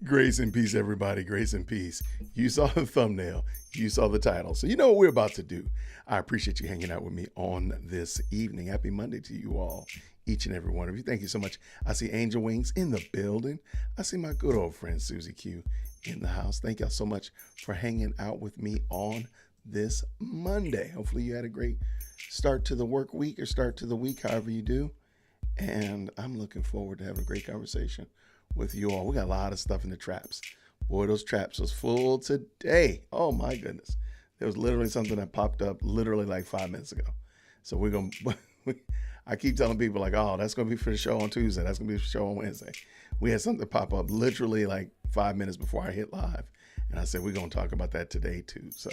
Grace and peace, everybody. Grace and peace. You saw the thumbnail. You saw the title. So you know what we're about to do. I appreciate you hanging out with me on this evening. Happy Monday to you all, each and every one of you. Thank you so much. I see Angel Wings in the building. I see my good old friend Susie Q in the house. Thank y'all so much for hanging out with me on this Monday. Hopefully you had a great start to the work week or start to the week, however you do. And I'm looking forward to having a great conversation with you all. We got a lot of stuff in the traps. Boy, those traps was full today. Oh my goodness. There was literally something that popped up literally like 5 minutes ago. So we're going to, I keep telling people like, oh, that's going to be for the show on Tuesday. That's going to be for the show on Wednesday. We had something pop up literally like 5 minutes before I hit live. And I said, we're going to talk about that today too. So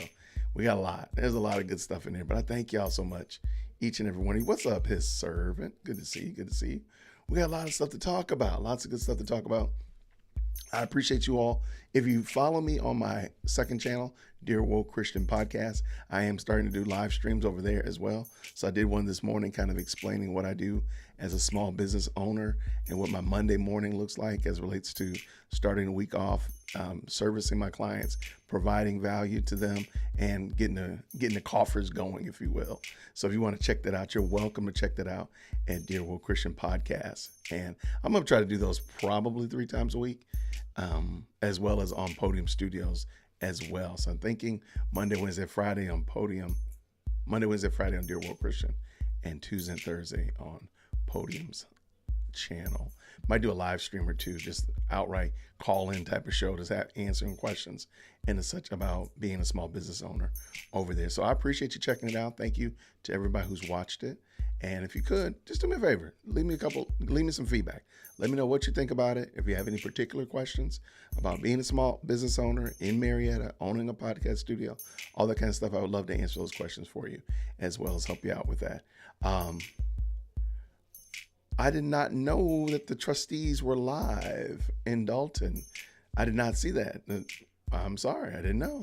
we got a lot. There's a lot of good stuff in there, but I thank y'all so much, each and every one of you. What's up, his servant? Good to see you. Good to see you. We got a lot of stuff to talk about. Lots of good stuff to talk about. I appreciate you all. If you follow me on my second channel, Dear Woke Christian Podcast, I am starting to do live streams over there as well. So I did one this morning kind of explaining what I do as a small business owner and what my Monday morning looks like as relates to starting the week off, servicing my clients, providing value to them, and getting the coffers going, if you will. So if you want to check that out, you're welcome to check that out at Dear Woke Christian Podcast. And I'm going to try to do those probably 3 times a week, as well as on Podium Studios as well. So I'm thinking Monday, Wednesday, Friday on Podium, Monday, Wednesday, Friday on Dear Woke Christian, and Tuesday and Thursday on Podium's channel. Might do a live stream or two, just outright call-in type of show, just answering questions and such about being a small business owner over there. So I appreciate you checking it out. Thank you to everybody who's watched it. And if you could, just do me a favor, leave me some feedback. Let me know what you think about it. If you have any particular questions about being a small business owner in Marietta, owning a podcast studio, all that kind of stuff, I would love to answer those questions for you, as well as help you out with that. I did not know that the trustees were live in Dalton. I did not see that. I'm sorry, I didn't know.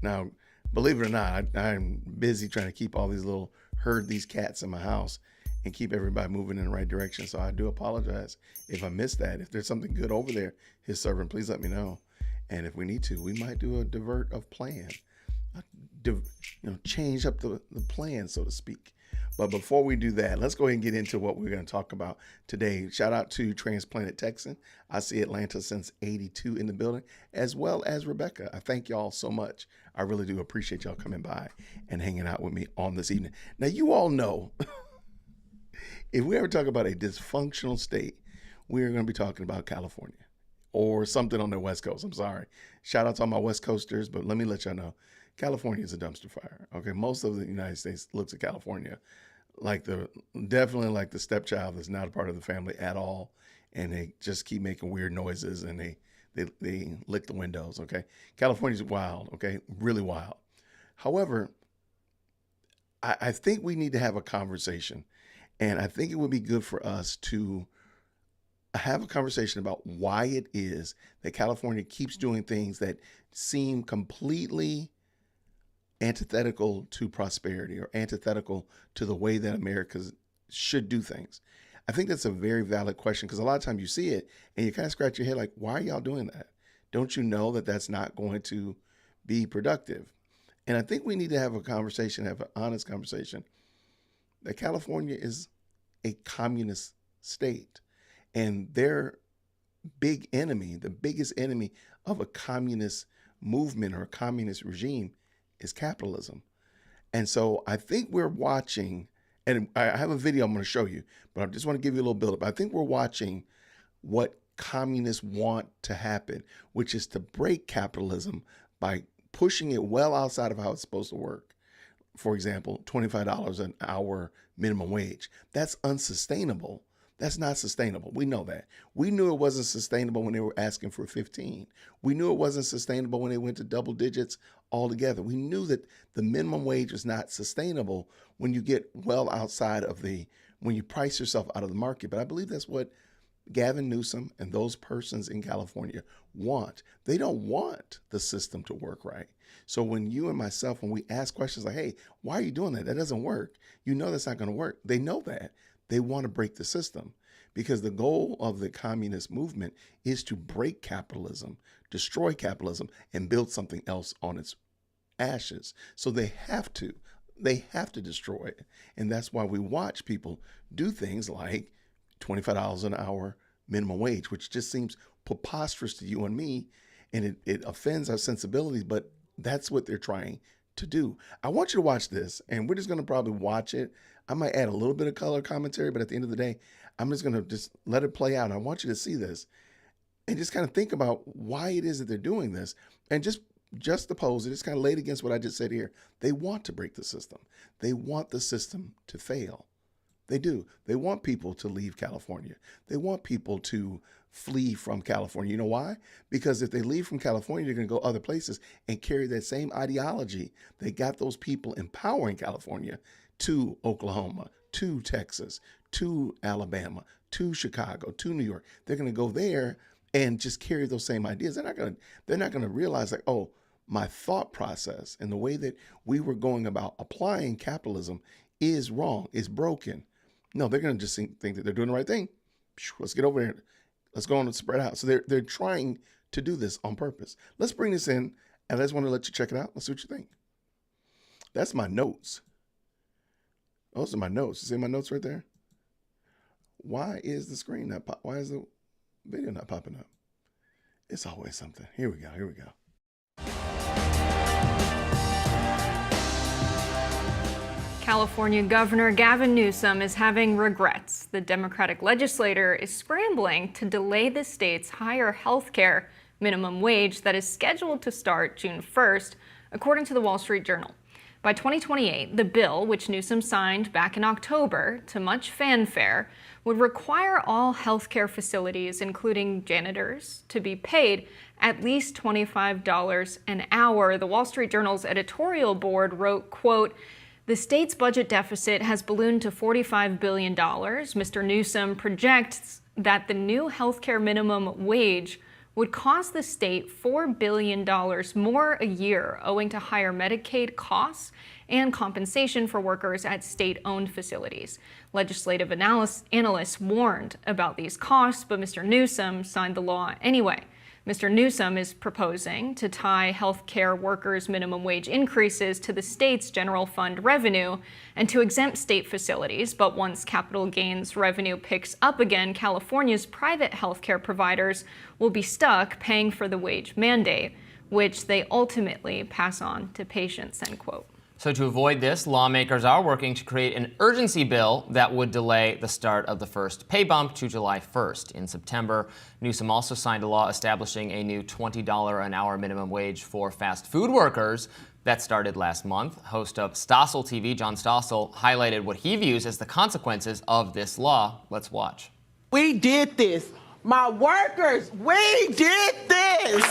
Now, believe it or not, I'm busy trying to keep all these cats in my house and keep everybody moving in the right direction. So I do apologize if I missed that. If there's something good over there, his servant, please let me know. And if we need to, we might do a divert of plan, change up the plan, so to speak. But before we do that, let's go ahead and get into what we're going to talk about today. Shout out to Transplanted Texan. I see Atlanta since 82 in the building, as well as Rebecca. I thank y'all so much. I really do appreciate y'all coming by and hanging out with me on this evening. Now, you all know, if we ever talk about a dysfunctional state, we're going to be talking about California or something on the West Coast. I'm sorry. Shout out to all my West Coasters, but let me let y'all know, California is a dumpster fire. Okay, most of the United States looks at California definitely like the stepchild that's not a part of the family at all, and they just keep making weird noises and they lick the windows. Okay, California's wild. Okay, really wild. However, I think we need to have a conversation, and I think it would be good for us to have a conversation about why it is that California keeps doing things that seem completely antithetical to prosperity or antithetical to the way that America should do things. I think that's a very valid question, because a lot of times you see it and you kind of scratch your head like, why are y'all doing that? Don't you know that that's not going to be productive? And I think we need to have a conversation, have an honest conversation, that California is a communist state, and their big enemy, the biggest enemy of a communist movement or a communist regime, is capitalism. And so I think we're watching, and I have a video I'm going to show you, but I just want to give you a little build up. I think we're watching what communists want to happen, which is to break capitalism by pushing it well outside of how it's supposed to work. For example, $25 an hour minimum wage. That's unsustainable. That's not sustainable. We know that. We knew it wasn't sustainable when they were asking for 15. We knew it wasn't sustainable when they went to double digits altogether. We knew that the minimum wage was not sustainable when you get well outside of when you price yourself out of the market. But I believe that's what Gavin, Newsom, and those persons in California want. They don't want the system to work right. So when you and myself, when we ask questions like, hey, why are you doing that? That doesn't work. You know that's not going to work. They know that. They want to break the system because the goal of the communist movement is to break capitalism, destroy capitalism, and build something else on its ashes. So they have to destroy it. And that's why we watch people do things like $25 an hour minimum wage, which just seems preposterous to you and me, and it offends our sensibilities, but that's what they're trying to do. I want you to watch this, and we're just going to probably watch it. I might add a little bit of color commentary, but at the end of the day, I'm just going to just let it play out. I want you to see this and just kind of think about why it is that they're doing this, and just oppose it. It's kind of laid against what I just said here. They want to break the system. They want the system to fail. They do. They want people to leave California. They want people to flee from California. You know why? Because if they leave from California, they're going to go other places and carry that same ideology that got those people in power in California to Oklahoma, to Texas, to Alabama, to Chicago, to New York. They're going to go there and just carry those same ideas. They're not going to realize like, oh, my thought process and the way that we were going about applying capitalism is wrong, is broken. No, they're going to just think that they're doing the right thing. Let's get over here. Let's go on and spread out. So they're trying to do this on purpose. Let's bring this in, and I just want to let you check it out. Let's see what you think. That's my notes. Those are my notes. You see my notes right there? Why is the screen not pop? Why is the video not popping up? It's always something. Here we go. Here we go. California Governor Gavin Newsom is having regrets. The Democratic legislator is scrambling to delay the state's higher health care minimum wage that is scheduled to start June 1st, according to the Wall Street Journal. By 2028, the bill, which Newsom signed back in October to much fanfare, would require all healthcare facilities, including janitors, to be paid at least $25 an hour. The Wall Street Journal's editorial board wrote, quote, "The state's budget deficit has ballooned to $45 billion. Mr. Newsom projects that the new healthcare minimum wage would cost the state $4 billion more a year, owing to higher Medicaid costs and compensation for workers at state-owned facilities. Legislative analysts warned about these costs, but Mr. Newsom signed the law anyway. Mr. Newsom is proposing to tie healthcare workers' minimum wage increases to the state's general fund revenue and to exempt state facilities. But once capital gains revenue picks up again, California's private healthcare providers will be stuck paying for the wage mandate, which they ultimately pass on to patients," end quote. So to avoid this, lawmakers are working to create an urgency bill that would delay the start of the first pay bump to July 1st. In September, Newsom also signed a law establishing a new $20 an hour minimum wage for fast food workers that started last month. Host of Stossel TV, John Stossel, highlighted what he views as the consequences of this law. Let's watch. We did this. My workers, we did this.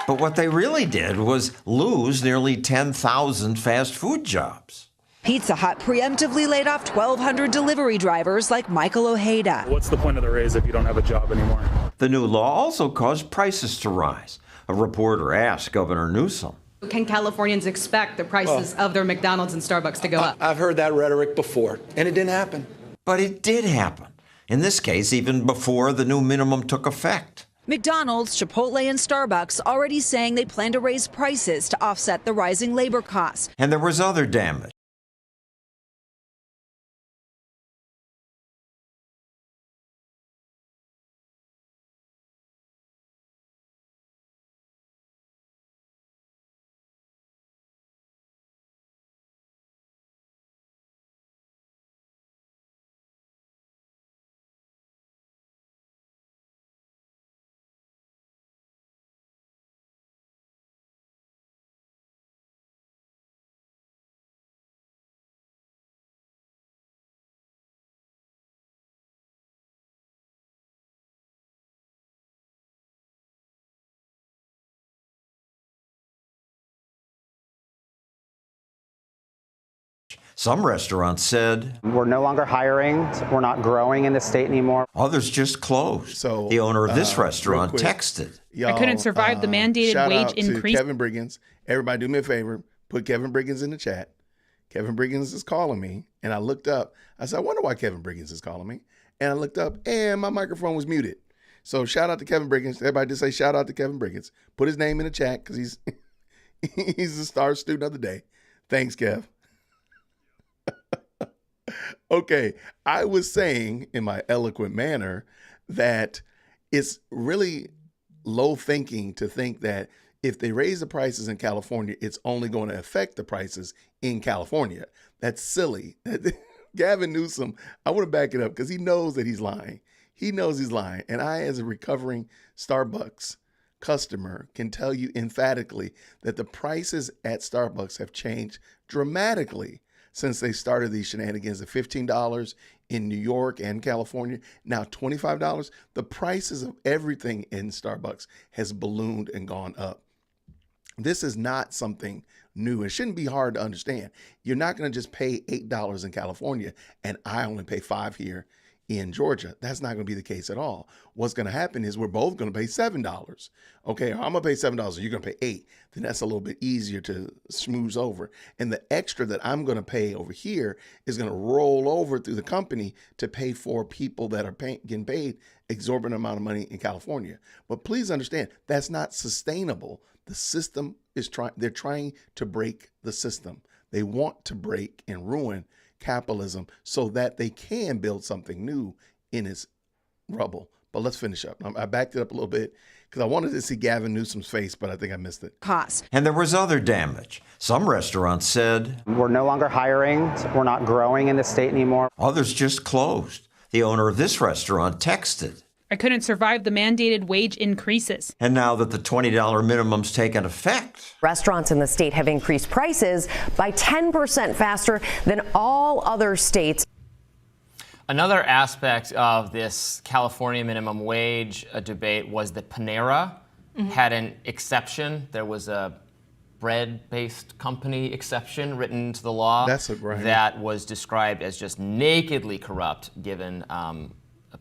But what they really did was lose nearly 10,000 fast food jobs. Pizza Hut preemptively laid off 1,200 delivery drivers like Michael Ojeda. What's the point of the raise if you don't have a job anymore? The new law also caused prices to rise. A reporter asked Governor Newsom, "Can Californians expect the prices of their McDonald's and Starbucks to go up?" I've heard that rhetoric before, and it didn't happen. But it did happen. In this case, even before the new minimum took effect. McDonald's, Chipotle, and Starbucks already saying they plan to raise prices to offset the rising labor costs. And there was other damage. Some restaurants said, "We're no longer hiring. We're not growing in the state anymore." Others just closed. So the owner of this restaurant texted, "I couldn't survive the mandated wage increase." Kevin Briggins. Everybody do me a favor. Put Kevin Briggins in the chat. Kevin Briggins is calling me. And I looked up. I said, I wonder why Kevin Briggins is calling me. and I looked up, and my microphone was muted. So shout out to Kevin Briggins. Everybody just say shout out to Kevin Briggins. Put his name in the chat because he's he's the star student of the day. Thanks, Kev. Okay, I was saying in my eloquent manner that it's really low thinking to think that if they raise the prices in California, it's only going to affect the prices in California. That's silly. Gavin Newsom, I want to back it up because he knows that he's lying. He knows he's lying. And I, as a recovering Starbucks customer, can tell you emphatically that the prices at Starbucks have changed dramatically since they started these shenanigans at $15 in New York and California, now $25. The prices of everything in Starbucks has ballooned and gone up. This is not something new. It shouldn't be hard to understand. You're not going to just pay $8 in California and I only pay $5 here in Georgia. That's not going to be the case at all. What's going to happen is we're both going to pay $7. Okay, I'm going to pay $7 and you're going to pay $8. Then that's a little bit easier to smooth over. And the extra that I'm going to pay over here is going to roll over through the company to pay for people that are getting paid exorbitant amount of money in California. But please understand, that's not sustainable. The system is they're trying to break the system. They want to break and ruin capitalism so that they can build something new in its rubble. But let's finish up. I backed it up a little bit because I wanted to see Gavin Newsom's face, but I think I missed it. Costs. And there was other damage. Some restaurants said, We're no longer hiring. We're not growing in the state anymore. Others just closed. The owner of this restaurant texted. I couldn't survive the mandated wage increases. And now that the $20 minimum's taken effect, restaurants in the state have increased prices by 10% faster than all other states. Another aspect of this California minimum wage debate was that Panera had an exception. There was a bread-based company exception written into the law that was described as just nakedly corrupt, given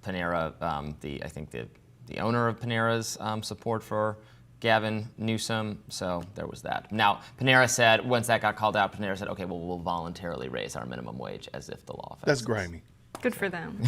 Panera, I think the owner of Panera's support for Gavin Newsom. So there was that. Now, Panera said, once that got called out, Panera said, okay, well, we'll voluntarily raise our minimum wage as if the law affects That's grimy. Good for them.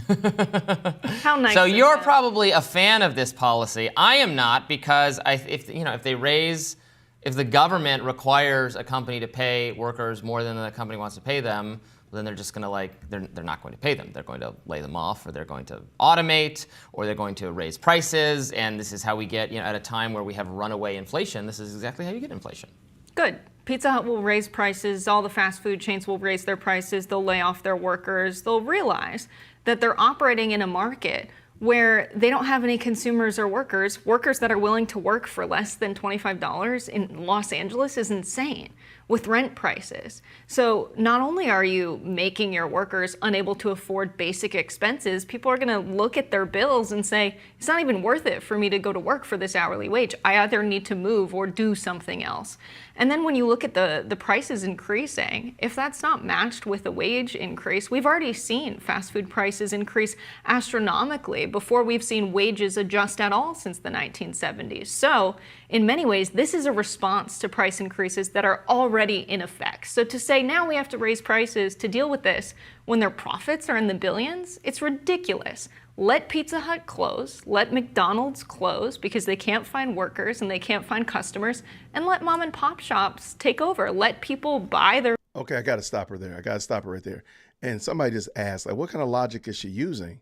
How nice. So you're probably a fan of this policy. I am not, because if the government requires a company to pay workers more than the company wants to pay them, then they're just going to they're not going to pay them. They're going to lay them off, or they're going to automate, or they're going to raise prices. And this is how we get, at a time where we have runaway inflation, this is exactly how you get inflation. Good. Pizza Hut will raise prices. All the fast food chains will raise their prices. They'll lay off their workers. They'll realize that they're operating in a market where they don't have any consumers or workers that are willing to work for less than $25 in Los Angeles is insane with rent prices. So not only are you making your workers unable to afford basic expenses, people are going to look at their bills and say, it's not even worth it for me to go to work for this hourly wage. I either need to move or do something else. And then when you look at the prices increasing, if that's not matched with a wage increase, we've already seen fast food prices increase astronomically before we've seen wages adjust at all since the 1970s. So in many ways, this is a response to price increases that are already in effect. So to say now we have to raise prices to deal with this when their profits are in the billions, it's ridiculous. Let Pizza Hut close, let McDonald's close because they can't find workers and they can't find customers, and let mom and pop shops take over. Let people buy their... Okay, I got to stop her there. I got to stop her right there. And somebody just asked, what kind of logic is she using?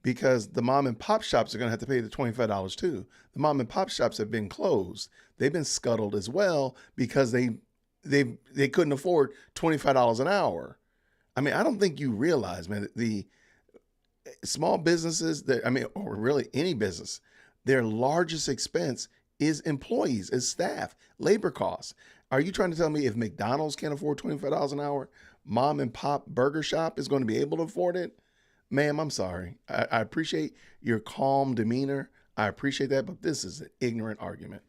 Because the mom and pop shops are going to have to pay the $25 too. The mom and pop shops have been closed. They've been scuttled as well because they couldn't afford $25 an hour. I mean, I don't think you realize, man, the small businesses, or really any business, their largest expense is employees, is staff, labor costs. Are you trying to tell me if McDonald's can't afford $25 an hour, mom and pop burger shop is going to be able to afford it? Ma'am, I'm sorry. I appreciate your calm demeanor. I appreciate that, but this is an ignorant argument.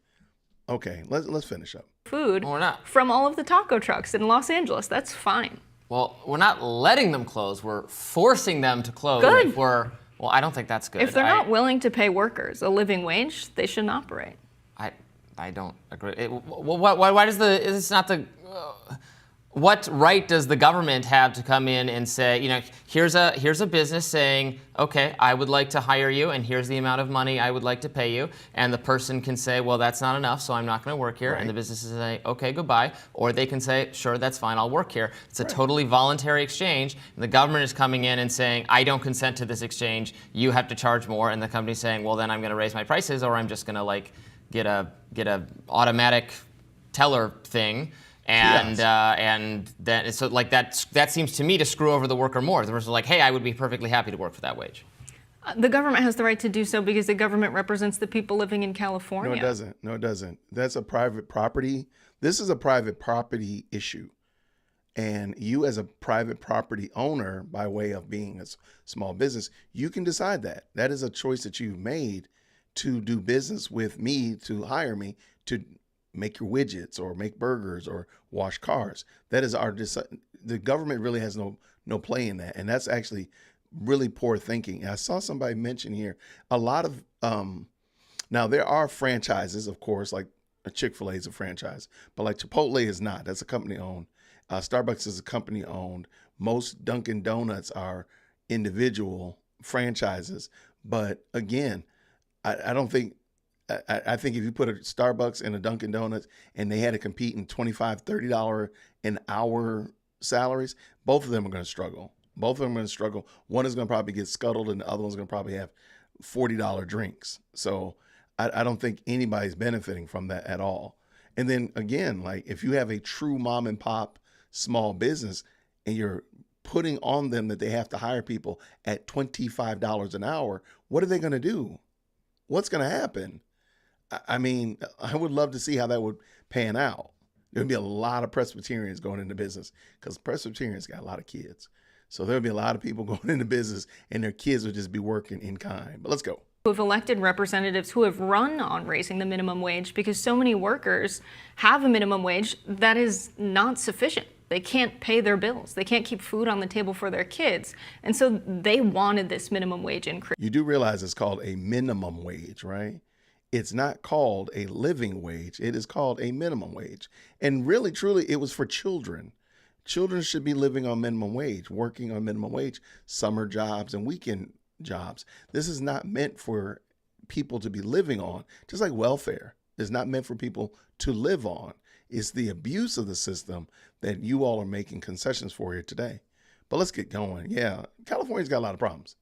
Okay, let's finish up. Food from all of the taco trucks in Los Angeles. That's fine. Well, we're not letting them close. We're forcing them to close. Good. Well, I don't think that's good. If they're not willing to pay workers a living wage, they shouldn't operate. I don't agree. Why does it's not the... What right does the government have to come in and say, here's a business saying, okay, I would like to hire you, and here's the amount of money I would like to pay you, and the person can say, well, that's not enough, so I'm not going to work here, and the businesses say, okay, goodbye, or they can say, sure, that's fine, I'll work here. It's a totally voluntary exchange, and the government is coming in and saying, I don't consent to this exchange, you have to charge more, and the company's saying, well, then I'm going to raise my prices, or I'm just going to get a automatic teller thing. And then so that seems to me to screw over the worker more. The person's like, hey, I would be perfectly happy to work for that wage. The government has the right to do so because the government represents the people living in California. No, it doesn't. That's a private property. This is a private property issue. And you as a private property owner, by way of being a small business, you can decide that. That is a choice that you've made to do business with me, to hire me, to make your widgets or make burgers or wash cars. That is the government really has no play in that. And that's actually really poor thinking. I saw somebody mention here a lot of, now there are franchises, of course, like Chick-fil-A is a franchise, but like Chipotle is not. That's a company owned. Starbucks is a company owned. Most Dunkin' Donuts are individual franchises. But again, I don't think, I think if you put a Starbucks and a Dunkin' Donuts and they had to compete in $25, $30 an hour salaries, both of them are going to struggle. Both of them are going to struggle. One is going to probably get scuttled and the other one's going to probably have $40 drinks. So I don't think anybody's benefiting from that at all. And then again, like if you have a true mom and pop small business and you're putting on them that they have to hire people at $25 an hour, what are they going to do? What's going to happen? I mean, I would love to see how that would pan out. There'd be a lot of Presbyterians going into business because Presbyterians got a lot of kids. So there'll be a lot of people going into business and their kids will just be working in kind. But let's go. Who have elected representatives who have run on raising the minimum wage because so many workers have a minimum wage that is not sufficient. They can't pay their bills. They can't keep food on the table for their kids. And so they wanted this minimum wage increase. You do realize it's called a minimum wage, right? It's not called a living wage. It is called a minimum wage. And really, truly, it was for children. Children should be living on minimum wage, working on minimum wage, summer jobs and weekend jobs. This is not meant for people to be living on, just like welfare is not meant for people to live on. It's the abuse of the system that you all are making concessions for here today. But let's get going. Yeah, California's got a lot of problems.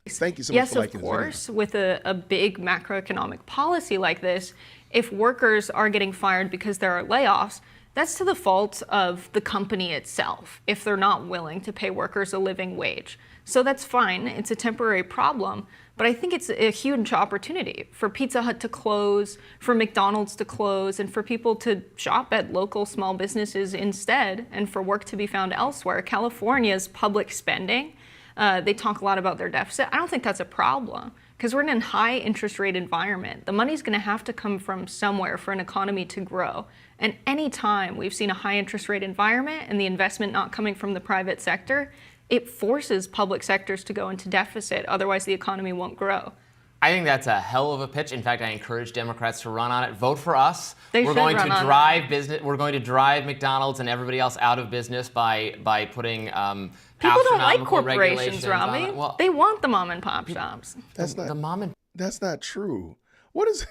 Thank you so much for liking this video. Yes, of course, with a big macroeconomic policy like this, if workers are getting fired because there are layoffs, that's to the fault of the company itself if they're not willing to pay workers a living wage. So that's fine. It's a temporary problem. But I think it's a huge opportunity for Pizza Hut to close, for McDonald's to close, and for people to shop at local small businesses instead, and for work to be found elsewhere. California's public spending, they talk a lot about their deficit. I don't think that's a problem because we're in a high interest rate environment. The money's going to have to come from somewhere for an economy to grow. And anytime we've seen a high interest rate environment and the investment not coming from the private sector, it forces public sectors to go into deficit. Otherwise, the economy won't grow. I think that's a hell of a pitch. In fact, I encourage Democrats to run on it. Vote for us. We're going to drive business. We're going to drive McDonald's and everybody else out of business by putting people don't like corporations, Rami. Well, they want the mom and pop shops. That's not true. What is?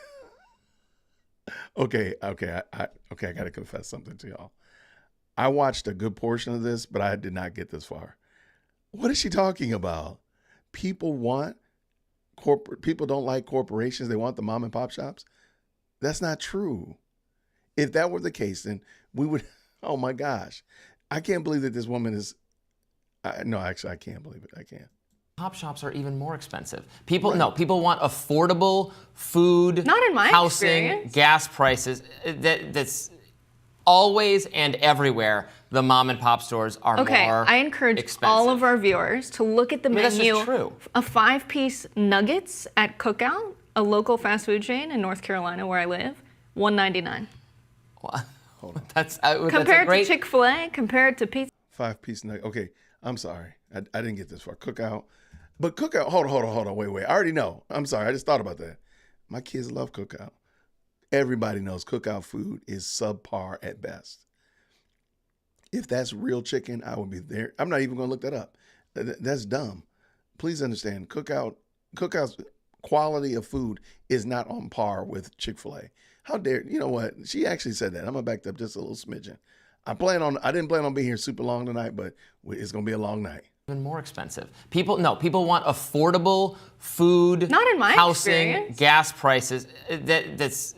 Okay. I got to confess something to y'all. I watched a good portion of this, but I did not get this far. What is she talking about? People don't like corporations. They want the mom and pop shops. That's not true. If that were the case, then we would, oh my gosh. I can't believe that this woman is, no, actually, I can't believe it. I can't. Pop shops are even more expensive. People want affordable food, not in my housing, experience. Gas prices. That's always and everywhere. The mom and pop stores are more expensive. Okay, I encourage all of our viewers to look at the menu. That's just true. A 5-piece nuggets at Cookout, a local fast food chain in North Carolina where I live, $1.99. What? That's compared to Chick-fil-A, compared to pizza. 5-piece nugget. Okay, I'm sorry. I didn't get this far. Cookout. But Cookout, hold on, wait. I already know. I'm sorry, I just thought about that. My kids love Cookout. Everybody knows Cookout food is subpar at best. If that's real chicken, I would be there. I'm not even going to look that up. That's dumb. Please understand, Cookout's quality of food is not on par with Chick-fil-A. How dare, you know what? She actually said that. I'm going to back up just a little smidgen. I didn't plan on being here super long tonight, but it's going to be a long night. Even more expensive. People want affordable food, not in my housing, experience. Gas prices. That's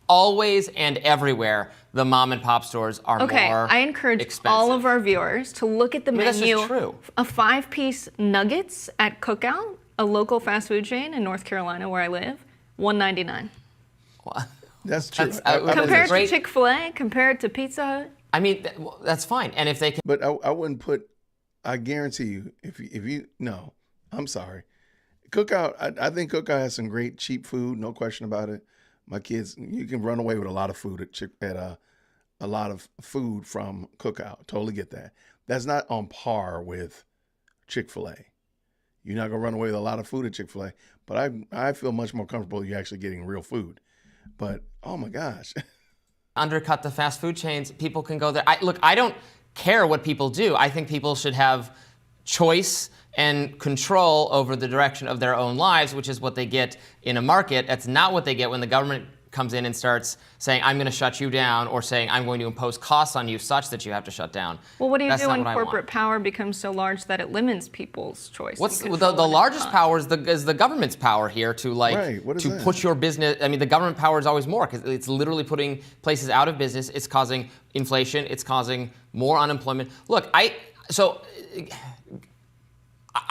always and everywhere. The mom and pop stores are more I encourage expensive. all of our viewers to look at the menu. That's just true. A 5-piece nuggets at Cookout, a local fast food chain in North Carolina where I live, $1.99. Well, that's true. Compared to Chick-fil-A, compared to Pizza Hut. I mean, that's fine. And if they can, but I wouldn't put. I guarantee you, if you no, I'm sorry. Cookout. I think Cookout has some great cheap food, no question about it. My kids, you can run away with a lot of food at a lot of food from Cookout. Totally get that. That's not on par with Chick-fil-A. You're not gonna run away with a lot of food at Chick-fil-A, but I feel much more comfortable you're actually getting real food. But oh my gosh. Undercut the fast food chains. People can go there. I don't care what people do. I think people should have choice and control over the direction of their own lives, which is what they get in a market. That's not what they get when the government comes in and starts saying, I'm going to shut you down, or saying, I'm going to impose costs on you such that you have to shut down. Well, what do you do when corporate power becomes so large that it limits people's choice? What's the largest power is the government's power here to push your business. I mean, the government power is always more because it's literally putting places out of business. It's causing inflation. It's causing more unemployment. Look, I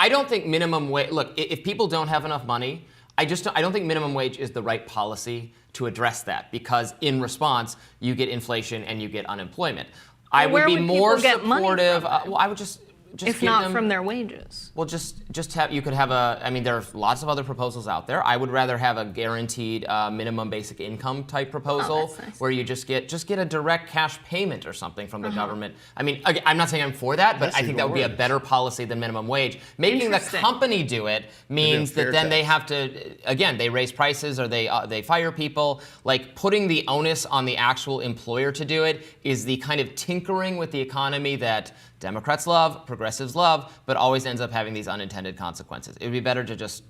don't think minimum wage. Look, if people don't have enough money, I don't think minimum wage is the right policy to address that, because in response you get inflation and you get unemployment. I would be more supportive. I would just if not from their wages. Well, just have, you could have I mean, there are lots of other proposals out there. I would rather have a guaranteed minimum basic income type proposal where you just get a direct cash payment or something from the government. I mean, I'm not saying I'm for that, but I think that would be a better policy than minimum wage. Making the company do it means that then they have to, again, they raise prices or they fire people. Like, putting the onus on the actual employer to do it is the kind of tinkering with the economy that Democrats love, progressives love, but always ends up having these unintended consequences. It would be better to just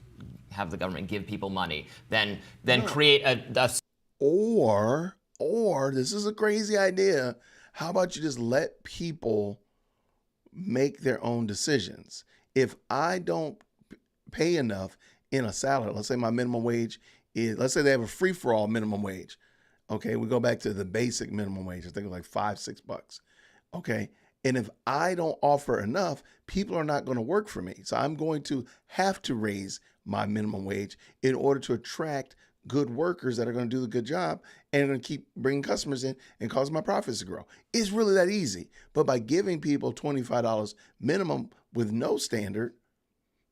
have the government give people money than create a... Or this is a crazy idea. How about you just let people make their own decisions? If I don't pay enough in a salary, let's say my minimum wage is, let's say they have a free-for-all minimum wage. Okay, we go back to the basic minimum wage. I think it's like $5-6. Okay. And if I don't offer enough, people are not going to work for me. So I'm going to have to raise my minimum wage in order to attract good workers that are going to do the good job and are going to keep bringing customers in and cause my profits to grow. It's really that easy. But by giving people $25 minimum with no standard,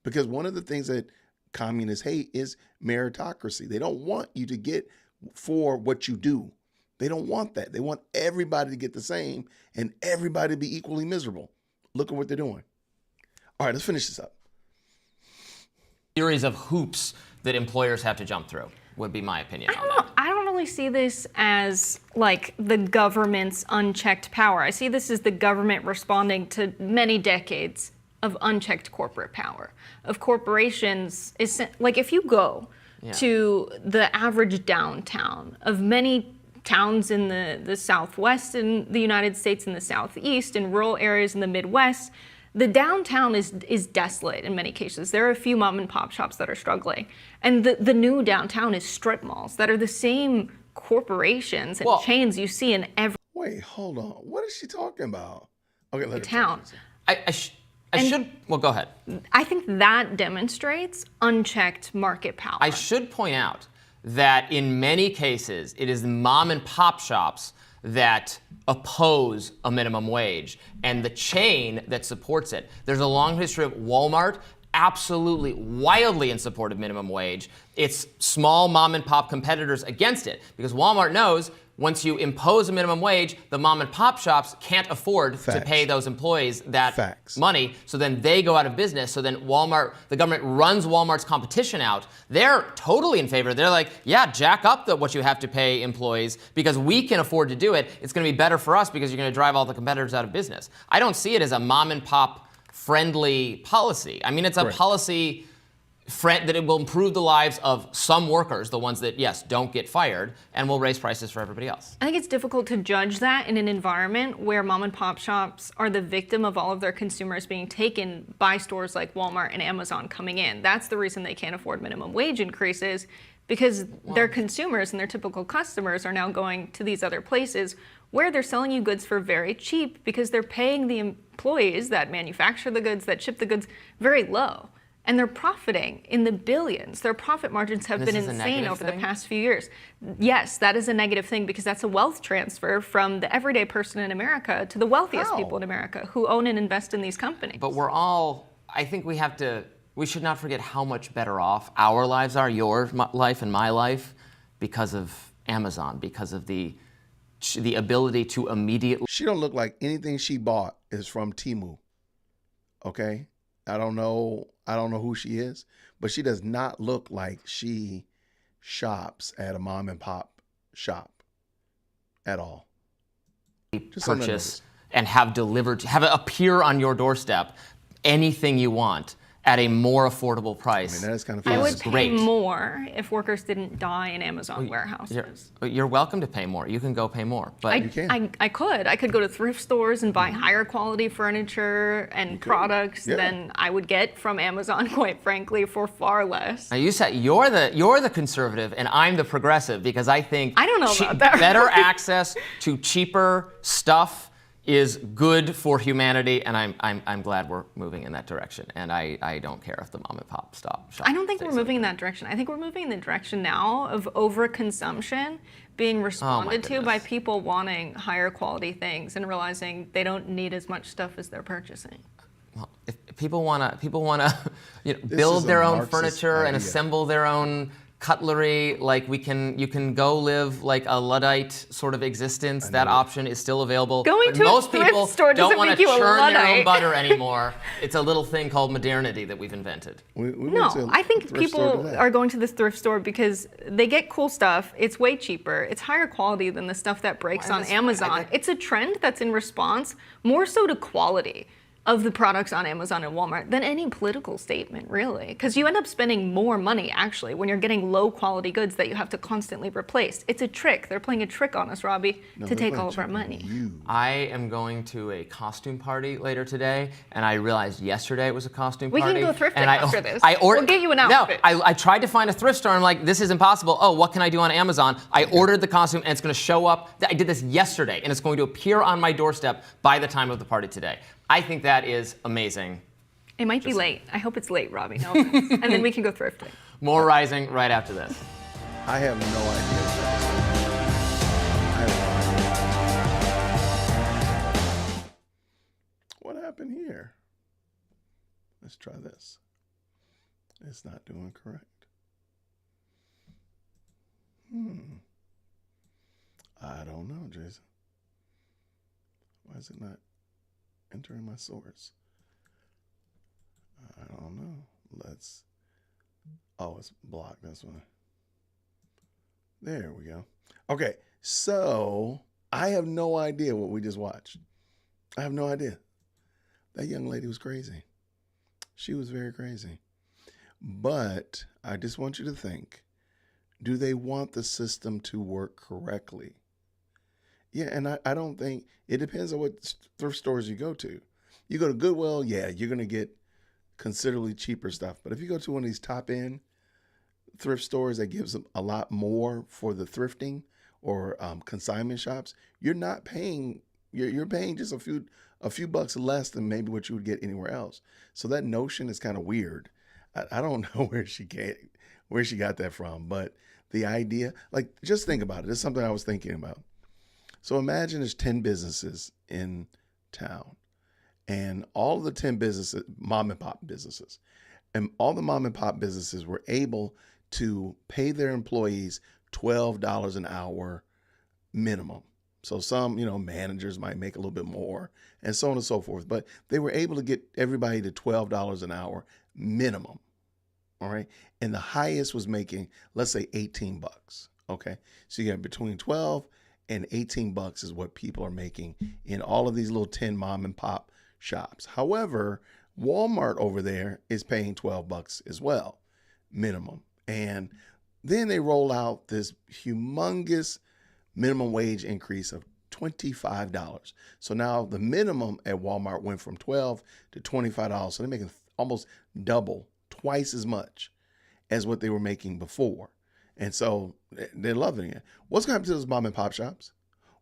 because one of the things that communists hate is meritocracy. They don't want you to get for what you do. They don't want that. They want everybody to get the same and everybody to be equally miserable. Look at what they're doing. All right, let's finish this up. Series of hoops that employers have to jump through would be my opinion on that. I don't really see this as like the government's unchecked power. I see this as the government responding to many decades of unchecked corporate power, of corporations. Like, if you go to the average downtown of many towns in the Southwest in the United States, in the Southeast, in rural areas in the Midwest, the downtown is desolate in many cases. There are a few mom and pop shops that are struggling. And the new downtown is strip malls that are the same corporations and chains you see in every... Wait, hold on. What is she talking about? Okay, let her town. Well, go ahead. I think that demonstrates unchecked market power. I should point out that in many cases, it is mom and pop shops that oppose a minimum wage and the chain that supports it. There's a long history of Walmart absolutely wildly in support of minimum wage. It's small mom and pop competitors against it because Walmart knows once you impose a minimum wage, the mom and pop shops can't afford to pay those employees that money. So then they go out of business. So then Walmart, the government runs Walmart's competition out. They're totally in favor. They're like, yeah, jack up what you have to pay employees because we can afford to do it. It's going to be better for us because you're going to drive all the competitors out of business. I don't see it as a mom and pop friendly policy. I mean, it's a policy that it will improve the lives of some workers, the ones that, yes, don't get fired, and will raise prices for everybody else. I think it's difficult to judge that in an environment where mom and pop shops are the victim of all of their consumers being taken by stores like Walmart and Amazon coming in. That's the reason they can't afford minimum wage increases, because their consumers and their typical customers are now going to these other places where they're selling you goods for very cheap because they're paying the employees that manufacture the goods, that ship the goods, very low. And they're profiting in the billions. Their profit margins have been insane over the past few years. Yes, that is a negative thing because that's a wealth transfer from the everyday person in America to the wealthiest people in America who own and invest in these companies. But I think we should not forget how much better off our lives are, your life and my life, because of Amazon, because of the ability to immediately. She don't look like anything she bought is from Temu. Okay? I don't know who she is, but she does not look like she shops at a mom and pop shop at all. Purchase and have it appear on your doorstep, anything you want at a more affordable price. I mean, that is kind of I would pay more if workers didn't die in Amazon warehouses. You're welcome to pay more. You can go pay more. But you can. I could go to thrift stores and buy higher quality furniture and products than I would get from Amazon, quite frankly, for far less. Now you said you're the conservative and I'm the progressive because I think I don't know about that. Better access to cheaper stuff is good for humanity, and I'm glad we're moving in that direction. And I don't care if the mom and pop shop. I don't think we're moving in that direction. I think we're moving in the direction now of overconsumption being responded to by people wanting higher quality things and realizing they don't need as much stuff as they're purchasing. Well, if people wanna build their own furniture and assemble their own cutlery, like you can go live like a Luddite sort of existence. That option is still available. Going to most a thrift people store don't want to churn their own Luddite. butter anymore. It's a little thing called modernity that we've invented. No, I think people are going to this thrift store because they get cool stuff. It's way cheaper. It's higher quality than the stuff that breaks on Amazon. It's a trend that's in response more so to quality of the products on Amazon and Walmart than any political statement, really. Because you end up spending more money, actually, when you're getting low-quality goods that you have to constantly replace. It's a trick. They're playing a trick on us, Robbie, to take all of our money. I am going to a costume party later today, and I realized yesterday it was a costume party. We can go thrifting after this. We'll get you an outfit. No, I tried to find a thrift store. I'm like, this is impossible. Oh, what can I do on Amazon? I ordered the costume, and it's going to show up. I did this yesterday, and it's going to appear on my doorstep by the time of the party today. I think that is amazing. It might be late. I hope it's late, Robbie. No offense. And then we can go thrifting. More Rising right after this. I have no idea. What happened here? Let's try this. It's not doing correct. I don't know, Jason. Why is it not entering my source? I don't know. It's blocked. That's why. There we go. Okay, so I have no idea what we just watched. I have no idea. That young lady was crazy. She was very crazy. But I just want you to think, do they want the system to work correctly? Yeah, and I don't think, it depends on what thrift stores you go to. You go to Goodwill, yeah, you're going to get considerably cheaper stuff. But if you go to one of these top-end thrift stores that gives them a lot more for the thrifting or consignment shops, you're not paying, you're paying just a few bucks less than maybe what you would get anywhere else. So that notion is kind of weird. I don't know where she got that from, but the idea, like, just think about it. It's something I was thinking about. So imagine there's 10 businesses in town, and all of the 10 businesses, mom and pop businesses, and all the mom and pop businesses were able to pay their employees $12 an hour minimum. So some, managers might make a little bit more and so on and so forth. But they were able to get everybody to $12 an hour minimum. All right. And the highest was making, let's say, $18. Okay. So you have between 12 and $18 is what people are making in all of these little 10 mom and pop shops. However, Walmart over there is paying $12 as well, minimum. And then they roll out this humongous minimum wage increase of $25. So now the minimum at Walmart went from $12 to $25. So they're making almost double, twice as much as what they were making before. And so they're loving it. What's going to happen to those mom and pop shops?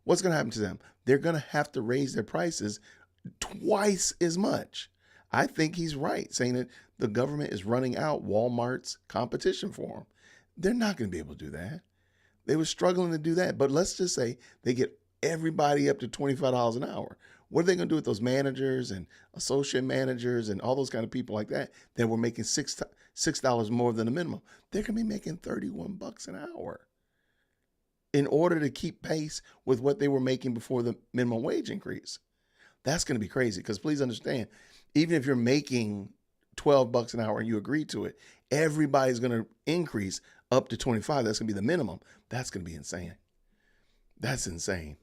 What's going to happen to them? They're going to have to raise their prices twice as much. I think he's right, saying that the government is running out Walmart's competition for them. They're not going to be able to do that. They were struggling to do that. But let's just say they get everybody up to $25 an hour. What are they going to do with those managers and associate managers and all those kind of people like that were making $6 more than the minimum? They're going to be making $31 an hour in order to keep pace with what they were making before the minimum wage increase. That's going to be crazy, because please understand, even if you're making $12 an hour and you agree to it, everybody's going to increase up to 25. That's going to be the minimum. That's going to be insane. That's insane.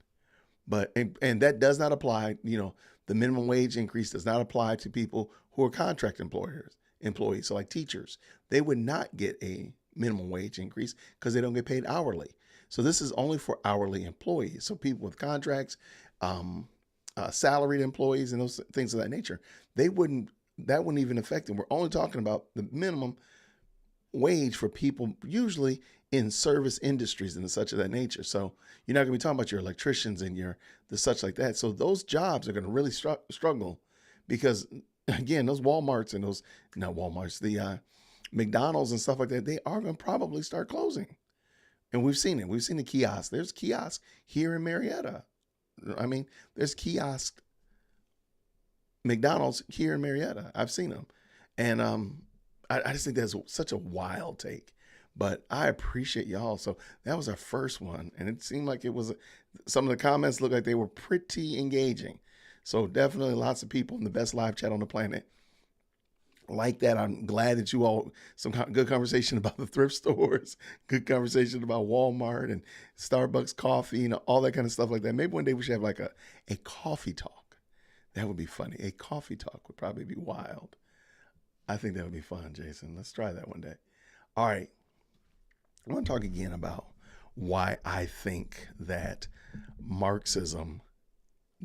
But, and that does not apply, the minimum wage increase does not apply to people who are contract employees. So like teachers, they would not get a minimum wage increase because they don't get paid hourly. So this is only for hourly employees. So people with contracts, salaried employees and those things of that nature, that wouldn't even affect them. We're only talking about the minimum wage for people usually in service industries and such of that nature. So you're not going to be talking about your electricians and the such like that. So those jobs are going to really struggle, because again, those Walmarts and the McDonald's and stuff like that, they are going to probably start closing. And we've seen it. We've seen the kiosks. There's kiosks here in Marietta. I mean, there's kiosk McDonald's here in Marietta. I've seen them. And I just think that's such a wild take. But I appreciate y'all. So that was our first one. And it seemed like some of the comments looked like they were pretty engaging. So definitely lots of people in the best live chat on the planet like that. I'm glad that you all, some good conversation about the thrift stores, good conversation about Walmart and Starbucks coffee, all that kind of stuff like that. Maybe one day we should have like a coffee talk. That would be funny. A coffee talk would probably be wild. I think that would be fun, Jason. Let's try that one day. All right. I want to talk again about why I think that Marxism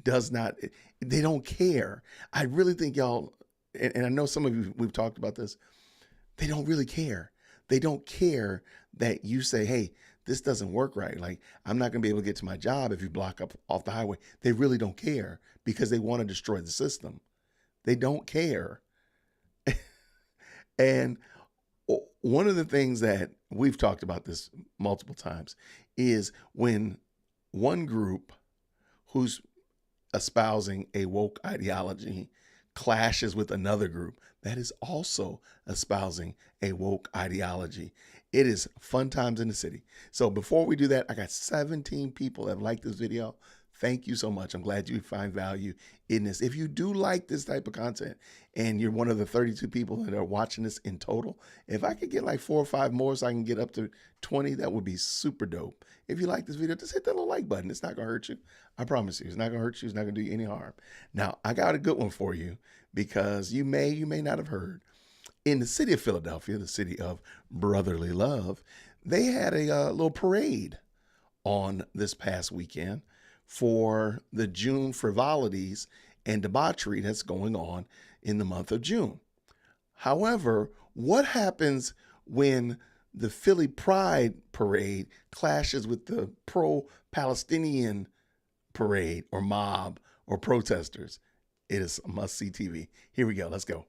they don't care. I really think y'all, and I know some of you, we've talked about this, they don't really care. They don't care that you say, hey, this doesn't work right. Like, I'm not going to be able to get to my job if you block up off the highway. They really don't care because they want to destroy the system. They don't care. And one of the things that we've talked about this multiple times is when one group who's espousing a woke ideology clashes with another group that is also espousing a woke ideology. It is fun times in the city. So before we do that, I got 17 people that have liked this video. Thank you so much. I'm glad you find value in this. If you do like this type of content and you're one of the 32 people that are watching this in total, if I could get like 4 or 5 more so I can get up to 20, that would be super dope. If you like this video, just hit that little like button. It's not going to hurt you. I promise you. It's not going to hurt you. It's not going to do you any harm. Now, I got a good one for you because you may not have heard. In the city of Philadelphia, the city of brotherly love, they had a little parade on this past weekend for the June frivolities and debauchery that's going on in the month of June. However, what happens when the Philly Pride parade clashes with the pro-Palestinian parade or mob or protesters? It is a must-see TV. Here we go. Let's go.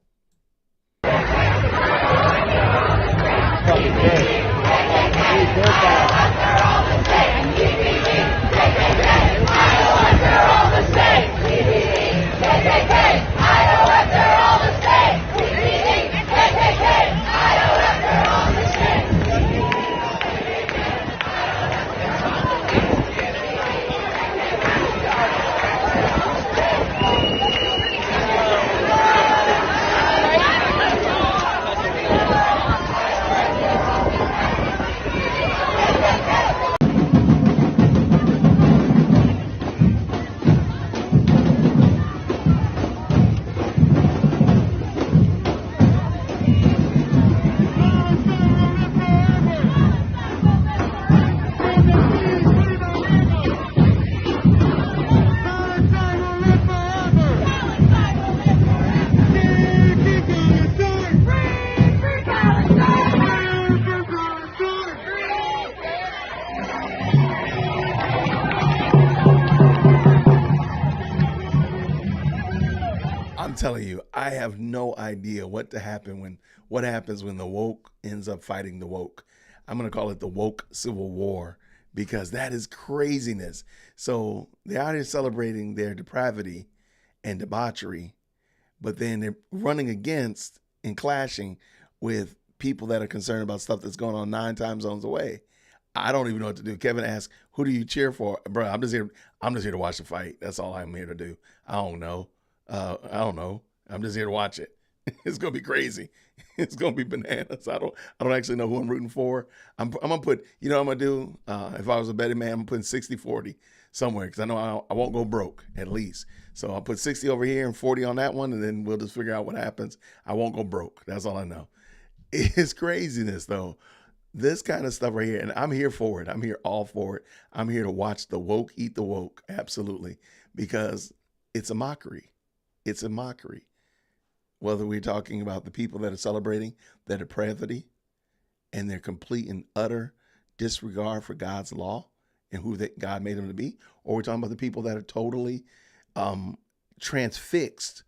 telling you, I have no idea what happens when the woke ends up fighting the woke. I'm going to call it the woke civil war, because that is craziness. So they're out here celebrating their depravity and debauchery, but then they're running against and clashing with people that are concerned about stuff that's going on 9 time zones away. I don't even know what to do. Kevin asked, who do you cheer for? Bro, I'm just here to watch the fight. That's all I'm here to do. I don't know. I'm just here to watch it. It's going to be crazy. It's going to be bananas. I don't actually know who I'm rooting for. I'm going to put, you know what I'm going to do? If I was a betting man, I'm putting 60-40 somewhere, because I know I won't go broke, at least. So I'll put 60 over here and 40 on that one, and then we'll just figure out what happens. I won't go broke. That's all I know. It's craziness, though. This kind of stuff right here, and I'm here for it. I'm here all for it. I'm here to watch the woke eat the woke, absolutely, because it's a mockery. It's a mockery. Whether we're talking about the people that are celebrating their depravity and their complete and utter disregard for God's law and who God made them to be, or we're talking about the people that are totally transfixed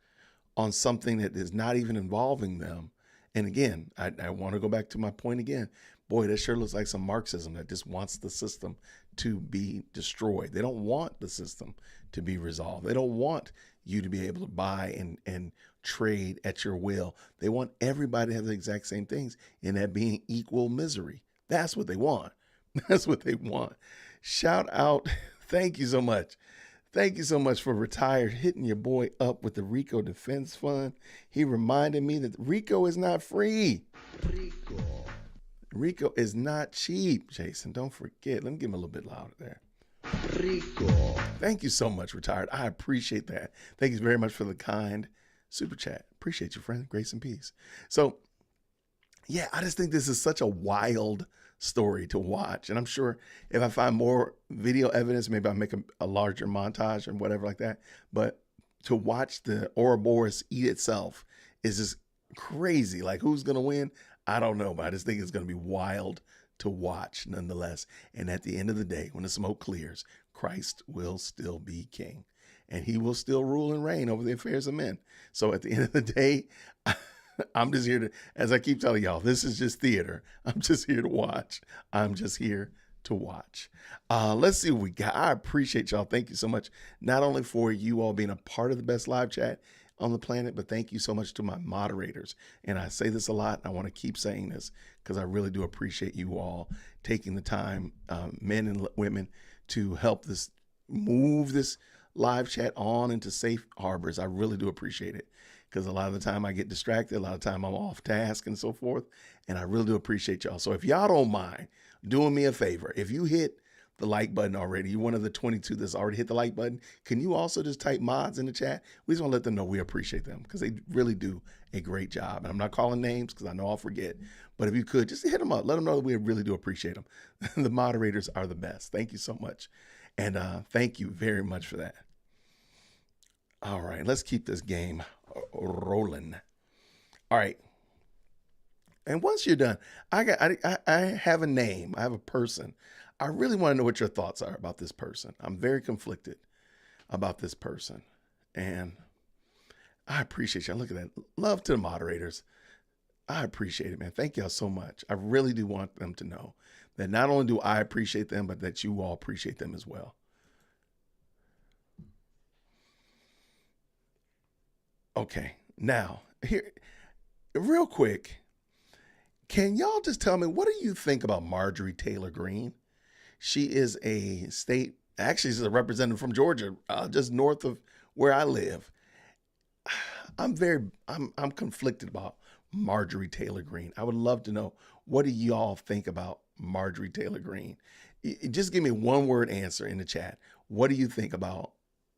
on something that is not even involving them. And again, I want to go back to my point again. Boy, that sure looks like some Marxism that just wants the system to be destroyed. They don't want the system to be resolved. They don't want you to be able to buy and trade at your will. They want everybody to have the exact same things, and that being equal misery. That's what they want. That's what they want. Shout out. Thank you so much. Thank you so much for Retired hitting your boy up with the RICO Defense Fund. He reminded me that RICO is not free. RICO is not cheap, Jason. Don't forget. Let me give him a little bit louder there. RICO. Thank you so much, Retired. I appreciate that. Thank you very much for the kind super chat. Appreciate you, friend. Grace and peace. So, yeah, I just think this is such a wild story to watch. And I'm sure if I find more video evidence, maybe I'll make a larger montage or whatever like that. But to watch the Ouroboros eat itself is just crazy. Like, who's going to win? I don't know, but I just think it's going to be wild to watch nonetheless. And at the end of the day, when the smoke clears, Christ will still be king, and he will still rule and reign over the affairs of men. So at the end of the day, I'm just here to, as I keep telling y'all, this is just theater. I'm just here to watch. I'm just here to watch. Let's see what we got. I appreciate y'all. Thank you so much, not only for you all being a part of the best live chat on the planet, but thank you so much to my moderators. And I say this a lot, and I want to keep saying this because I really do appreciate you all taking the time, men and women, to help this move this live chat on into safe harbors. I really do appreciate it, because a lot of the time I get distracted, a lot of the time I'm off task and so forth, and I really do appreciate y'all. So if y'all don't mind doing me a favor, if you hit the like button already, you're one of the 22 that's already hit the like button, can you also just type mods in the chat? We just want to let them know we appreciate them, because they really do a great job. And I'm not calling names because I know I'll forget, but if you could just hit them up, let them know that we really do appreciate them. The moderators are the best. Thank you so much. And thank you very much for that. All right, let's keep this game rolling. All right. And once you're done, I have a name. I have a person. I really want to know what your thoughts are about this person. I'm very conflicted about this person. And I appreciate y'all. Look at that. Love to the moderators. I appreciate it, man. Thank y'all so much. I really do want them to know that not only do I appreciate them, but that you all appreciate them as well. Okay. Now, here, real quick, can y'all just tell me, what do you think about Marjorie Taylor Greene? She is a state, actually she's a representative from Georgia, just north of where I live. I'm conflicted about Marjorie Taylor Greene. I would love to know, what do y'all think about Marjorie Taylor Greene? Just give me one word answer in the chat. What do you think about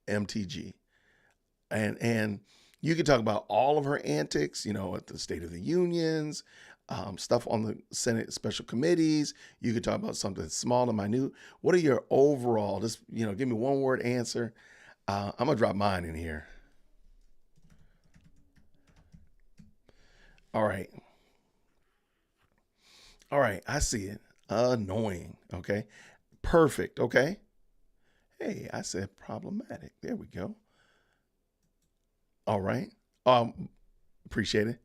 MTG? And you can talk about all of her antics, at the State of the Unions, stuff on the Senate special committees. You could talk about something small and minute. What are your overall, just, give me one word answer. I'm going to drop mine in here. All right. All right. I see it. Annoying. Okay. Perfect. Okay. Hey, I said problematic. There we go. All right. Appreciate it.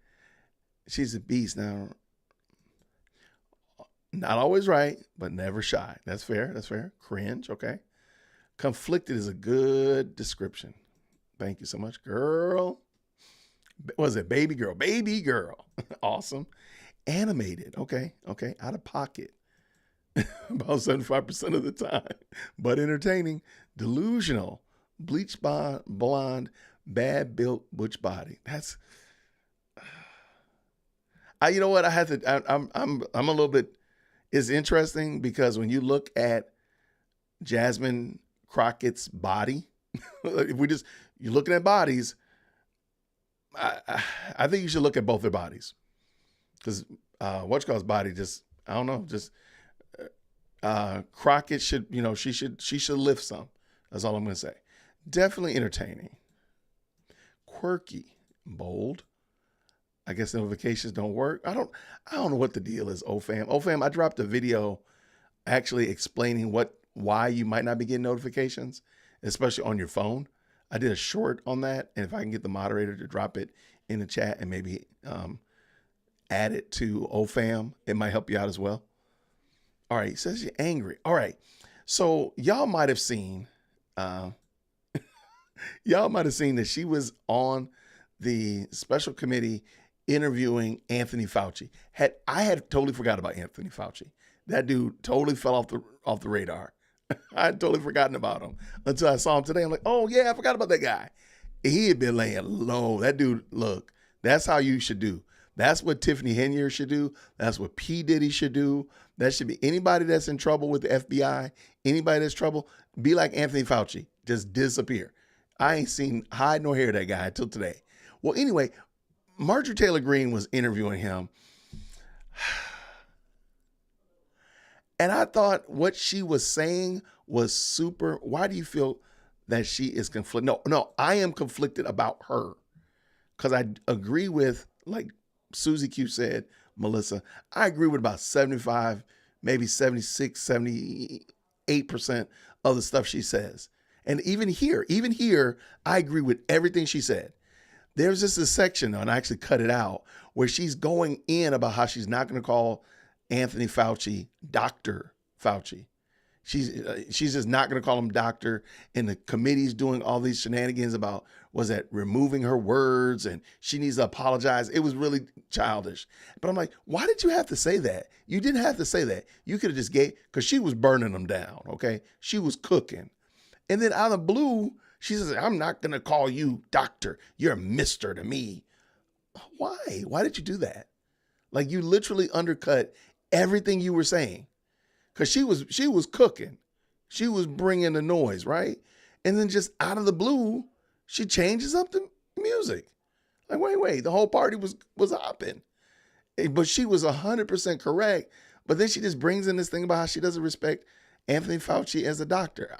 She's a beast now. Not always right, but never shy. That's fair. That's fair. Cringe. Okay. Conflicted is a good description. Thank you so much, girl. What was it? Baby girl. Baby girl. Awesome. Animated. Okay. Okay. Out of pocket. About 75% of the time. But entertaining. Delusional. Bleach blonde. Bad built butch body. That's. You know what? I had to. I'm a little bit. It's interesting because when you look at Jasmine Crockett's body, if you're looking at bodies, I think you should look at both their bodies, because Whatchcall's body just, I don't know, just Crockett should, she should lift some. That's all I'm gonna say. Definitely entertaining, quirky, bold. I guess notifications don't work. I don't know what the deal is, OFAM. I dropped a video actually explaining why you might not be getting notifications, especially on your phone. I did a short on that, and if I can get the moderator to drop it in the chat and maybe add it to OFAM, it might help you out as well. All right, it says you're angry. All right, so y'all might have seen that she was on the special committee interviewing Anthony Fauci. I had totally forgot about Anthony Fauci. That dude totally fell off the radar. I had totally forgotten about him until I saw him today. I'm like, oh yeah, I forgot about that guy. He had been laying low. That dude, look, that's how you should do. That's what Tiffany Henier should do. That's what P. Diddy should do. That should be anybody that's in trouble with the FBI, anybody that's trouble, be like Anthony Fauci. Just disappear. I ain't seen hide nor hair of that guy until today. Well, anyway, Marjorie Taylor Greene was interviewing him. And I thought what she was saying was super. Why do you feel that she is conflicted? No, I am conflicted about her, because I agree with, like Susie Q said, Melissa, I agree with about 75, maybe 76, 78% of the stuff she says. And even here, I agree with everything she said. There's just a section, and I actually cut it out, where she's going in about how she's not going to call Anthony Fauci Dr. Fauci. She's just not going to call him doctor. And the committee's doing all these shenanigans about, was that removing her words, and she needs to apologize. It was really childish. But I'm like, why did you have to say that? You didn't have to say that. You could have just because she was burning them down, okay? She was cooking. And then out of the blue, she says, I'm not going to call you doctor. You're a mister to me. Why? Why did you do that? Like, you literally undercut everything you were saying, because she was cooking. She was bringing the noise, right? And then just out of the blue, she changes up the music. Like, wait, the whole party was hopping. But she was 100% correct. But then she just brings in this thing about how she doesn't respect Anthony Fauci as a doctor.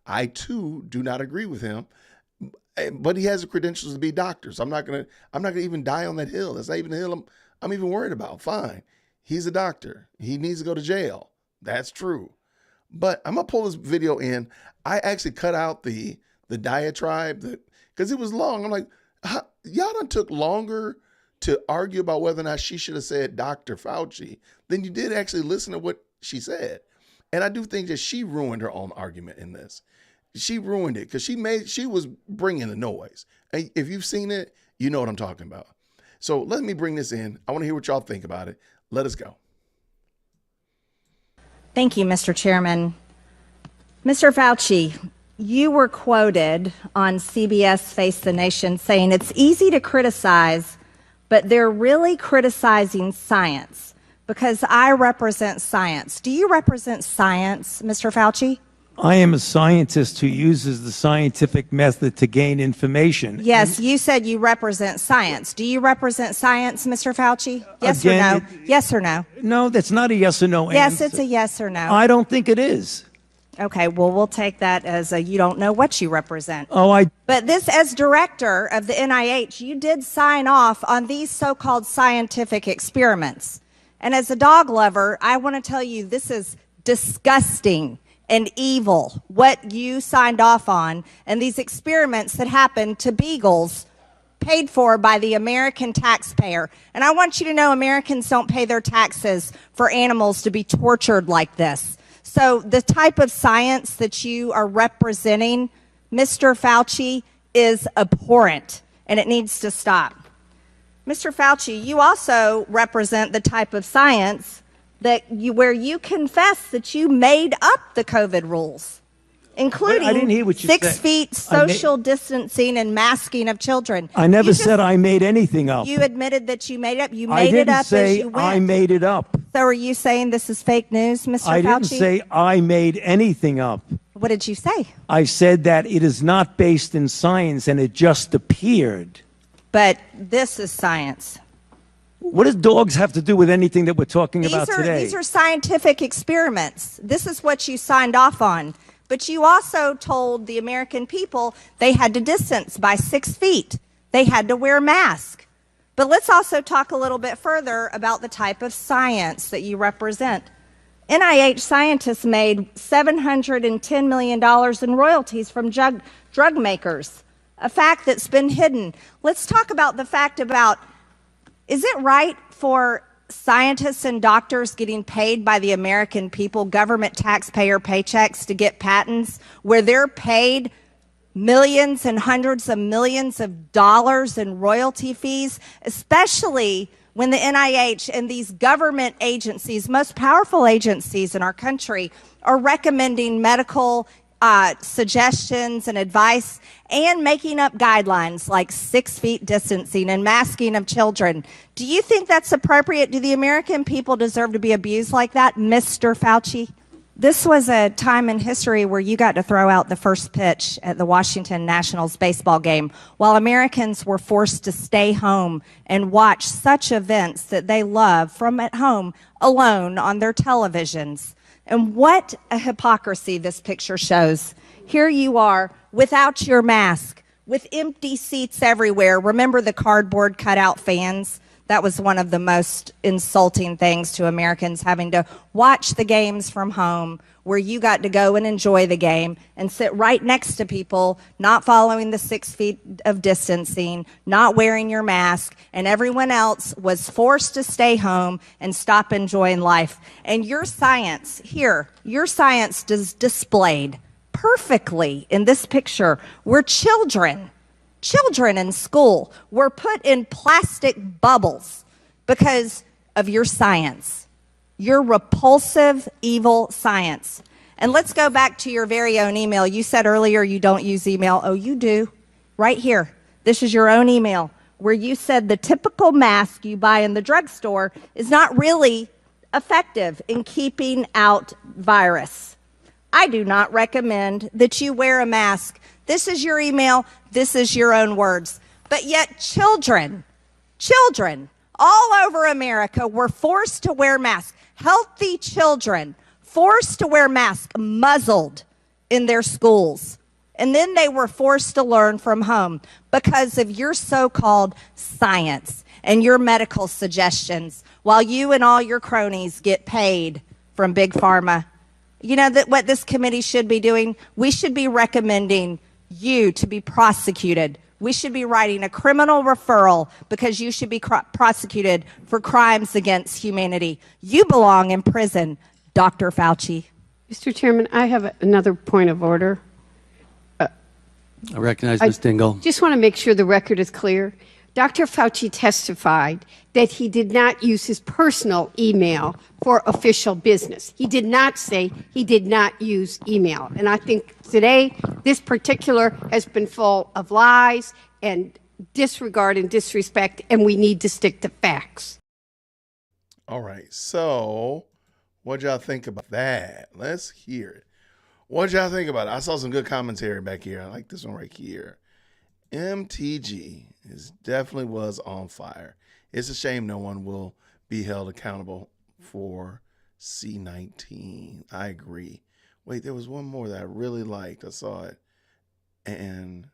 I too do not agree with him, but he has the credentials to be doctor. So I'm not gonna even die on that hill. That's not even the hill I'm even worried about. Fine, he's a doctor. He needs to go to jail. That's true. But I'm gonna pull this video in. I actually cut out the diatribe because it was long. I'm like, y'all done took longer to argue about whether or not she should have said Dr. Fauci than you did actually listen to what she said. And I do think that she ruined her own argument in this. She ruined it because she was bringing the noise. And if you've seen it, you know what I'm talking about. So let me bring this in. I want to hear what y'all think about it. Let us go. Thank you, Mr. Chairman. Mr. Fauci, you were quoted on CBS Face the Nation saying it's easy to criticize, but they're really criticizing science because I represent science. Do you represent science, Mr. Fauci? I am a scientist who uses the scientific method to gain information. Yes, you said you represent science. Do you represent science, Mr. Fauci? Yes Again, or no? Yes or no? No, that's not a yes or no Yes, answer. it's a yes or no. I don't think it is. Okay, well, we'll take that as a you don't know what you represent. Oh, But this, as director of the NIH, you did sign off on these so-called scientific experiments. And as a dog lover, I want to tell you this is disgusting and evil, what you signed off on, and these experiments that happened to beagles paid for by the American taxpayer. And I want you to know Americans don't pay their taxes for animals to be tortured like this. So the type of science that you are representing, Mr. Fauci, is abhorrent, and it needs to stop. Mr. Fauci, you also represent the type of science where you confess that you made up the COVID rules, including I didn't hear what you 6 said. feet social distancing and masking of children. I never said I made anything up. You admitted that you made it up. You I made it didn't up say as you went. I made it up. So are you saying this is fake news, Mr. Fauci? I didn't say I made anything up. What did you say? I said that it is not based in science and it just appeared. But this is science. What does dogs have to do with anything that we're talking about today? These are scientific experiments. This is what you signed off on. But you also told the American people they had to distance by 6 feet. They had to wear masks. But let's also talk a little bit further about the type of science that you represent. NIH scientists made $710 million in royalties from drug makers, a fact that's been hidden. Let's talk about the fact about, is it right for scientists and doctors getting paid by the American people, government taxpayer paychecks, to get patents where they're paid millions and hundreds of millions of dollars in royalty fees, especially when the NIH and these government agencies, most powerful agencies in our country, are recommending medical suggestions and advice and making up guidelines like 6 feet distancing and masking of children. Do you think that's appropriate? Do the American people deserve to be abused like that, Mr. Fauci? This was a time in history where you got to throw out the first pitch at the Washington Nationals baseball game while Americans were forced to stay home and watch such events that they love from at home alone on their televisions. And what a hypocrisy this picture shows. Here you are without your mask, with empty seats everywhere. Remember the cardboard cutout fans? That was one of the most insulting things to Americans, having to watch the games from home where you got to go and enjoy the game and sit right next to people not following the 6 feet of distancing, not wearing your mask, and everyone else was forced to stay home and stop enjoying life. And your science here, your science is displayed perfectly in this picture where children in school were put in plastic bubbles because of your science, your repulsive, evil science. And let's go back to your very own email. You said earlier you don't use email. Oh, you do. Right here. This is your own email where you said the typical mask you buy in the drugstore is not really effective in keeping out virus. I do not recommend that you wear a mask. This is your email. This is your own words. But yet children all over America were forced to wear masks. Healthy children forced to wear masks, muzzled in their schools. And then they were forced to learn from home because of your so-called science and your medical suggestions, while you and all your cronies get paid from Big Pharma. You know that what this committee should be doing? We should be recommending you to be prosecuted. We should be writing a criminal referral because you should be prosecuted for crimes against humanity. You belong in prison, Dr. Fauci. Mr. Chairman, I have another point of order. I recognize Ms. Dingell. Just want to make sure the record is clear. Dr. Fauci testified that he did not use his personal email for official business. He did not say he did not use email. And I think today, this particular has been full of lies and disregard and disrespect, and we need to stick to facts. All right. So what y'all think about that? Let's hear it. What y'all think about it? I saw some good commentary back here. I like this one right here. MTG definitely was on fire. It's a shame no one will be held accountable for C-19. I agree. Wait, there was one more that I really liked. I saw it. And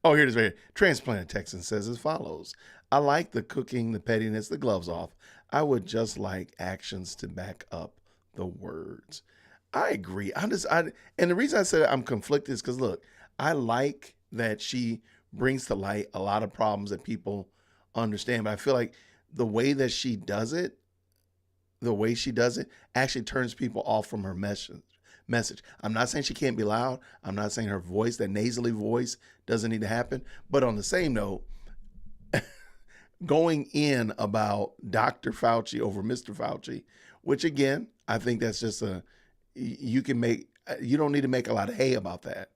oh, here it is right here. Transplanted Texan says as follows. I like the cooking, the pettiness, the gloves off. I would just like actions to back up the words. I agree. And the reason I said I'm conflicted is because, look, I like that she brings to light a lot of problems that people understand. But I feel like the way that she does it, actually turns people off from her message. I'm not saying she can't be loud. I'm not saying her voice, that nasally voice, doesn't need to happen. But on the same note, going in about Dr. Fauci over Mr. Fauci, which again, I think that's just you don't need to make a lot of hay about that.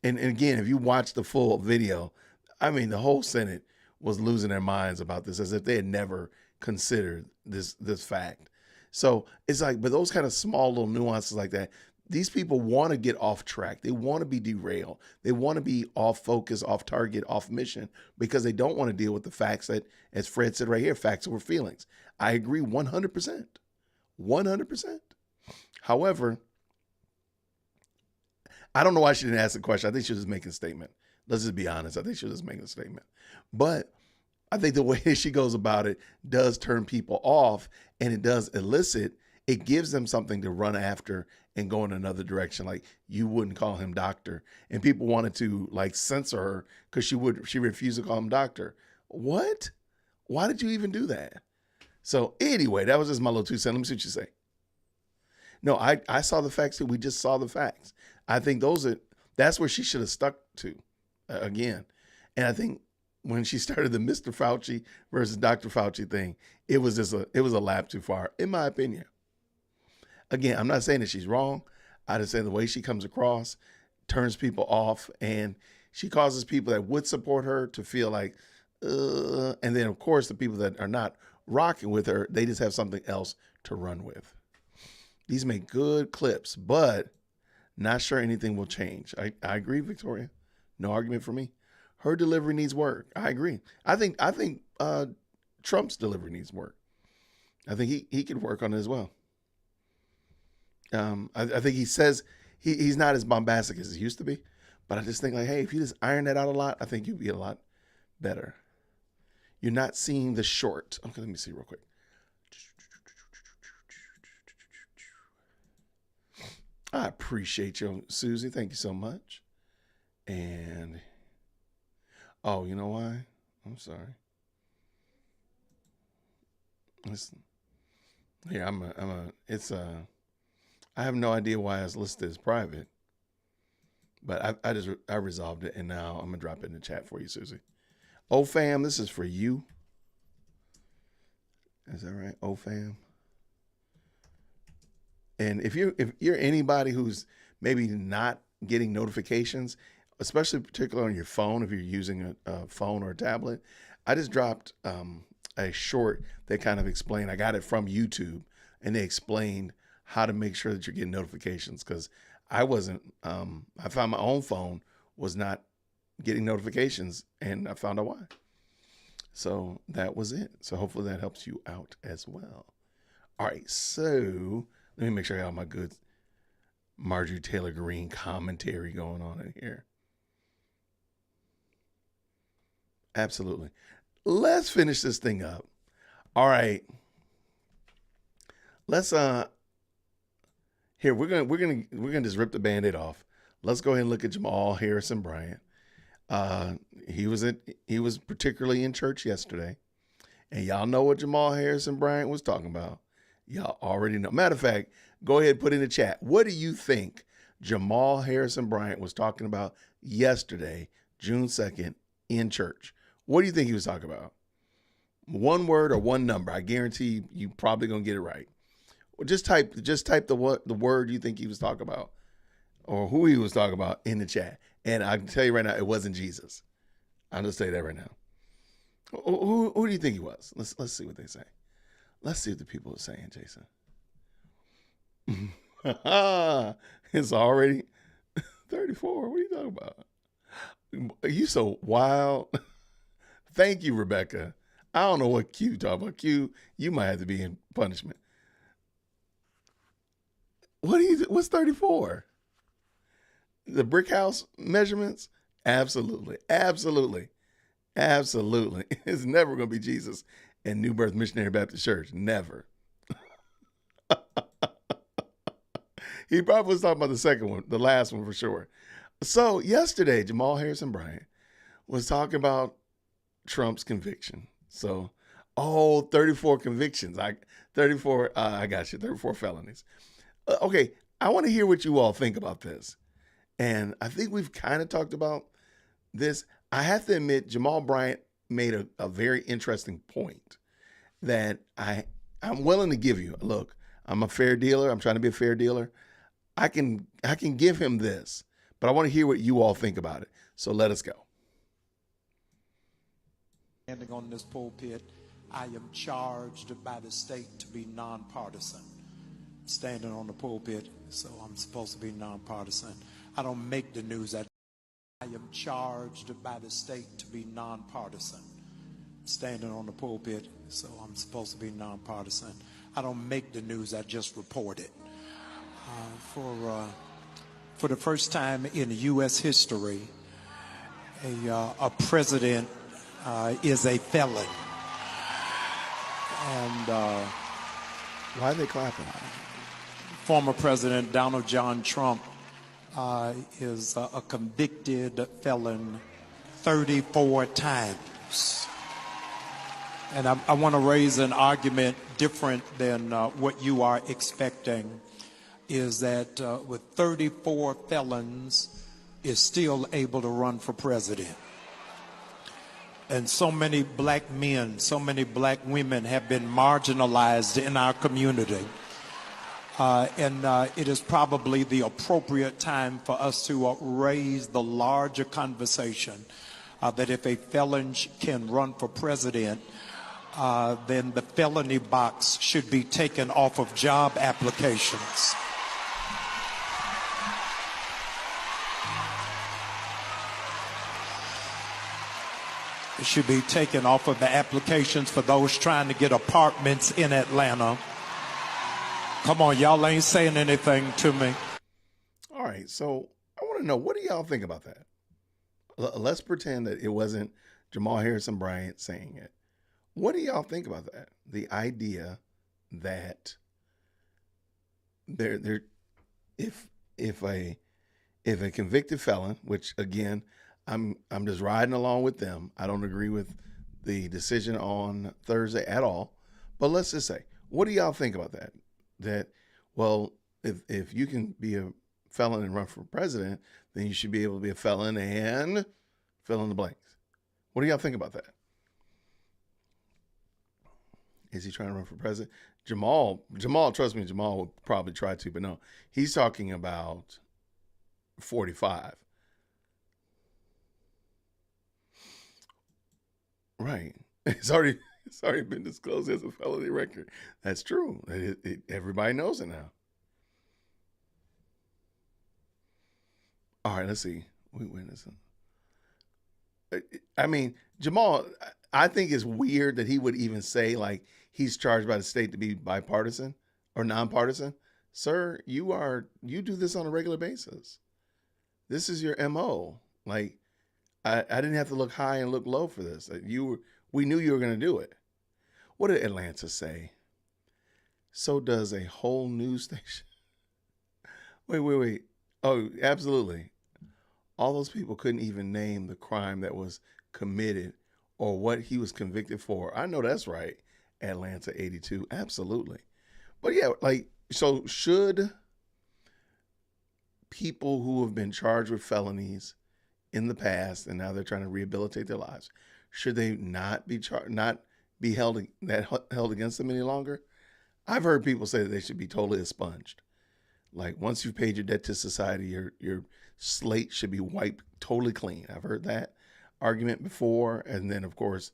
And again, if you watch the full video, I mean, the whole Senate was losing their minds about this as if they had never considered this fact. So it's like, but those kind of small little nuances like that, these people want to get off track. They want to be derailed. They want to be off focus, off target, off mission, because they don't want to deal with the facts that, as Fred said right here, facts over feelings. I agree 100%. 100%. However, I don't know why she didn't ask the question. I think she was just making a statement. Let's just be honest. I think she was just making a statement. But I think the way she goes about it does turn people off, and it does elicit, it gives them something to run after and go in another direction. Like, you wouldn't call him doctor. And people wanted to like censor her because she refused to call him doctor. What? Why did you even do that? So anyway, that was just my little 2 cents. Let me see what you say. No, I saw the facts too. We just saw the facts. I think that's where she should have stuck to again. And I think when she started the Mr. Fauci versus Dr. Fauci thing, it was a lap too far, in my opinion. Again, I'm not saying that she's wrong. I just say the way she comes across turns people off, and she causes people that would support her to feel like, and then of course the people that are not rocking with her, they just have something else to run with. These make good clips, but not sure anything will change. I agree, Victoria. No argument for me. Her delivery needs work. I agree. I think Trump's delivery needs work. I think he could work on it as well. I think he says he's not as bombastic as he used to be, but I just think like, hey, if you just iron that out a lot, I think you'd be a lot better. You're not seeing the short. Okay, let me see real quick. I appreciate you, Susie. Thank you so much. And oh, you know why? I'm sorry. Listen, here I have no idea why it's listed as private, but I resolved it, and now I'm gonna drop it in the chat for you, Susie. Oh, fam, this is for you. Is that right? Oh, fam. And if you're anybody who's maybe not getting notifications, especially particularly on your phone, if you're using a phone or a tablet, I just dropped a short that kind of explained. I got it from YouTube, and they explained how to make sure that you're getting notifications, because I wasn't. I found my own phone was not getting notifications, and I found out why. So that was it. So hopefully that helps you out as well. All right, so let me make sure I got my good Marjorie Taylor Greene commentary going on in here. Absolutely. Let's finish this thing up. All right. Let's here we're gonna just rip the Band-Aid off. Let's go ahead and look at Jamal Harrison Bryant. He was particularly in church yesterday, and y'all know what Jamal Harrison Bryant was talking about. Y'all already know. Matter of fact, go ahead and put in the chat. What do you think Jamal Harrison Bryant was talking about yesterday, June 2nd, in church? What do you think he was talking about? One word or one number. I guarantee you probably gonna get it right. Well, just type the word you think he was talking about, or who he was talking about, in the chat. And I can tell you right now, it wasn't Jesus. I'll just say that right now. Who do you think he was? Let's see what they say. Let's see what the people are saying, Jason. It's already 34. What are you talking about? Are you so wild? Thank you, Rebecca. I don't know what Q talking about. Q, you might have to be in punishment. What's 34? The brick house measurements? Absolutely. Absolutely. Absolutely. It's never going to be Jesus and New Birth Missionary Baptist Church. Never. He probably was talking about the second one, the last one for sure. So yesterday, Jamal Harrison Bryant was talking about Trump's conviction. So, 34 convictions. I got you, 34 felonies. Okay, I want to hear what you all think about this. And I think we've kind of talked about this. I have to admit, Jamal Bryant made a very interesting point that I'm willing to give you. Look, I'm a fair dealer. I'm trying to be a fair dealer. I can give him this, but I want to hear what you all think about it. So let us go. Standing on this pulpit, I am charged by the state to be nonpartisan. Standing on the pulpit, so I'm supposed to be nonpartisan. I don't make the news. I am charged by the state to be nonpartisan. Standing on the pulpit, so I'm supposed to be nonpartisan. I don't make the news. I just report it. For the first time in U.S. history, a president is a felon. And why are they clapping? Former President Donald John Trump is a convicted felon 34 times. And I want to raise an argument different than what you are expecting, is that with 34 felons is still able to run for president. And so many black men, so many black women have been marginalized in our community. And it is probably the appropriate time for us to raise the larger conversation that if a felon can run for president, then the felony box should be taken off of job applications. It should be taken off of the applications for those trying to get apartments in Atlanta. Come on, y'all ain't saying anything to me. All right, so I want to know, what do y'all think about that? Let's pretend that it wasn't Jamal Harrison Bryant saying it. What do y'all think about that? The idea that if a convicted felon, which again, I'm just riding along with them. I don't agree with the decision on Thursday at all. But let's just say, what do y'all think about that? That, well, if you can be a felon and run for president, then you should be able to be a felon and fill in the blanks. What do y'all think about that? Is he trying to run for president? Jamal, trust me, Jamal would probably try to, but no. He's talking about 45. Right. It's already been disclosed as a felony record. That's true. Everybody knows it now. All right, let's see. We witness him. I mean, Jamal, I think it's weird that he would even say like he's charged by the state to be bipartisan or nonpartisan. Sir, you do this on a regular basis. This is your MO. Like, I didn't have to look high and look low for this. We knew you were going to do it. What did Atlanta say? So does a whole news station. Wait. Oh, absolutely. All those people couldn't even name the crime that was committed or what he was convicted for. I know that's right. Atlanta 82. Absolutely. But yeah, like, so should people who have been charged with felonies in the past and now they're trying to rehabilitate their lives, should they not be held against them any longer? I've heard people say that they should be totally expunged. Like, once you've paid your debt to society, your slate should be wiped totally clean. I've heard that argument before, and then of course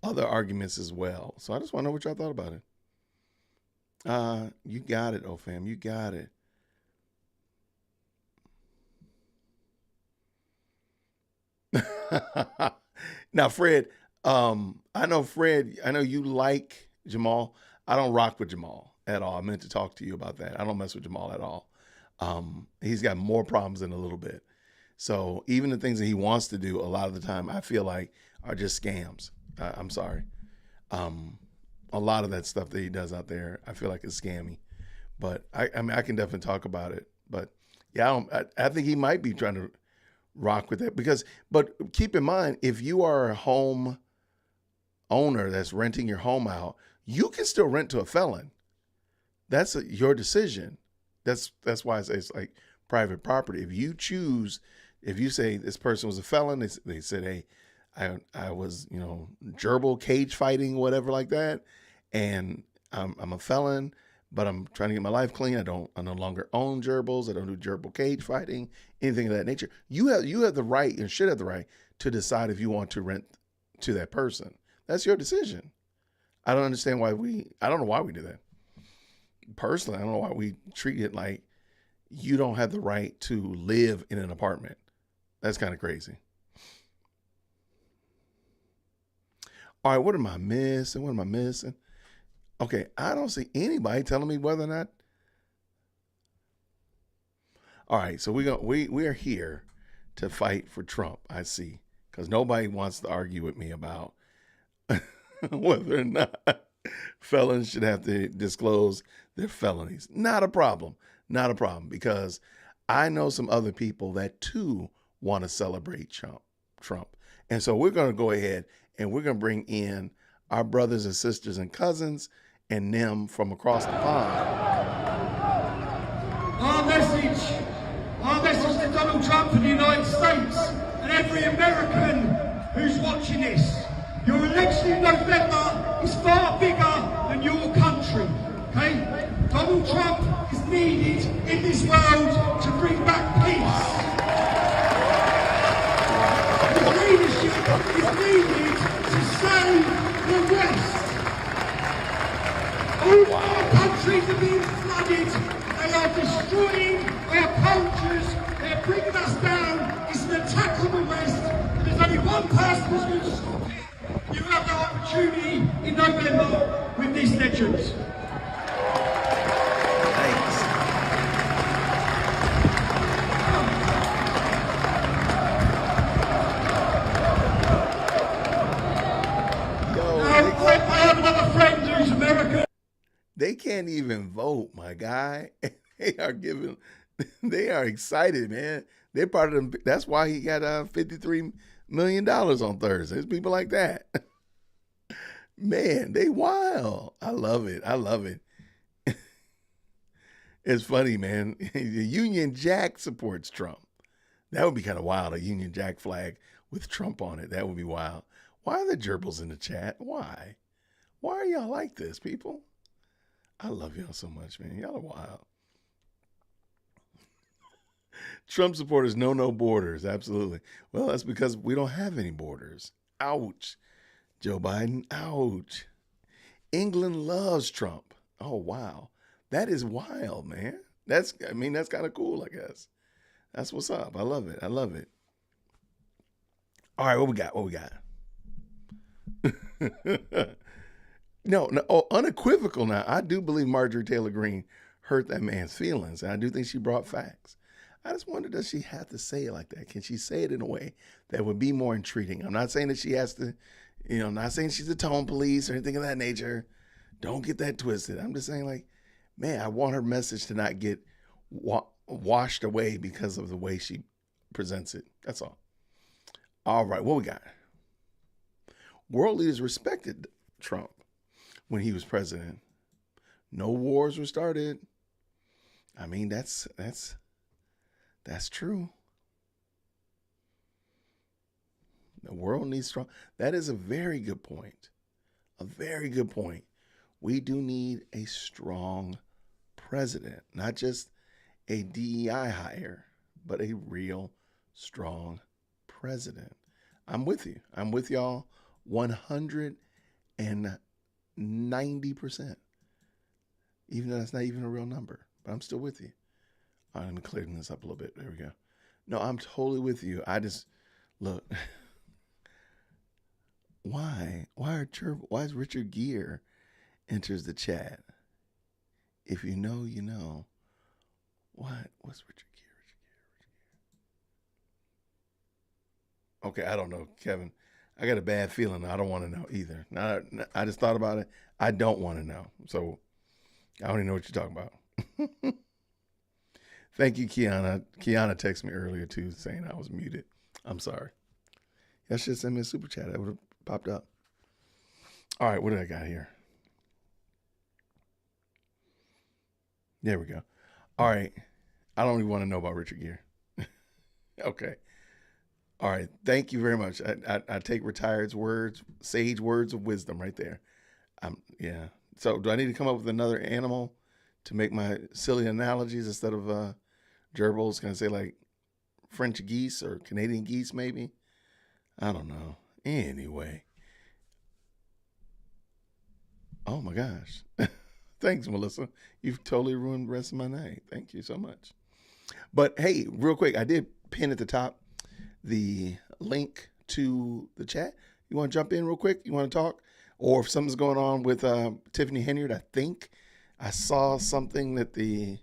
other arguments as well. So I just want to know what y'all thought about it. You got it, OFAM. You got it. Now, Fred, I know you like Jamal. I don't rock with Jamal at all. I meant to talk to you about that. I don't mess with Jamal at all. He's got more problems than a little bit. So even the things that he wants to do, a lot of the time, I feel like are just scams. I'm sorry. A lot of that stuff that he does out there, I feel like it's scammy. But I mean, I can definitely talk about it. But yeah, I think he might be trying to rock with that but keep in mind, if you are a home owner that's renting your home out, you can still rent to a felon. That's your decision. That's why it's like private property. If you choose, if you say this person was a felon, they said, hey, I was, gerbil cage fighting, whatever like that, and I'm a felon, but I'm trying to get my life clean. I no longer own gerbils. I don't do gerbil cage fighting, anything of that nature. You have the right and should have the right to decide if you want to rent to that person. That's your decision. I don't understand I don't know why we do that. Personally, I don't know why we treat it like you don't have the right to live in an apartment. That's kind of crazy. All right, what am I missing? Okay, I don't see anybody telling me whether or not. All right, so we are here to fight for Trump, I see, because nobody wants to argue with me about whether or not felons should have to disclose their felonies. Not a problem, because I know some other people that too want to celebrate Trump. And so we're going to go ahead and we're going to bring in our brothers and sisters and cousins and them from across the pond. Our message to Donald Trump and the United States and every American who's watching this. Your election in November is far bigger than your country, okay? Donald Trump is needed in this world to bring back peace. His leadership is needed to save the West. All our countries are being flooded. They are destroying our cultures. They're bringing us down. It's an attack on the West. There's only one person who's going to stop it. You have the opportunity in November with these legends. I have another friend who's American. They can't even vote, my guy. They are excited, man. They're part of them. That's why he got $53 million on Thursday. There's people like that. Man, they wild. I love it. It's funny, man. The Union Jack supports Trump. That would be kind of wild, a Union Jack flag with Trump on it. That would be wild. Why are the gerbils in the chat? Why? Why are y'all like this, people? I love y'all so much, man. Y'all are wild. Trump supporters know no borders. Absolutely. Well, that's because we don't have any borders. Ouch. Joe Biden, ouch. England loves Trump. Oh, wow. That is wild, man. That's kind of cool, I guess. That's what's up. I love it. All right, what we got? No, unequivocal now. I do believe Marjorie Taylor Greene hurt that man's feelings, and I do think she brought facts. I just wonder, does she have to say it like that? Can she say it in a way that would be more entreating? I'm not saying that she has to, I'm not saying she's a tone police or anything of that nature. Don't get that twisted. I'm just saying, like, man, I want her message to not get washed away because of the way she presents it. That's all. All right, what we got? World leaders respected Trump when he was president. No wars were started. I mean, that's true. The world needs strong. That is a very good point. A very good point. We do need a strong president, not just a DEI hire, but a real strong president. I'm with you. I'm with y'all 190%. Even though that's not even a real number, but I'm still with you. All right, let me clear this up a little bit. There we go. No, I'm totally with you. I just, look, why is Richard Gere enters the chat? If you know, you know. What's Richard Gere? Okay, I don't know, Kevin. I got a bad feeling. I don't want to know either. I just thought about it. I don't want to know. So I don't even know what you're talking about. Thank you, Kiana. Kiana texted me earlier, too, saying I was muted. I'm sorry. Y'all should send me a super chat. That would have popped up. All right, what do I got here? There we go. All right. I don't even want to know about Richard Gere. Okay. All right. Thank you very much. I take retired's words, sage words of wisdom right there. Yeah. So do I need to come up with another animal to make my silly analogies instead of gerbils? Can I say like French geese or Canadian geese maybe? I don't know. Anyway. Oh my gosh. Thanks, Melissa. You've totally ruined the rest of my night. Thank you so much. But hey, real quick, I did pin at the top the link to the chat. You want to jump in real quick? You want to talk? Or if something's going on with Tiffany Henyard, I think I saw something that the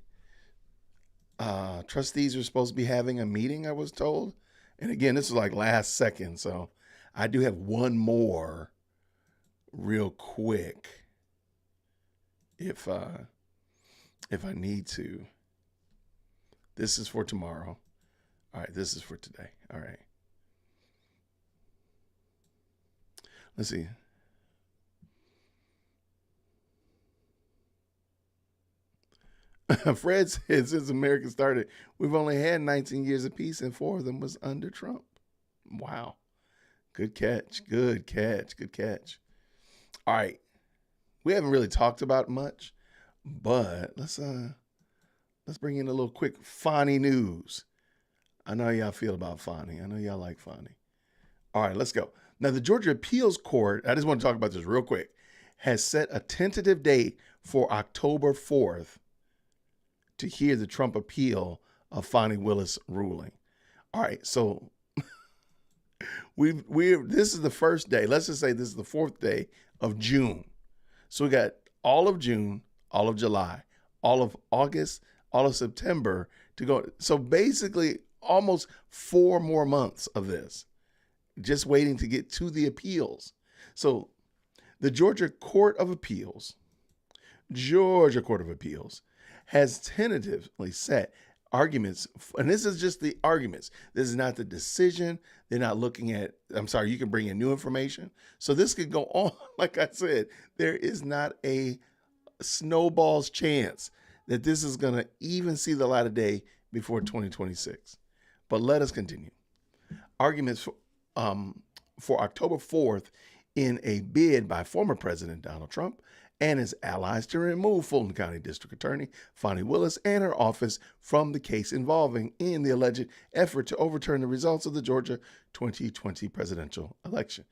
trustees are supposed to be having a meeting, I was told. And again, this is like last second, so I do have one more real quick if I need to. This is for tomorrow. All right, this is for today. All right. Let's see. Fred said, since America started, we've only had 19 years of peace and 4 of them was under Trump. Wow. Good catch. Good catch. Good catch. All right. We haven't really talked about much, but let's bring in a little quick Fani news. I know how y'all feel about Fani. I know y'all like Fani. All right, let's go. Now, the Georgia Appeals Court, I just want to talk about this real quick, has set a tentative date for October 4th to hear the Trump appeal of Fani Willis ruling. All right, so this is the first day. Let's just say this is the 4th day of June. So we got all of June, all of July, all of August, all of September to go. So basically almost 4 more months of this, just waiting to get to the appeals. So the Georgia Court of Appeals has tentatively set arguments, and this is just the arguments. This is not the decision. They're not looking at, I'm sorry, you can bring in new information. So this could go on. Like I said, there is not a snowball's chance that this is going to even see the light of day before 2026. But let us continue. Arguments for October 4th in a bid by former President Donald Trump and his allies to remove Fulton County District Attorney Fani Willis and her office from the case involving in the alleged effort to overturn the results of the Georgia 2020 presidential election.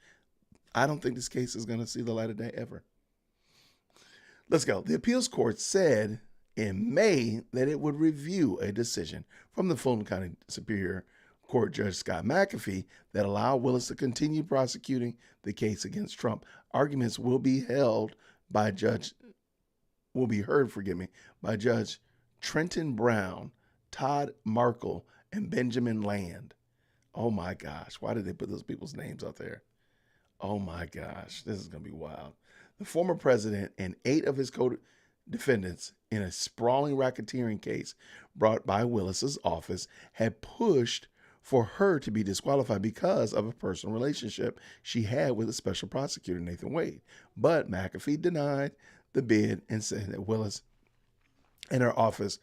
I don't think this case is going to see the light of day ever. Let's go. The appeals court said in May that it would review a decision from the Fulton County Superior Court Judge Scott McAfee that allowed Willis to continue prosecuting the case against Trump. Arguments will be heard by Judge Trenton Brown, Todd Markle, and Benjamin Land. Oh my gosh, why did they put those people's names out there? Oh my gosh, this is going to be wild. The former president and 8 of his co-defendants in a sprawling racketeering case brought by Willis's office had pushed for her to be disqualified because of a personal relationship she had with a special prosecutor, Nathan Wade. But McAfee denied the bid and said that Willis and her office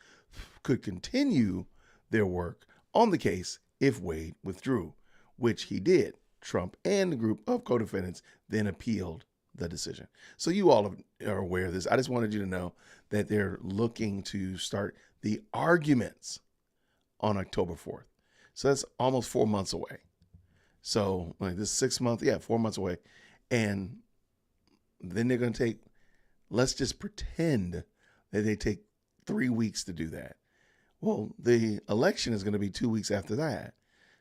could continue their work on the case if Wade withdrew, which he did. Trump and the group of co-defendants then appealed the decision. So you all are aware of this. I just wanted you to know that they're looking to start the arguments on October 4th. So that's almost 4 months away. So like this 6 month, 4 months away. And then they're going to take, let's just pretend that they take 3 weeks to do that. Well, the election is going to be 2 weeks after that.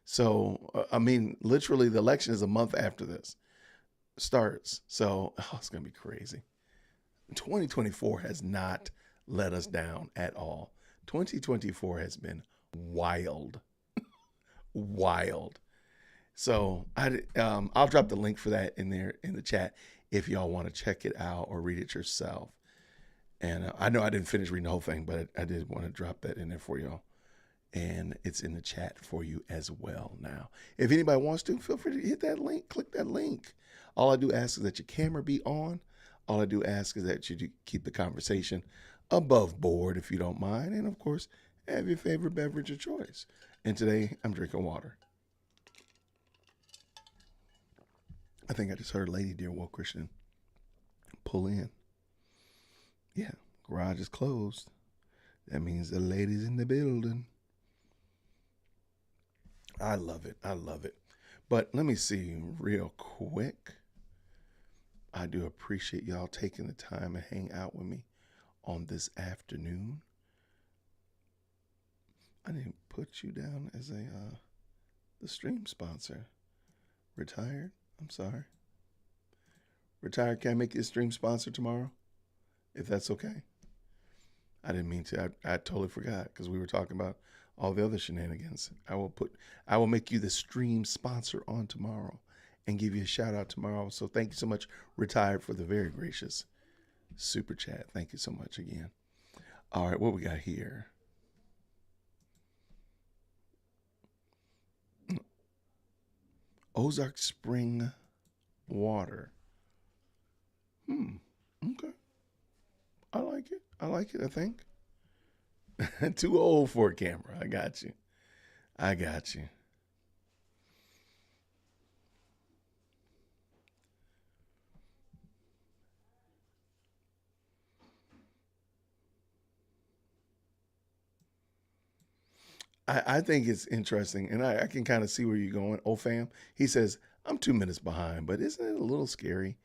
So, literally the election is a month after this starts. So it's going to be crazy. 2024 has not let us down at all. 2024 has been wild. Wild. So I'll drop the link for that in there in the chat if y'all want to check it out or read it yourself. And I know I didn't finish reading the whole thing, but I did want to drop that in there for y'all. And it's in the chat for you as well now. If anybody wants to, feel free to hit that link, click that link. All I do ask is that your camera be on. All I do ask is that you do keep the conversation above board, if you don't mind. And of course, have your favorite beverage of choice. And today I'm drinking water. I think I just heard Lady Dear Woke Christian pull in. Yeah, garage is closed. That means the lady's in the building. I love it. I love it. But let me see real quick. I do appreciate y'all taking the time to hang out with me on this afternoon. I didn't put you down as the stream sponsor. Retired? I'm sorry. Retired, can I make you a stream sponsor tomorrow? If that's okay. I didn't mean to. I totally forgot because we were talking about all the other shenanigans. I will make you the stream sponsor on tomorrow and give you a shout out tomorrow. So thank you so much, Retired, for the very gracious super chat. Thank you so much again. All right, what we got here? Ozark Spring water. Okay. I like it. I think. Too old for a camera. I got you. I think it's interesting, and I can kind of see where you're going. Fam, he says, I'm 2 minutes behind, but isn't it a little scary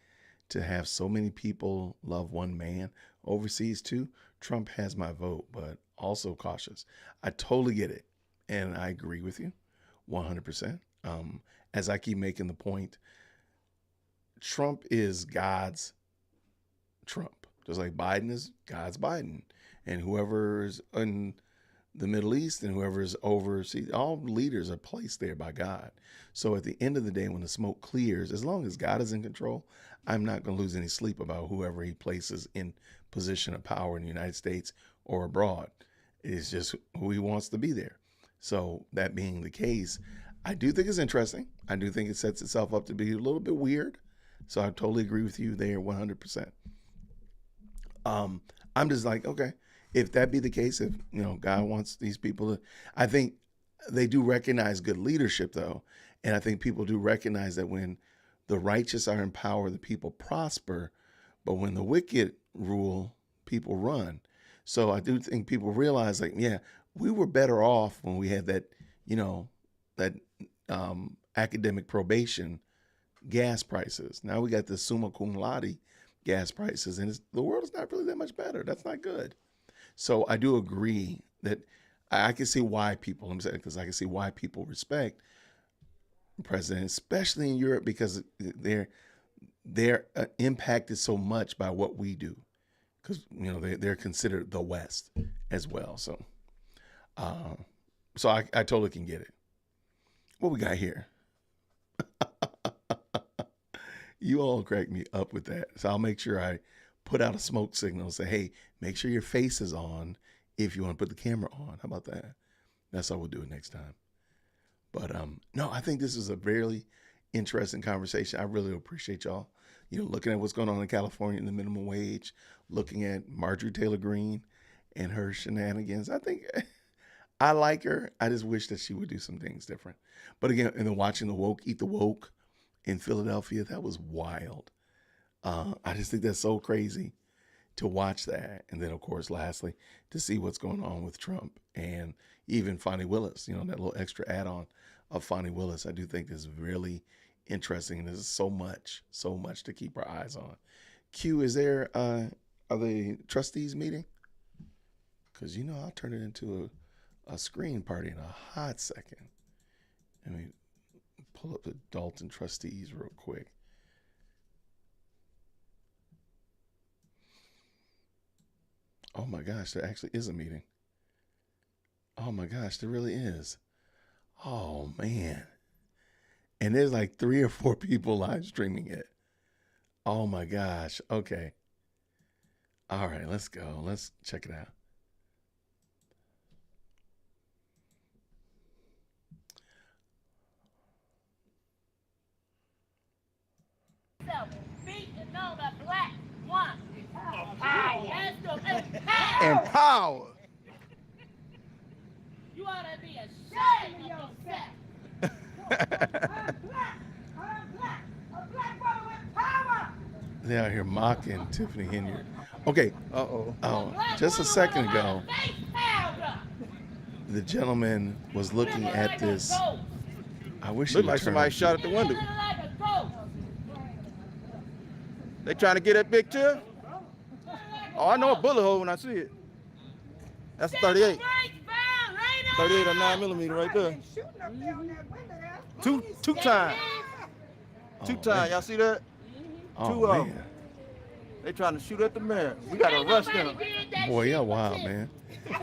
to have so many people love one man overseas too? Trump has my vote, but also cautious. I totally get it, and I agree with you 100%. As I keep making the point, Trump is God's Trump, just like Biden is God's Biden, and whoever's in the Middle East and whoever's overseas, all leaders are placed there by God. So at the end of the day, when the smoke clears, as long as God is in control, I'm not going to lose any sleep about whoever he places in position of power in the United States or abroad. It's just who he wants to be there. So that being the case, I do think it's interesting. I do think it sets itself up to be a little bit weird. So I totally agree with you there 100%. I'm just like, okay, if that be the case, if God wants these people to, I think they do recognize good leadership though. And I think people do recognize that when the righteous are in power, the people prosper, but when the wicked rule, people run. So I do think people realize like, yeah, we were better off when we had that, academic probation gas prices. Now we got the summa cum laude gas prices, and the world is not really that much better. That's not good. So I do agree that I can see why people, I'm saying, because I can see why people respect presidents, especially in Europe, because they're impacted so much by what we do, because they're considered the West as well. So, I totally can get it. What we got here? You all crack me up with that. So I'll make sure I put out a smoke signal and say, hey, make sure your face is on if you want to put the camera on. How about that? That's how we'll do it next time. But no, I think this is a very interesting conversation. I really appreciate y'all, looking at what's going on in California in the minimum wage, looking at Marjorie Taylor Greene and her shenanigans. I think I like her. I just wish that she would do some things different. But again, and then watching the woke eat the woke in Philadelphia, that was wild. I just think that's so crazy to watch that. And then, of course, lastly, to see what's going on with Trump and even Fani Willis, that little extra add-on of Fani Willis, I do think is really interesting. And there's so much to keep our eyes on. Q, is there, are the trustees meeting? Because, I'll turn it into a screen party in a hot second. Let me pull up the Dalton trustees real quick. Oh my gosh, there actually is a meeting. Oh my gosh, there really is. Oh man. And there's like 3 or 4 people live streaming it. Oh my gosh. Okay. All right, let's go. Let's check it out. beating on a black woman. Empower. You ought to be ashamed of yourself. A black woman with power. They're out here mocking Tiffany Henyard. Okay. Just a second ago, the gentleman was looking at this. I wish he Looked would like turn. somebody shot at the window. They trying to get that big tip? Oh, I know a bullet hole when I see it. That's a 38. 38 or 9mm right there. Two times. Two times. Y'all see that? Two of them. They trying to shoot at the mayor. We got to arrest them. Boy, y'all wild, man.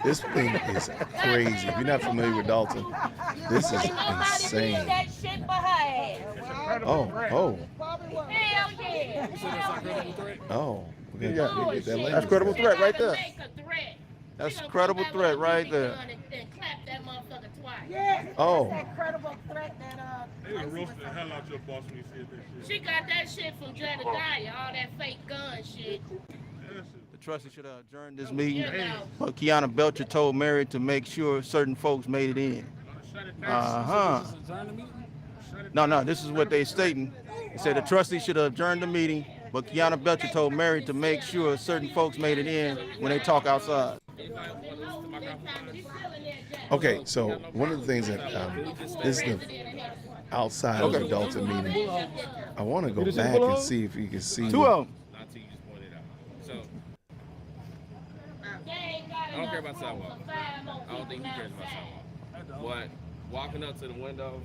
This thing is crazy. If you're not familiar with Dalton, this is insane. Oh. We gotta get that language. That's credible threat right there. That's credible threat right there. Oh. That credible threat that They would roast the hell out your boss when you said that shit. She got that shit from Jedediah, all that fake gun shit. The trustee should have adjourned this meeting, but Kiana Belcher told Mary to make sure certain folks made it in. No, this is what they stating. They said the trustee should have adjourned the meeting, but Kiana Belcher told Mary to make sure certain folks made it in when they talk outside. Okay, so one of the things that this is the outside of the Dalton meeting. I want to go back and see if you can see. Two of them. Not till you just pointed out. So, I don't care about sidewalk. I don't think he cares about sidewalk. What? Walking up to the window.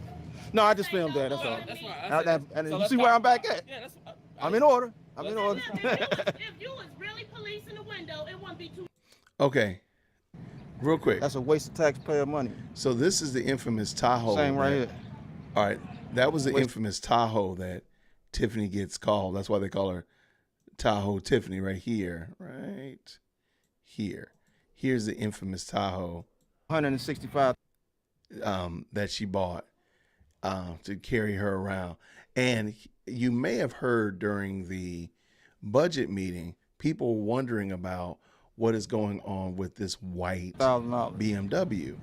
No, I just filmed that. That's all. That's fine. And you see where I'm back at? Yeah, that's. I'm in order. If you was really policing the window, it wouldn't be too. Okay, real quick. That's a waste of taxpayer money. So this is the infamous Tahoe. Same right here. All right, that was the infamous Tahoe that Tiffany gets called. That's why they call her Tahoe Tiffany right here. Right here. Here's the infamous Tahoe. $165. That she bought to carry her around. And you may have heard during the budget meeting, people wondering about what is going on with this white BMW.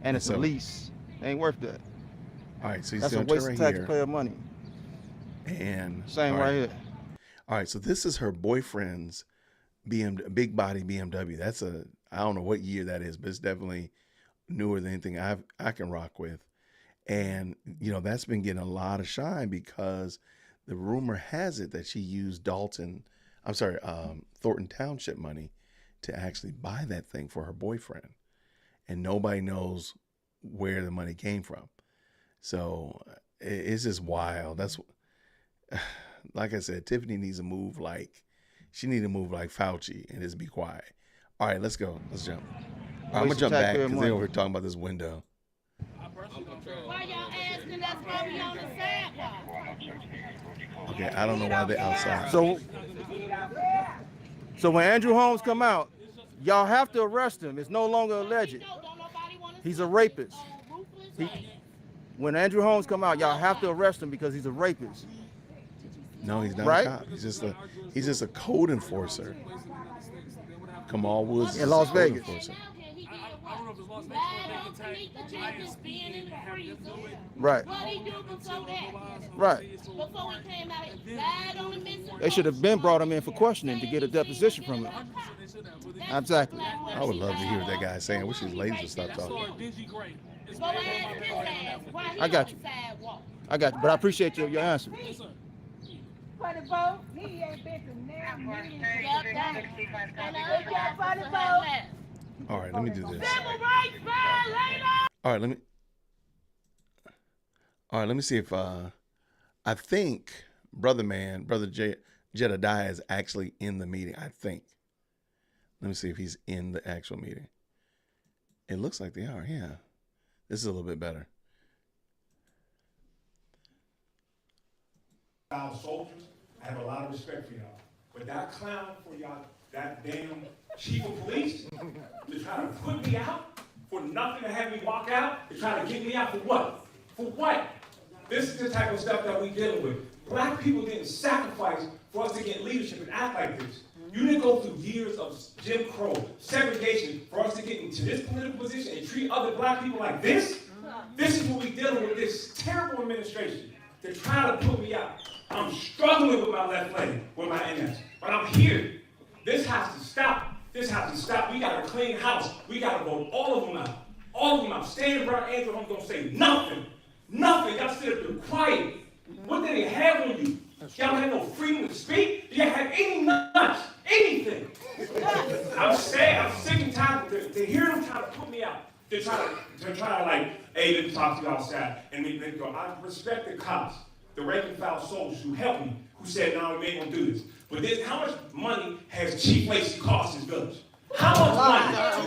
And it's a lease. Ain't worth that. All right, so that's a waste of taxpayer money. And same right here. All right, so this is her boyfriend's big body BMW. That's I don't know what year that is, but it's definitely newer than anything I can rock with. And, that's been getting a lot of shine because the rumor has it that she used Thornton Township money to actually buy that thing for her boyfriend. And nobody knows where the money came from. So it's just wild. That's, like I said, Tiffany needs to move like Fauci and just be quiet. All right, let's go. Let's jump. I'm going to jump back because they were talking about this window. Why y'all asking us why we on the sidewalk? Okay, I don't know why they're outside. So when Andrew Holmes come out, y'all have to arrest him. It's no longer alleged. He's a rapist. When Andrew Holmes come out, y'all have to arrest him because he's a rapist. No, he's not right? a cop. He's just a code enforcer. Kamal Woods in Las Vegas. Right. Right. They should have been brought him in for questioning to get a deposition from him. Exactly. I would love to hear what that guy saying. I wish his ladies would stop talking. I got you. But I appreciate your answer. For the vote, he ain't been to now meeting. All right, let me do this. Civil rights violator. All right, let me see if I think Brother Jedediah is actually in the meeting. I think. Let me see if he's in the actual meeting. It looks like they are. Yeah, this is a little bit better. Our soldiers, I have a lot of respect for y'all. But that clown for y'all, that damn chief of police, to try to put me out for nothing, to have me walk out, to try to get me out for what? For what? This is the type of stuff that we dealing with. Black people didn't sacrifice for us to get leadership and act like this. You didn't go through years of Jim Crow, segregation, for us to get into this political position and treat other black people like this? This is what we're dealing with, this terrible administration. They're trying to put me out. I'm struggling with my left leg, with my MS, but I'm here. This has to stop. This has to stop. We got a clean house. We got to vote all of them out. All of them out. Stand around Angela Marsden don't say nothing. Nothing. Y'all sit up there quiet. What did they have on you? Y'all have no freedom to speak? Do y'all have any nuts? Anything? I'm sad. I'm sick and tired to hear them trying to put me out. They're trying to like, hey, let me talk to you outside. And they go, I respect the cops, the rank and file soldiers who helped me, who said, no, we ain't gonna do this. But this, how much money has Chief Lacey cost his village? How much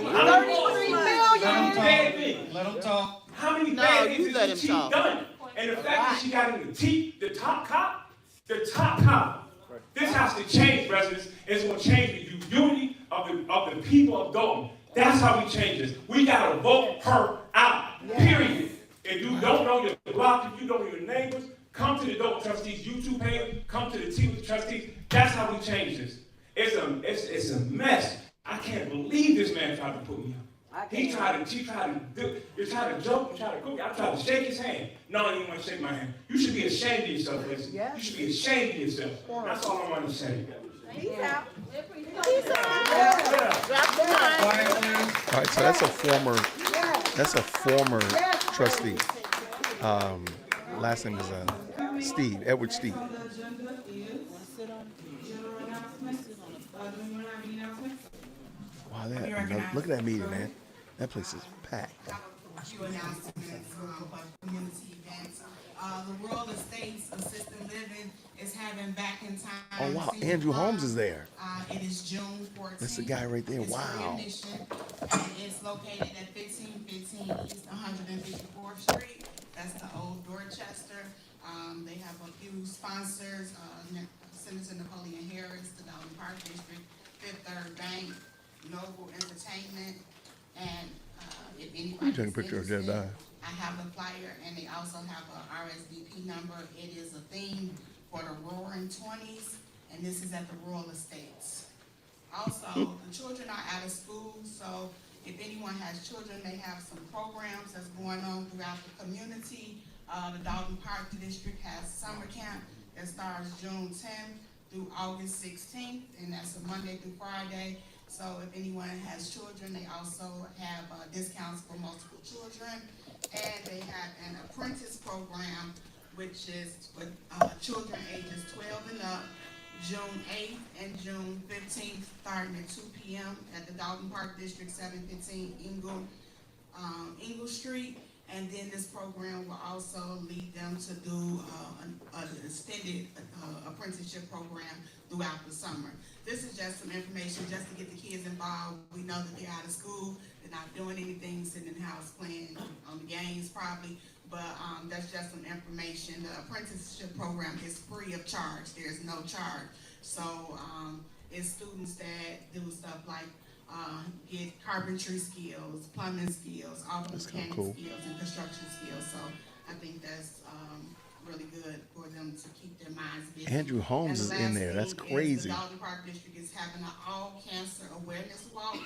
money? 33 million. Bad things. Let him talk. How many bad things has the chief done? And the fact that she got in the top cop. This has to change, residents. It's going to change the unity of the people of Dalton. That's how we change this. We got to vote her out, period. If you don't know your block, if you don't know your neighbors, come to the Dalton Trustees YouTube page, come to the team of the trustees. That's how we change this. It's a mess. I can't believe this man tried to put me out. He tried to joke and try to cook. I tried to shake his hand. No, you didn't want to shake my hand. You should be ashamed of yourself, Lacey. Yeah. You should be ashamed of yourself. That's all I want to say. Peace out. All right, so that's a former trustee. Last name is Steve, Edward Steve. Wow, look at that meeting, man. That place is packed. A few announcements about community events. The Rural Estates Assisted Living is having Back in Time. Oh, wow. Andrew Holmes is there. It is June 14th. That's the guy right there. Wow. And it's located at 1515 East 154th Street. That's the old Dorchester. They have a few sponsors, Senator Napoleon Harris, the Dalton Park District, Fifth Third Bank, Noble Entertainment, and if anybody take a picture of Jedediah. I have the flyer, and they also have a RSVP number. It is a theme for the Roaring 20s, and this is at the Rural Estates. Also, the children are out of school, so if anyone has children, they have some programs that's going on throughout the community. The Dalton Park District has summer camp that starts June 10th through August 16th, and that's a Monday through Friday. So if anyone has children, they also have discounts for multiple children. And they have an apprentice program, which is with children ages 12 and up, June 8th and June 15th, starting at 2 p.m. at the Dalton Park District, 715 Ingle Street. And then this program will also lead them to do an extended apprenticeship program throughout the summer. This is just some information just to get the kids involved. We know that they're out of school, they're not doing anything, sitting in the house playing on the games probably, but that's just some information. The apprenticeship program is free of charge. There's no charge. So it's students that do stuff like get carpentry skills, plumbing skills, auto mechanic skills, and construction skills. So I think that's really good for them to keep their minds busy. Andrew Holmes is in there. That's crazy. The Dalton Park District is having an all cancer awareness walk,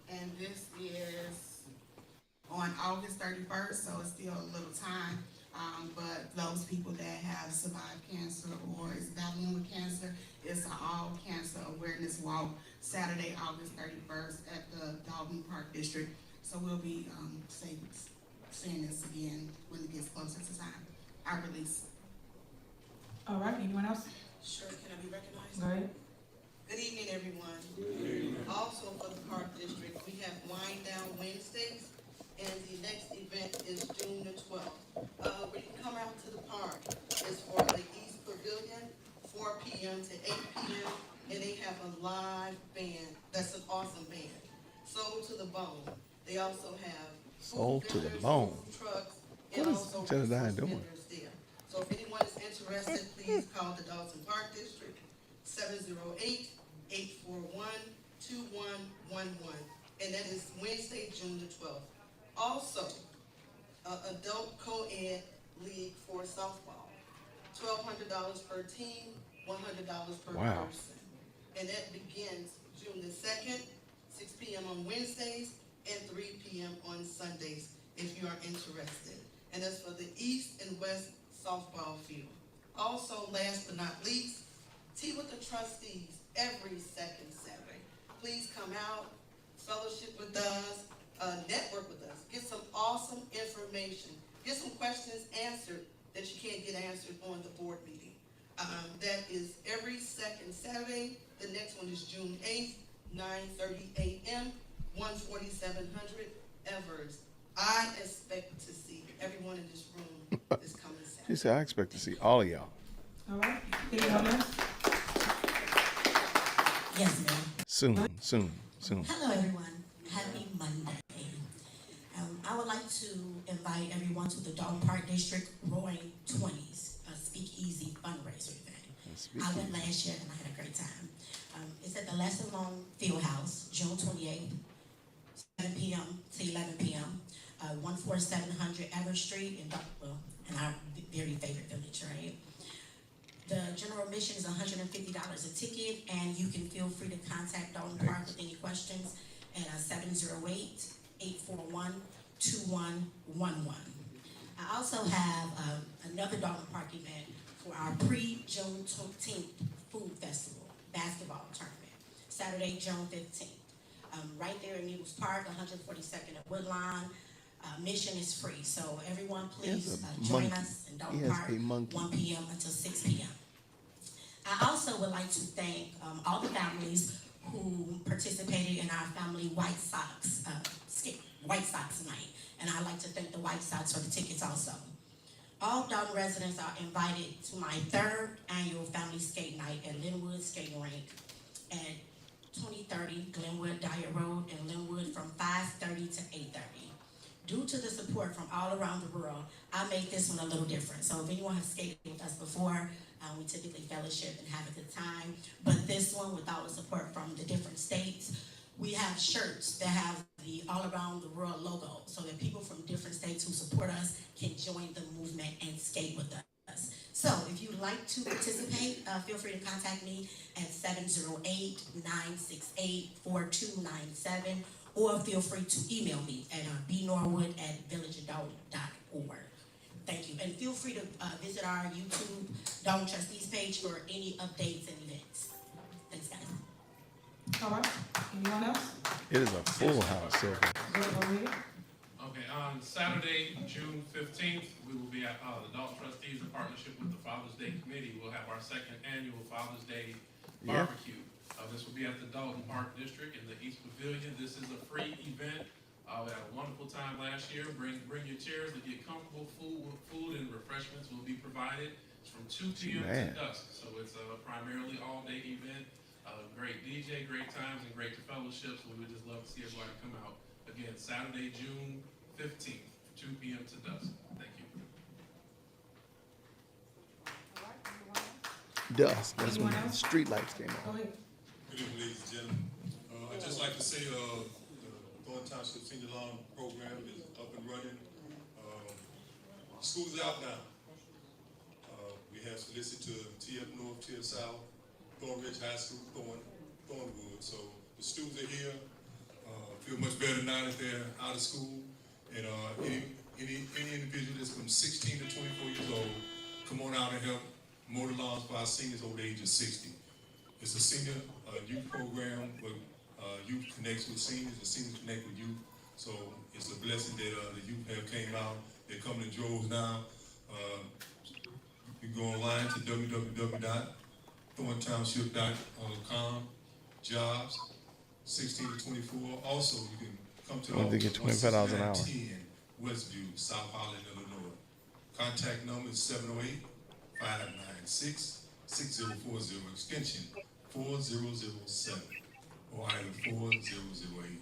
and this is on August 31st, so it's still a little time. But those people that have survived cancer or is battling with cancer, it's an all cancer awareness walk Saturday, August 31st at the Dalton Park District. So we'll be saying this again when it gets closer to time. I release. All right, anyone else? Sure, can I be recognized? Go ahead. Good evening, everyone. Good evening. Also for the Park District, we have Wind Down Wednesdays, and the next event is June the 12th. When you come out to the park, it's for the East Pavilion, 4 p.m. to 8 p.m., and they have a live band. That's an awesome band. Soul to the Bone. They also have Soul to the Bone. Trucks, what is Jedediah doing? there. So if anyone is interested, please call the Dalton Park District, 708-841-2111. And that is Wednesday, June the 12th. Also, Adult Co-ed League for softball. $1,200 per team, $100 per Wow. person. And that begins June the 2nd, 6 p.m. on Wednesdays and 3 p.m. on Sundays if you are interested. And that's for the East and West softball field. Also, last but not least, Tea with the Trustees every second Saturday. Please come out, fellowship with us, network with us, get some awesome information, get some questions answered that you can't get answered on the board meeting. That is every second Saturday. The next one is June 8th, 9:30 a.m., 14700 Evers. I expect to see everyone in this room this coming Saturday. She said, I expect to see all of y'all. All right. Anyone else? Yes, ma'am. Soon. Hello, everyone. Happy Monday. I would like to invite everyone to the Dalton Park District Roaring 20s, a speakeasy fundraiser event. I went last year and I had a great time. It's at the Lesson Long Fieldhouse, June 28th, 7 p.m. to 11 p.m., 14700 Everett Street in our very favorite village, right? The general admission is $150 a ticket, and you can feel free to contact Dalton Park with any questions at 708-841-2111. I also have another Dalton Park event for our pre-June 15th food festival basketball tournament, Saturday, June 15th. Right there in Needles Park, 142nd at Woodlawn. Mission is free, so everyone please join us in Dalton Park, 1 p.m. until 6 p.m. I also would like to thank all the families who participated in our family White Sox night, and I'd like to thank the White Sox for the tickets also. All Dalton residents are invited to my 3rd annual family skate night at Linwood Skating Rink at 2030 Glenwood Dyer Road in Linwood from 5:30 to 8:30. Due to the support from all around the world, I made this one a little different. So if anyone has skated with us before, we typically fellowship and have a good time. But this one, with all the support from the different states, we have shirts that have the all around the world logo so that people from different states who support us can join the movement and skate with us. So if you'd like to participate, feel free to contact me at 708-968-4297, or feel free to email me at bnorwood@villageadult.org. Thank you. And feel free to visit our YouTube Dalton Trustees page for any updates and events. Thanks, guys. All right. Anyone else? It is a full house, Sylvia. Okay, on Saturday, June 15th, we will be at the Dalton Trustees in partnership with the Father's Day Committee. We'll have our 2nd annual Father's Day barbecue. This will be at the Dalton Park District in the East Pavilion. This is a free event. We had a wonderful time last year. Bring your chairs to get comfortable. Food and refreshments will be provided. It's from 2 p.m. to dusk, so it's a primarily all-day event. Great DJ, great times, and great fellowships. We would just love to see everybody come out. Again, Saturday, June 15th, 2 p.m. to dusk. Thank you. Dusk. That's when the street lights came on. Good evening, ladies and gentlemen. I'd just like to say the Dalton Township Senior Lawn Program is up and running. School's out now. We have solicited to TF North, TF South, Thornridge High School, Thornwood. So the students are here. Feel much better now that they're out of school. And any individual that's from 16 to 24 years old, come on out and help mow the lawns for our seniors over the age of 60. It's a senior youth program where youth connects with seniors, the seniors connect with youth. So it's a blessing that the youth have came out. They're coming in droves now. You can go online to www.thorntownship.com, jobs, 16 to 24. Also, you can come to They get $25 an hour. Westview, South Holland, Illinois. Contact number is 708-596-6040, extension 4007, or item 4008.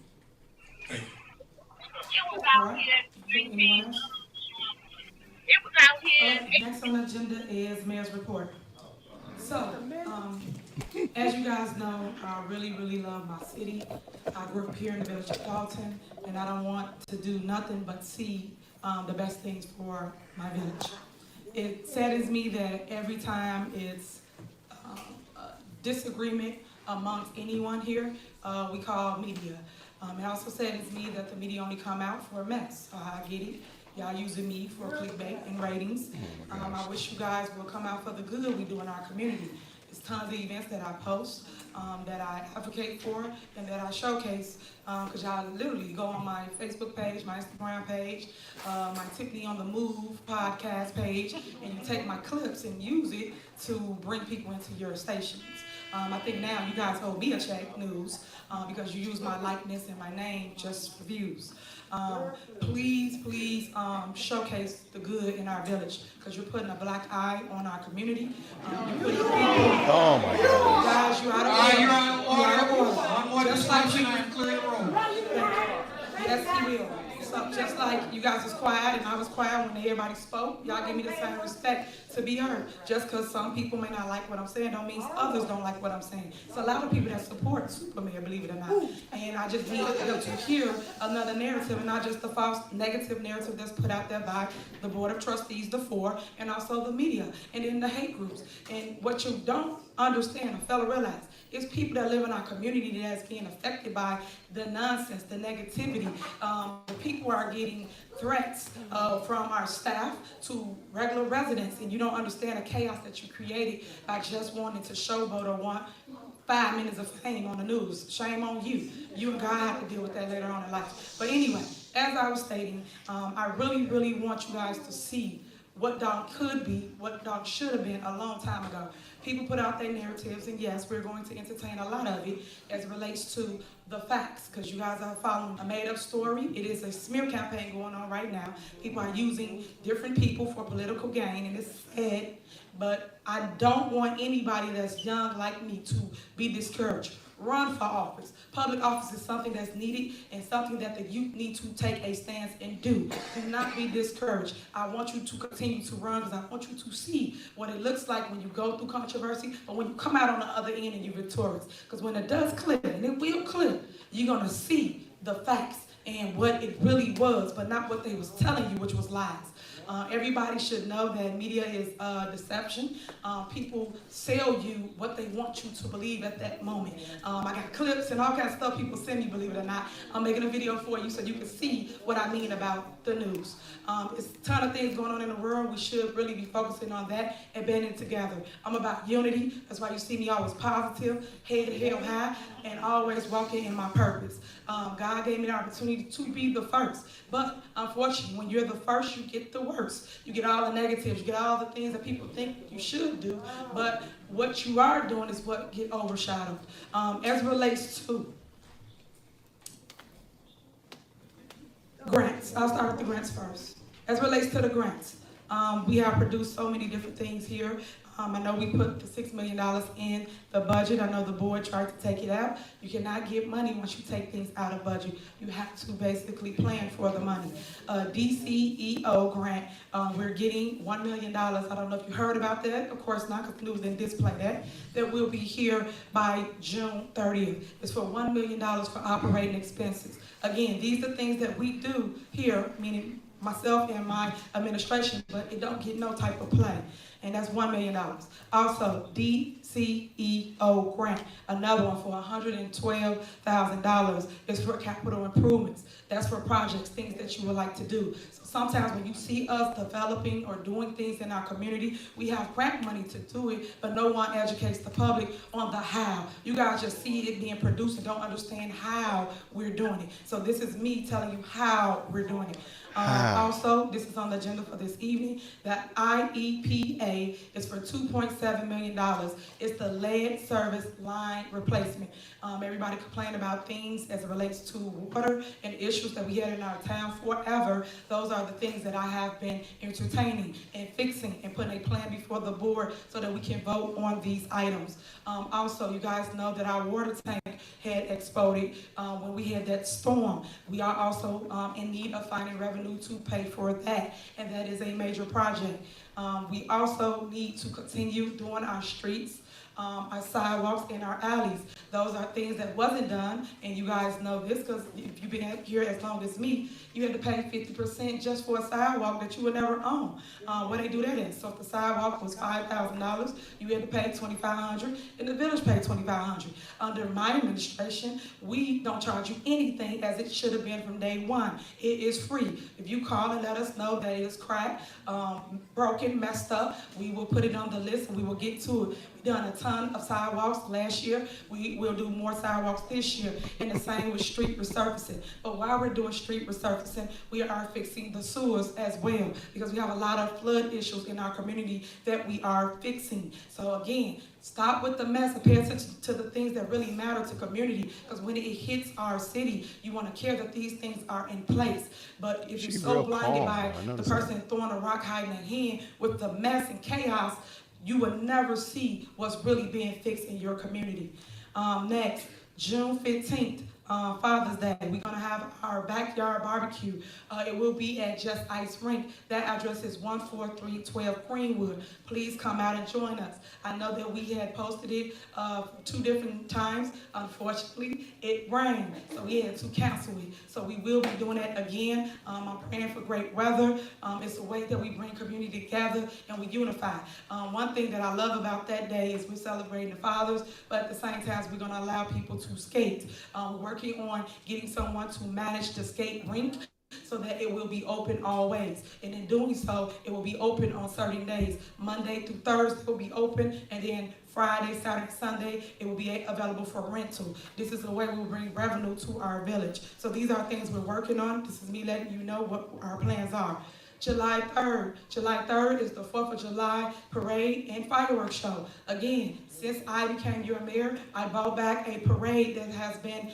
Thank you. Anyone else? Next on the agenda is Mayor's report. So, as you guys know, I really love my city. I grew up here in the village of Dalton, and I don't want to do nothing but see the best things for my village. It saddens me that every time it's a disagreement amongst anyone here, we call media. It also saddens me that the media only come out for a mess. I get it. Y'all using me for clickbait and ratings. I wish you guys will come out for the good we do in our community. There's tons of events that I post, that I advocate for, and that I showcase, because y'all literally go on my Facebook page, my Instagram page, my Tiffany on the Move podcast page, and you take my clips and use it to bring people into your stations. I think now you guys owe me a check, News, because you use my likeness and my name just for views. Please showcase the good in our village, because you're putting a black eye on our community. You're putting people, oh my God. Guys, you're out of order. Just like you, clear the room. yes, he will. So just like you guys was quiet and I was quiet when everybody spoke, y'all give me the same respect to be heard. Just because some people may not like what I'm saying don't mean others don't like what I'm saying. It's a lot of people that support Supermayor, believe it or not. And I just need them to hear another narrative and not just the false negative narrative that's put out there by the Board of Trustees, the four, and also the media, and then the hate groups. And what you don't understand, or fail to realize, it's people that live in our community that's being affected by the nonsense, the negativity. The people are getting threats from our staff to regular residents, and you don't understand the chaos that you created by just wanting to showboat or want 5 minutes of fame on the news. Shame on you. You and God have to deal with that later on in life. But anyway, as I was stating, I really want you guys to see what Dalton could be, what Dalton should have been a long time ago. People put out their narratives, and yes, we're going to entertain a lot of it as it relates to the facts, because you guys are following a made-up story. It is a smear campaign going on right now. People are using different people for political gain, and it's sad, but I don't want anybody that's young like me to be discouraged. Run for office. Public office is something that's needed and something that the youth need to take a stance and do. Do not be discouraged. I want you to continue to run, because I want you to see what it looks like when you go through controversy, but when you come out on the other end and you're victorious. Because when it does clip, and it will clip, you're going to see the facts and what it really was, but not what they was telling you, which was lies. Everybody should know that media is deception. People sell you what they want you to believe at that moment. I got clips and all kinds of stuff people send me, believe it or not. I'm making a video for you so you can see what I mean about the news. There's a ton of things going on in the world. We should really be focusing on that and banding together. I'm about unity. That's why you see me always positive, head held high, and always walking in my purpose. God gave me the opportunity to be the first. But unfortunately, when you're the first, you get the worst. You get all the negatives. You get all the things that people think you should do. But what you are doing is what get overshadowed. As it relates to grants, I'll start with the grants first. As it relates to the grants, we have produced so many different things here. I know we put the $6 million in the budget. I know the board tried to take it out. You cannot get money once you take things out of budget. You have to basically plan for the money. DCEO grant, we're getting $1 million. I don't know if you heard about that. Of course not, because the news didn't display that. That will be here by June 30th. It's for $1 million for operating expenses. Again, these are things that we do here, meaning myself and my administration, but it don't get no type of play. And that's $1 million. Also, DCEO grant, another one for $112,000 is for capital improvements. That's for projects, things that you would like to do. So sometimes when you see us developing or doing things in our community, we have grant money to do it, but no one educates the public on the how. You guys just see it being produced and don't understand how we're doing it. So this is me telling you how we're doing it. Also, this is on the agenda for this evening. The IEPA is for $2.7 million. It's the lead service line replacement. Everybody complained about things as it relates to water and issues that we had in our town forever. Those are the things that I have been entertaining and fixing and putting a plan before the board so that we can vote on these items. Also, you guys know that our water tank had exploded when we had that storm. We are also in need of finding revenue to pay for that, and that is a major project. We also need to continue doing our streets. our sidewalks and our alleys. Those are things that wasn't done, and you guys know this because if you've been here as long as me, you had to pay 50% just for a sidewalk that you would never own. Where they do that in? So if the sidewalk was $5,000, you had to pay $2,500, and the village paid $2,500. Under my administration, we don't charge you anything as it should have been from day one. It is free. If you call and let us know that it is cracked, broken, messed up, we will put it on the list and we will get to it. We've done a ton of sidewalks last year. We will do more sidewalks this year, and the same with street resurfacing. But while we're doing street resurfacing, we are fixing the sewers as well, because we have a lot of flood issues in our community that we are fixing. So again, stop with the mess and pay attention to the things that really matter to community, because when it hits our city, you want to care that these things are in place. But if you're so blinded by the person throwing a rock, hiding a hand with the mess and chaos, you will never see what's really being fixed in your community. Next, June 15th, Father's Day, we're going to have our backyard barbecue. It will be at Just Ice Rink. That address is 14312 Greenwood. Please come out and join us. I know that we had posted it 2 different times. Unfortunately, it rained, so we had to cancel it. So we will be doing that again. I'm praying for great weather. It's a way that we bring community together and we unify. One thing that I love about that day is we're celebrating the fathers, but at the same time, we're going to allow people to skate. We're working on getting someone to manage the skate rink so that it will be open always. And in doing so, it will be open on certain days. Monday through Thursday will be open, and then Friday, Saturday, Sunday, it will be available for rental. This is a way we will bring revenue to our village. So these are things we're working on. This is me letting you know what our plans are. July 3rd. July 3rd is the 4th of July parade and fireworks show. Again, since I became your mayor, I brought back a parade that has been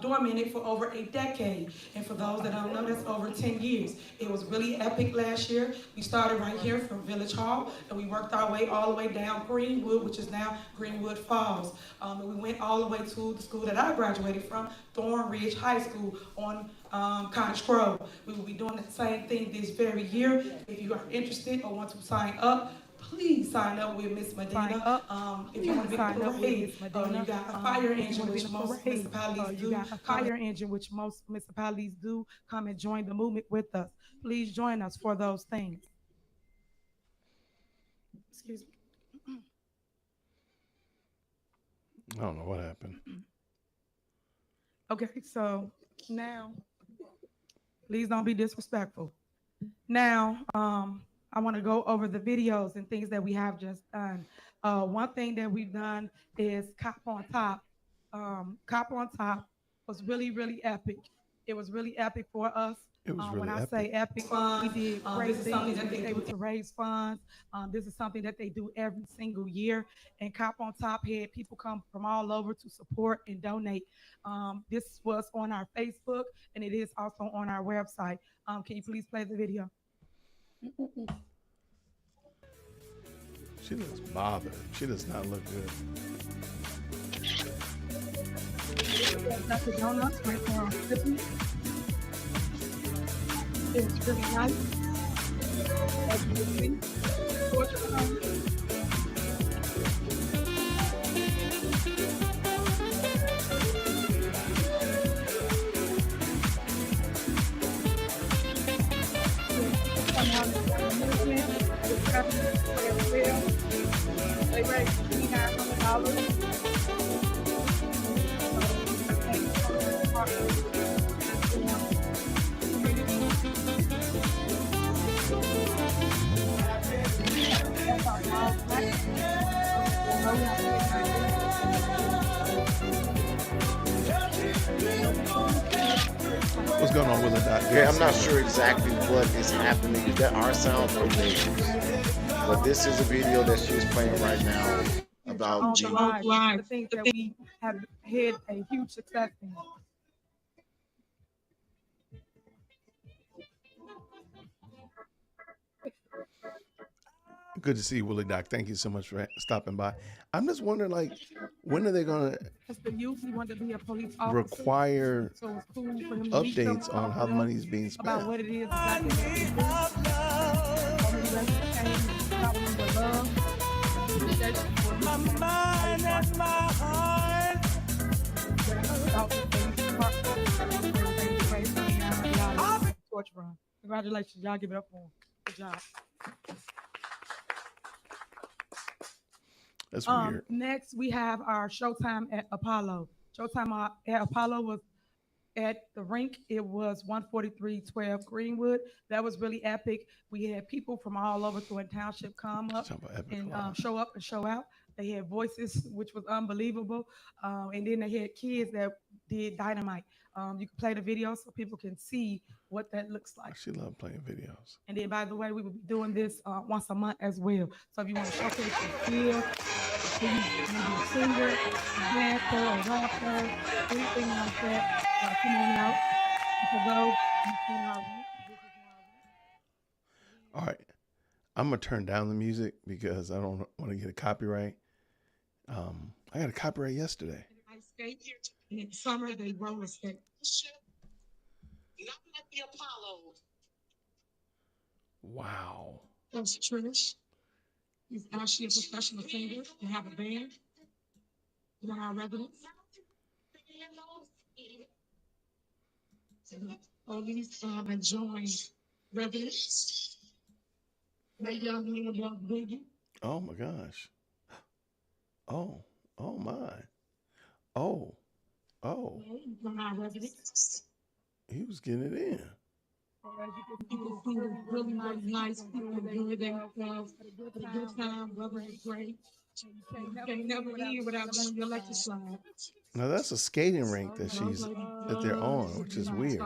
dormant for over a decade. And for those that don't know, that's over 10 years. It was really epic last year. We started right here from Village Hall, and we worked our way all the way down Greenwood, which is now Greenwood Falls. And we went all the way to the school that I graduated from, Thornridge High School on Cottage Grove. We will be doing the same thing this very year. If you are interested or want to sign up, please sign up with Miss Medina. If you want to be in the parade, you got a fire engine, which most municipalities do. Fire engine, which most municipalities do. Come and join the movement with us. Please join us for those things. Excuse me. I don't know what happened. Okay, so now, please don't be disrespectful. Now, I want to go over the videos and things that we have just done. One thing that we've done is Cop on Top. Cop on Top was really, really epic. It was really epic for us. It was really when I epic. say epic, we did great things. We were able to raise funds. This is something that they do every single year. And Cop on Top had people come from all over to support and donate. This was on our Facebook, and it is also on our website. Can you please play the video? She looks bothered. She does not look good. That's the donuts right there on Tiffany. It was really nice. As you can see, they raised $2,900. What's going on with it, Doc? Yeah, I'm not sure exactly what is happening. There are sound waves, but this is a video that she's playing right now about the things that we have had a huge success in. Good to see you, Willie Doc. Thank you so much for stopping by. I'm just wondering, like, when are they going to require updates on how the money is being spent? About what it is. My mind and my heart. Torch run. Congratulations, y'all. Give it up for him. Good job. That's weird. Next, we have our Showtime at Apollo. Showtime at Apollo was at the rink. It was 14312 Greenwood. That was really epic. We had people from all over Thornton Township come up and show up and show out. They had voices, which was unbelievable. And then they had kids that did dynamite. You can play the video so people can see what that looks like. She loved playing videos. And then, by the way, we will be doing this once a month as well. So if you want to showcase your skill, maybe a singer, a dancer, a rapper, anything like that, come on out. All right. I'm going to turn down the music because I don't want to get a copyright. I got a copyright yesterday. I skate here in summer, they roller skate. Not at the Apollo. Wow. That's Trish. He's actually a professional singer. They have a band. One of our residents. All these enjoying residents. They young men about Biggie. Oh my gosh. Oh my. Oh. One of our residents. He was getting it in. People who were really nice, people enjoy themselves, had a good time, weather was great. You can't never leave without doing your electric slide. Now that's a skating rink that they're on, which is weird.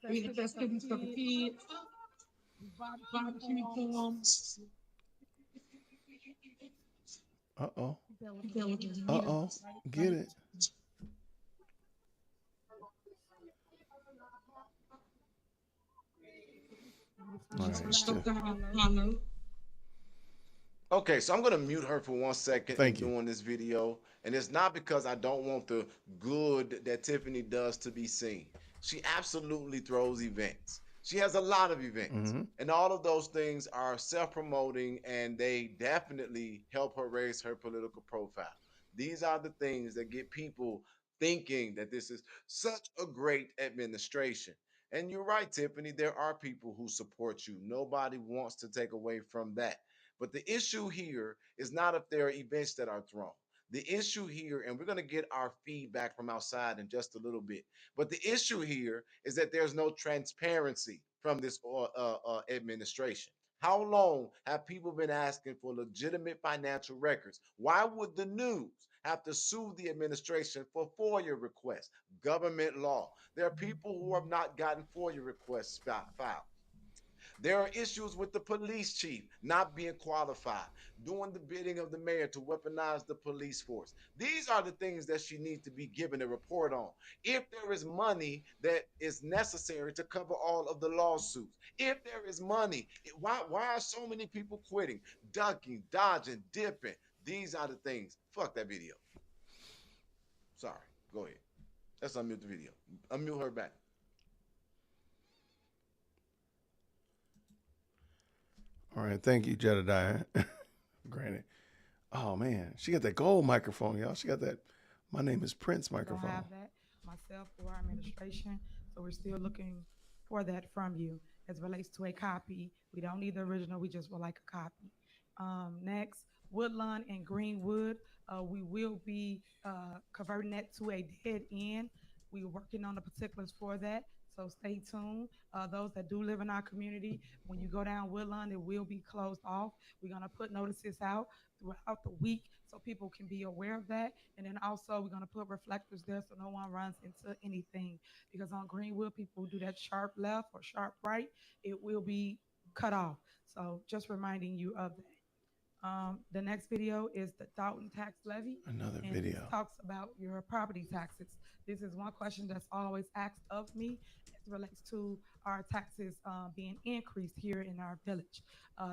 We had festivities for the kids, barbecue forms. Uh-oh. Get it. All right, Okay, so I'm going to mute her for 1 second. Thank you. Doing this video. And it's not because I don't want the good that Tiffany does to be seen. She absolutely throws events. She has a lot of events. And all of those things are self-promoting, and they definitely help her raise her political profile. These are the things that get people thinking that this is such a great administration. And you're right, Tiffany, there are people who support you. Nobody wants to take away from that. But the issue here is not if there are events that are thrown. The issue here, and we're going to get our feedback from outside in just a little bit, but the issue here is that there's no transparency from this administration. How long have people been asking for legitimate financial records? Why would the news have to sue the administration for FOIA requests? Government law. There are people who have not gotten FOIA requests filed. There are issues with the police chief not being qualified, doing the bidding of the mayor to weaponize the police force. These are the things that she needs to be given a report on. If there is money that is necessary to cover all of the lawsuits, if there is money, why are so many people quitting, ducking, dodging, dipping? These are the things. Fuck that video. Sorry, go ahead. Let's unmute the video. Unmute her back. All right, thank you, Jedediah. Granted. Oh man, she got that gold microphone, y'all. She got that "My name is Prince" microphone. I don't have that myself or our administration, so we're still looking for that from you as relates to a copy. We don't need the original, we just would like a copy. Next, Woodlawn and Greenwood. We will be converting that to a dead end. We're working on the particulars for that. So stay tuned. Those that do live in our community, when you go down Woodlawn, it will be closed off. We're going to put notices out throughout the week so people can be aware of that. And then also we're going to put reflectors there so no one runs into anything. Because on Greenwood, people who do that sharp left or sharp right, it will be cut off. So just reminding you of that. The next video is the Dalton tax levy. Another and video. It talks about your property taxes. This is one question that's always asked of me as it relates to our taxes being increased here in our village.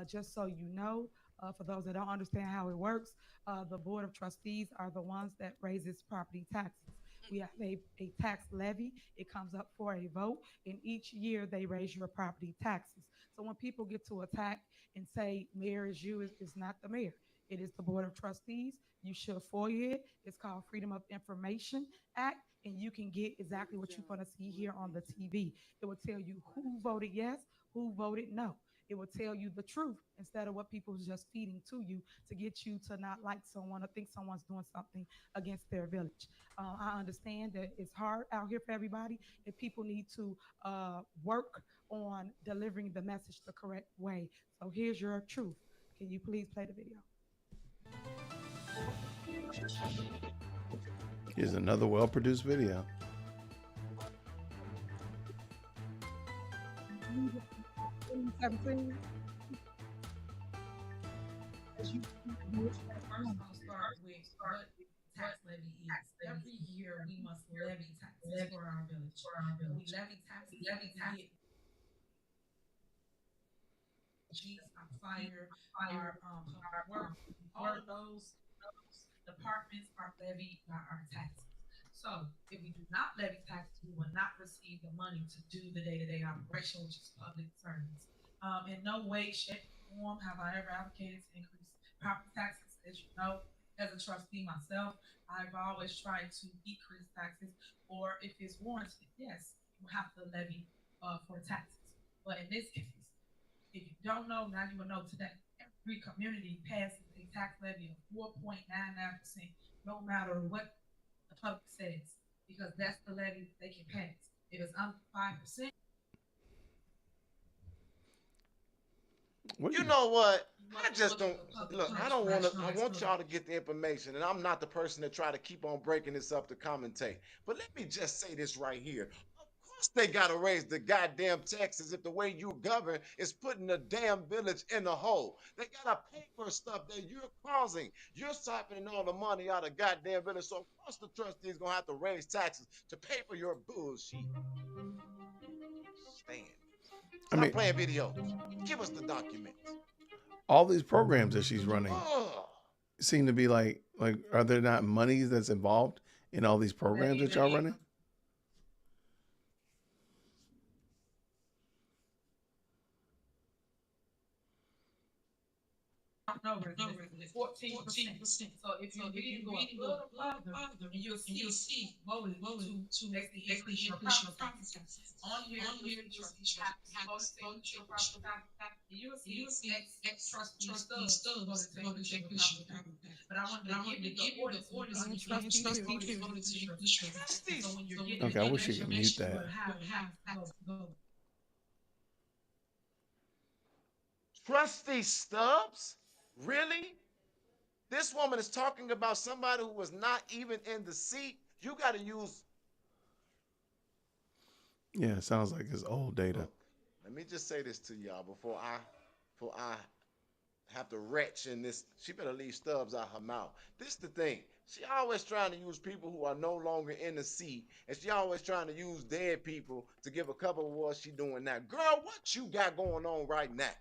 Just so you know, for those that don't understand how it works, the Board of Trustees are the ones that raises property taxes. We have a tax levy. It comes up for a vote, and each year they raise your property taxes. So when people get to attack and say mayor is you, it's not the mayor. It is the Board of Trustees. You should FOIA it. It's called Freedom of Information Act, and you can get exactly what you're going to see here on the TV. It will tell you who voted yes, who voted no. It will tell you the truth instead of what people are just feeding to you to get you to not like someone or think someone's doing something against their village. I understand that it's hard out here for everybody, and people need to work on delivering the message the correct way. So here's your truth. Can you please play the video? Here's another well-produced video. As you start with what tax levy is. Every year we must levy taxes for our village. We levy taxes. Our fire, our work, all of those departments are levied by our taxes. So if we do not levy taxes, we will not receive the money to do the day-to-day operation, which is public service. In no way, shape, or form have I ever advocated to increase property taxes. As you know, as a trustee myself, I've always tried to decrease taxes, or if it's warranted, yes, you have to levy for taxes. But in this case, if you don't know, now you will know today. Every community passes a tax levy of 4.99%, no matter what the public says, because that's the levy they can pass. If it's under 5%. You know what? I just don't look. I don't want to. I want y'all to get the information, and I'm not the person that try to keep on breaking this up to commentate. But let me just say this right here. Of course, they gotta raise the goddamn taxes if the way you govern is putting the damn village in the hole. They gotta pay for stuff that you're causing. You're siphoning all the money out of goddamn village. So of course the trustees gonna have to raise taxes to pay for your bullshit. Stop playing videos. Give us the documents. All these programs that she's running seem to be like, are there not monies that's involved in all these programs that y'all running? No, it's 14%. So if you read go a little further, and you'll see voted to make the increase your property taxes. On here, you voted to your property tax. You'll see ex trustee still voted to increase your property tax. But I wanted to give you the orders and trustee voted to increase your taxes. So when you're getting Okay, I wish you could mute that. Trustee Stubbs? Really? This woman is talking about somebody who was not even in the seat. You got to use. Yeah, it sounds like it's old data. Let me just say this to y'all before I have to retch in this. She better leave Stubbs out her mouth. This is the thing. She always trying to use people who are no longer in the seat, and she always trying to use dead people to give a couple of what she doing now. Girl, what you got going on right now?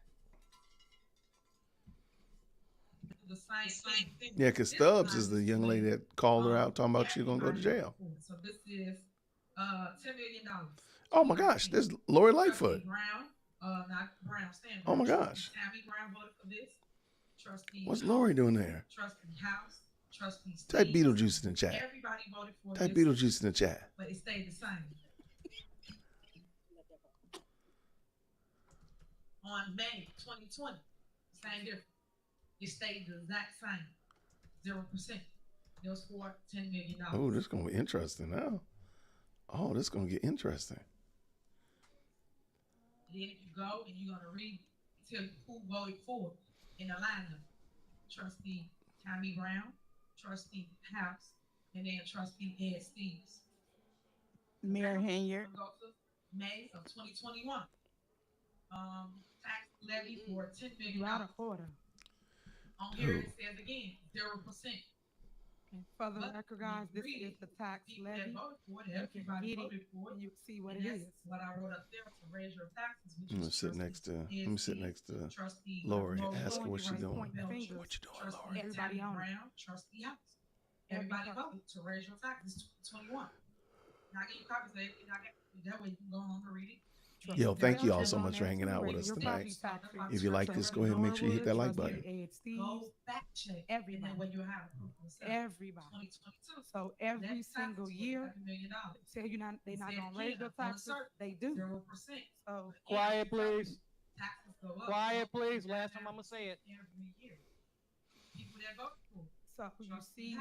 The same thing. Yeah, because Stubbs is the young lady that called her out talking about she's going to go to jail. So this is $10 million. Oh my gosh, there's Lori Lightfoot. Brown, not Brown, Stan. Oh my gosh. Tammy Brown voted for this. Trustee. What's Lori doing there? Trustee House. Trustee. Type Beetlejuice in the chat. Everybody voted for Type this. Beetlejuice in the chat. But it stayed the same. On May 2020, same difference. It stayed the exact same, 0%. It was for $10 million. Oh, this is going to be interesting now. Oh, this is going to get interesting. Then if you go and you're going to read, tell you who voted for in the lineup. Trustee Tammy Brown, Trustee House, and then Trustee Ed Steves. Mayor Hanyard. May of 2021. Tax levy for $10 million. Out of order. On here it says again, 0%. And for the record, guys, this is the tax levy. You can get it, and you see what it is. What I wrote up there to raise your taxes. I'm gonna sit next to Lori. Ask her what she's doing. What you doing, Lori? Everybody on Brown, Trustee House. Everybody voted to raise your taxes 2021. Now I get you copies of it. That way you can go home and read it. Yo, thank you all so much for hanging out with us tonight. If you like this, go ahead and make sure you hit that like button. Everybody. So every single year, tell you not they're not gonna raise your taxes. They do. 0%. So quiet, please. Quiet, please. Last time I'm gonna say it. Every year, people that vote for. So you see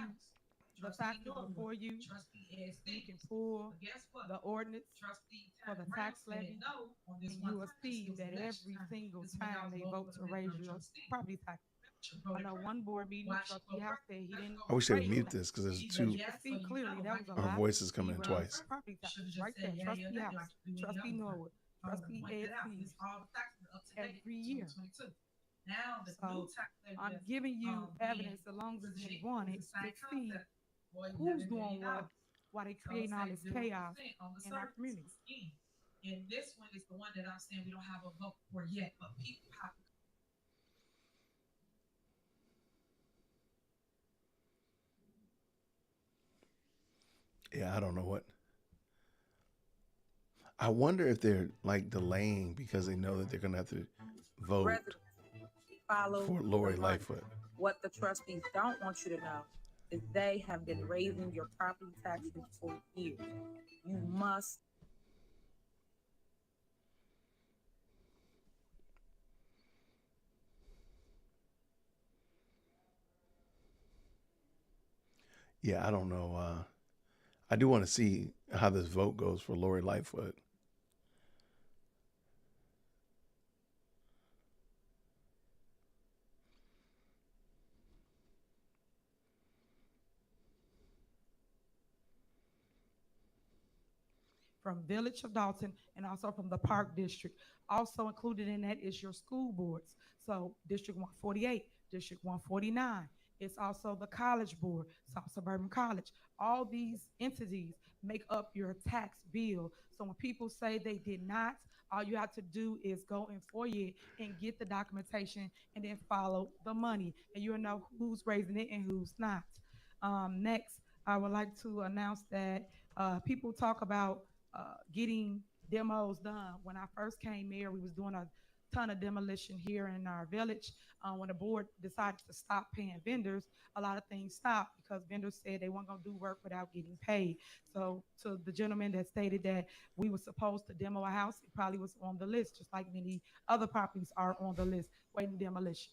the fact that before you can pull the ordinance for the tax levy, and you will see that every single time they vote to raise your property tax. I know one board meeting, Trustee House said he didn't. I wish they would mute this because there's two. See clearly that was a Our lot. voices coming in twice. Property taxes right there. Trustee House, Trustee Norwood, Trustee Ed Seas, every year. So I'm giving you evidence as long as you want it to see who's doing what, why they creating all this chaos in our community. And this one is the one that I'm saying we don't have a vote for yet, but people have. Yeah, I don't know what. I wonder if they're like delaying because they know that they're going to have to vote Follow for Lori Lightfoot. What the trustees don't want you to know is they have been raising your property taxes for years. You must. Yeah, I don't know. I do want to see how this vote goes for Lori Lightfoot. From Village of Dalton and also from the Park District. Also included in that is your school boards. So District 148, District 149. It's also the College Board, South Suburban College. All these entities make up your tax bill. So when people say they did not, all you have to do is go in FOIA and get the documentation and then follow the money. And you'll know who's raising it and who's not. Next, I would like to announce that people talk about getting demos done. When I first came here, we was doing a ton of demolition here in our village. When the board decided to stop paying vendors, a lot of things stopped because vendors said they weren't gonna do work without getting paid. So to the gentleman that stated that we were supposed to demo a house, it probably was on the list, just like many other properties are on the list waiting demolition.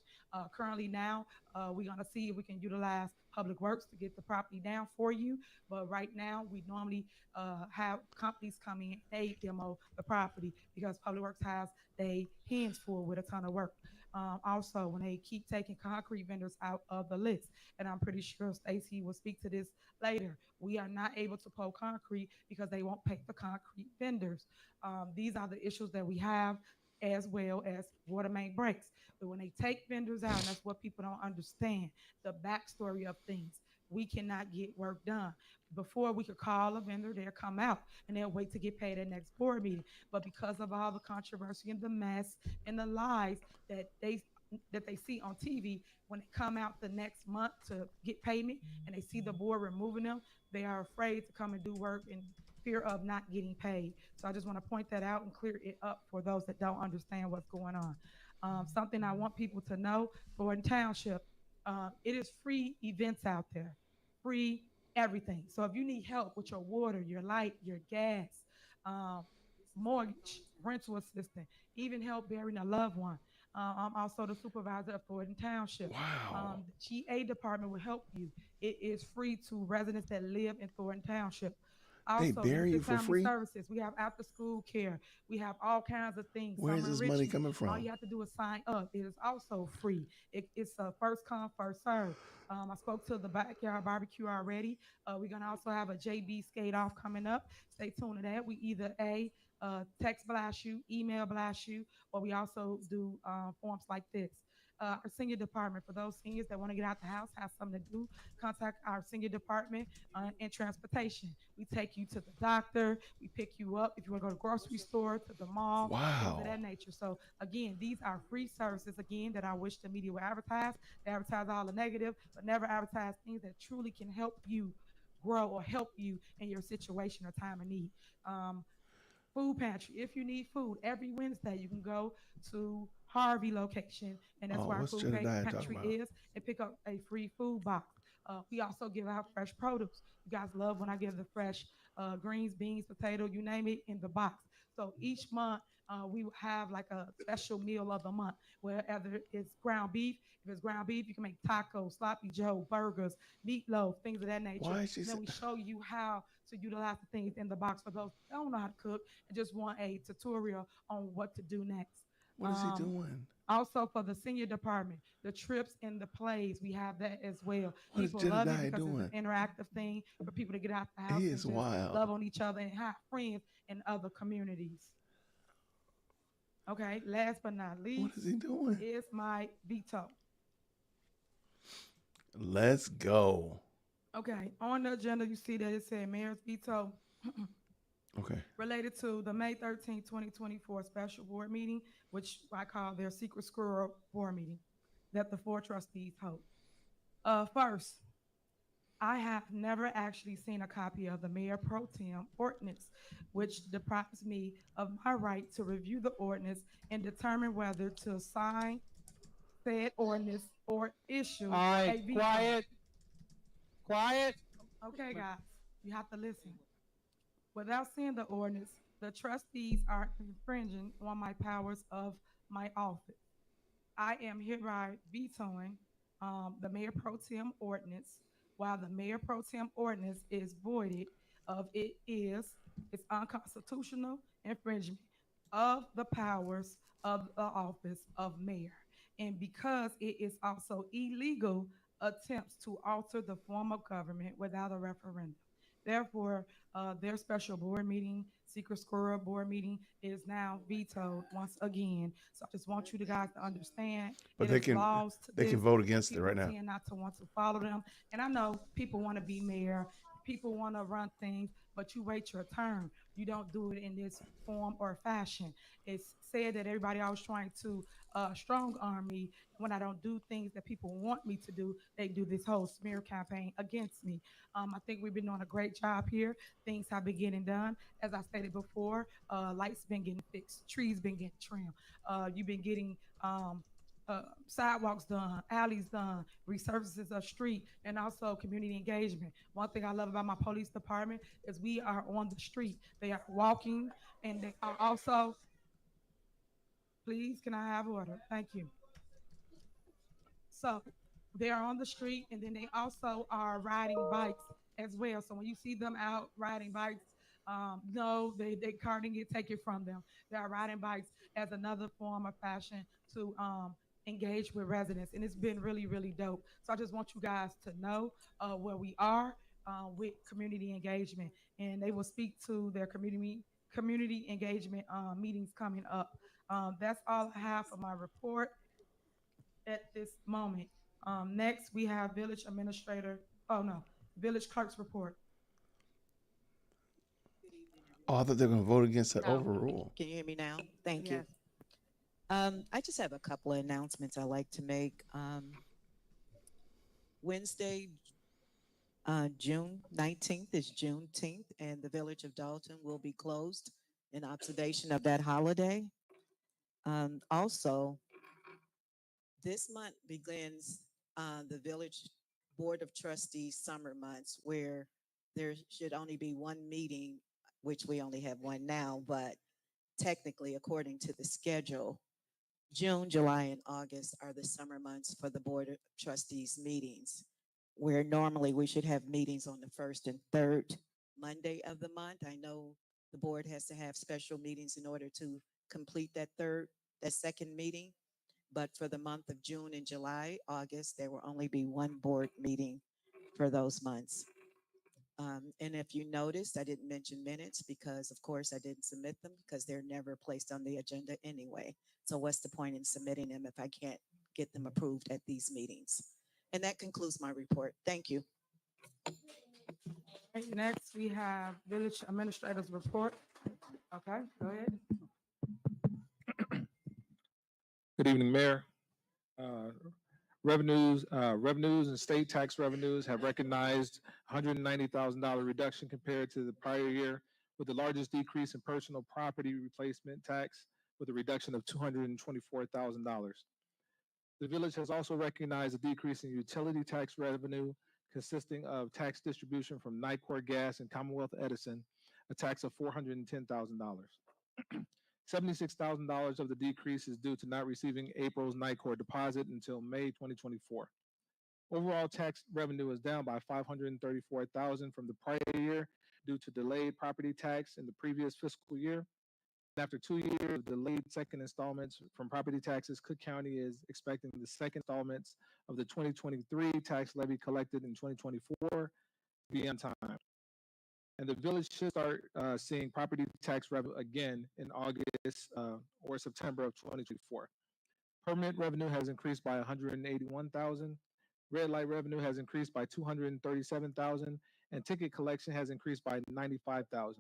Currently now, we're gonna see if we can utilize Public Works to get the property down for you. But right now, we normally have companies come in, they demo the property because Public Works has their hands full with a ton of work. Also, when they keep taking concrete vendors out of the list, and I'm pretty sure Stacy will speak to this later, we are not able to pour concrete because they won't pay the concrete vendors. These are the issues that we have, as well as water main breaks. But when they take vendors out, and that's what people don't understand, the backstory of things. We cannot get work done. Before we could call a vendor, they'll come out and they'll wait to get paid at next board meeting. But because of all the controversy and the mess and the lies that they see on TV, when they come out the next month to get payment and they see the board removing them, they are afraid to come and do work in fear of not getting paid. So I just want to point that out and clear it up for those that don't understand what's going on. Something I want people to know, Thornton Township, it is free events out there, free everything. So if you need help with your water, your light, your gas, mortgage, rental assistance, even help burying a loved one. I'm also the supervisor of Thornton Township. Wow. The GA department will help you. It is free to residents that live in Thornton Township. They bury you for free? Services. We have after school care. We have all kinds of things. Where is this money coming from? All you have to do is sign up. It is also free. It's a first come, first serve. I spoke to the backyard barbecue already. We're gonna also have a JB skate off coming up. Stay tuned to that. We either text blast you, email blast you, or we also do forms like this. Our senior department, for those seniors that want to get out the house, have something to do, contact our senior department in transportation. We take you to the doctor, we pick you up if you want to go to the grocery store, to the mall, things of that nature. So again, these are free services, again, that I wish the media would advertise. They advertise all the negative, but never advertise things that truly can help you grow or help you in your situation or time of need. food pantry. If you need food, every Wednesday you can go to Harvey location, and that's where our What's food Jedediah talking pantry about? is, and pick up a free food box. We also give out fresh produce. You guys love when I give the fresh greens, beans, potato, you name it, in the box. So each month we will have like a special meal of the month, whether it's ground beef. If it's ground beef, you can make tacos, sloppy joe, burgers, meatloaf, things of that nature. Why is she Then we show you how to utilize the things in the box for those that don't know how to cook and just want a tutorial on what to do next. What is he doing? Also for the senior department, the trips and the plays, we have that as well. What is People love it Jedediah because doing? it's an interactive thing for people to get out the house He and is just wild. love on each other and have friends in other communities. Okay, last but not least, What is he doing? is my veto. Let's go. Okay, on the agenda, you see that it said mayor's veto. Okay. Related to the May 13, 2024 special board meeting, which I call their secret squirrel board meeting that the 4 trustees hold. First, I have never actually seen a copy of the Mayor Pro Tem ordinance, which deprives me of my right to review the ordinance and determine whether to sign said ordinance or issue All right, a veto. Quiet. Okay, guys, you have to listen. Without seeing the ordinance, the trustees are infringing on my powers of my office. I am hereby vetoing the Mayor Pro Tem ordinance. While the Mayor Pro Tem ordinance is voided of it's unconstitutional infringement of the powers of the office of mayor. And because it is also illegal attempts to alter the form of government without a referendum. Therefore, their special board meeting, secret squirrel board meeting, is now vetoed once again. So I just want you guys to understand. But they can vote against it right now. People tend not to want to follow them. And I know people want to be mayor, people want to run things, but you wait your turn. You don't do it in this form or fashion. It's said that everybody always trying to strong arm me. When I don't do things that people want me to do, they do this whole smear campaign against me. I think we've been doing a great job here. Things have been getting done. As I stated before, lights been getting fixed, trees been getting trimmed. You've been getting sidewalks done, alleys done, resurfaces of street, and also community engagement. One thing I love about my police department is we are on the street. They are walking, and they are also, please, can I have order? Thank you. So they are on the street, and then they also are riding bikes as well. So when you see them out riding bikes, no, they car didn't get taken from them. They are riding bikes as another form of fashion to engage with residents, and it's been really, really dope. So I just want you guys to know where we are with community engagement, and they will speak to their community engagement meetings coming up. That's all I have for my report at this moment. Next, we have village administrator. Oh no, village clerk's report. Oh, I thought they were going to vote against that overrule. Can you hear me now? Thank Yes. you. I just have a couple of announcements I'd like to make. Wednesday, June 19th is Juneteenth, and the village of Dalton will be closed in observation of that holiday. Also, this month begins the village board of trustees summer months, where there should only be one meeting, which we only have one now, but technically, according to the schedule, June, July, and August are the summer months for the board of trustees meetings, where normally we should have meetings on the first and third Monday of the month. I know the board has to have special meetings in order to complete that second meeting. But for the month of June and July, August, there will only be one board meeting for those months. And if you noticed, I didn't mention minutes because, of course, I didn't submit them because they're never placed on the agenda anyway. So what's the point in submitting them if I can't get them approved at these meetings? And that concludes my report. Thank you. Right, next, we have village administrator's report. Okay, go ahead. Good evening, Mayor. Revenues and state tax revenues have recognized $190,000 reduction compared to the prior year, with the largest decrease in personal property replacement tax with a reduction of $224,000. The village has also recognized a decrease in utility tax revenue consisting of tax distribution from Nicor Gas and Commonwealth Edison, a tax of $410,000. $76,000 of the decrease is due to not receiving April's Nicor deposit until May 2024. Overall tax revenue is down by $534,000 from the prior year due to delayed property tax in the previous fiscal year. After 2 years of delayed second installments from property taxes, Cook County is expecting the second installments of the 2023 tax levy collected in 2024 to be on time. And the village should start seeing property tax revenue again in August or September of 2024. Permit revenue has increased by $181,000. Red light revenue has increased by $237,000, and ticket collection has increased by $95,000.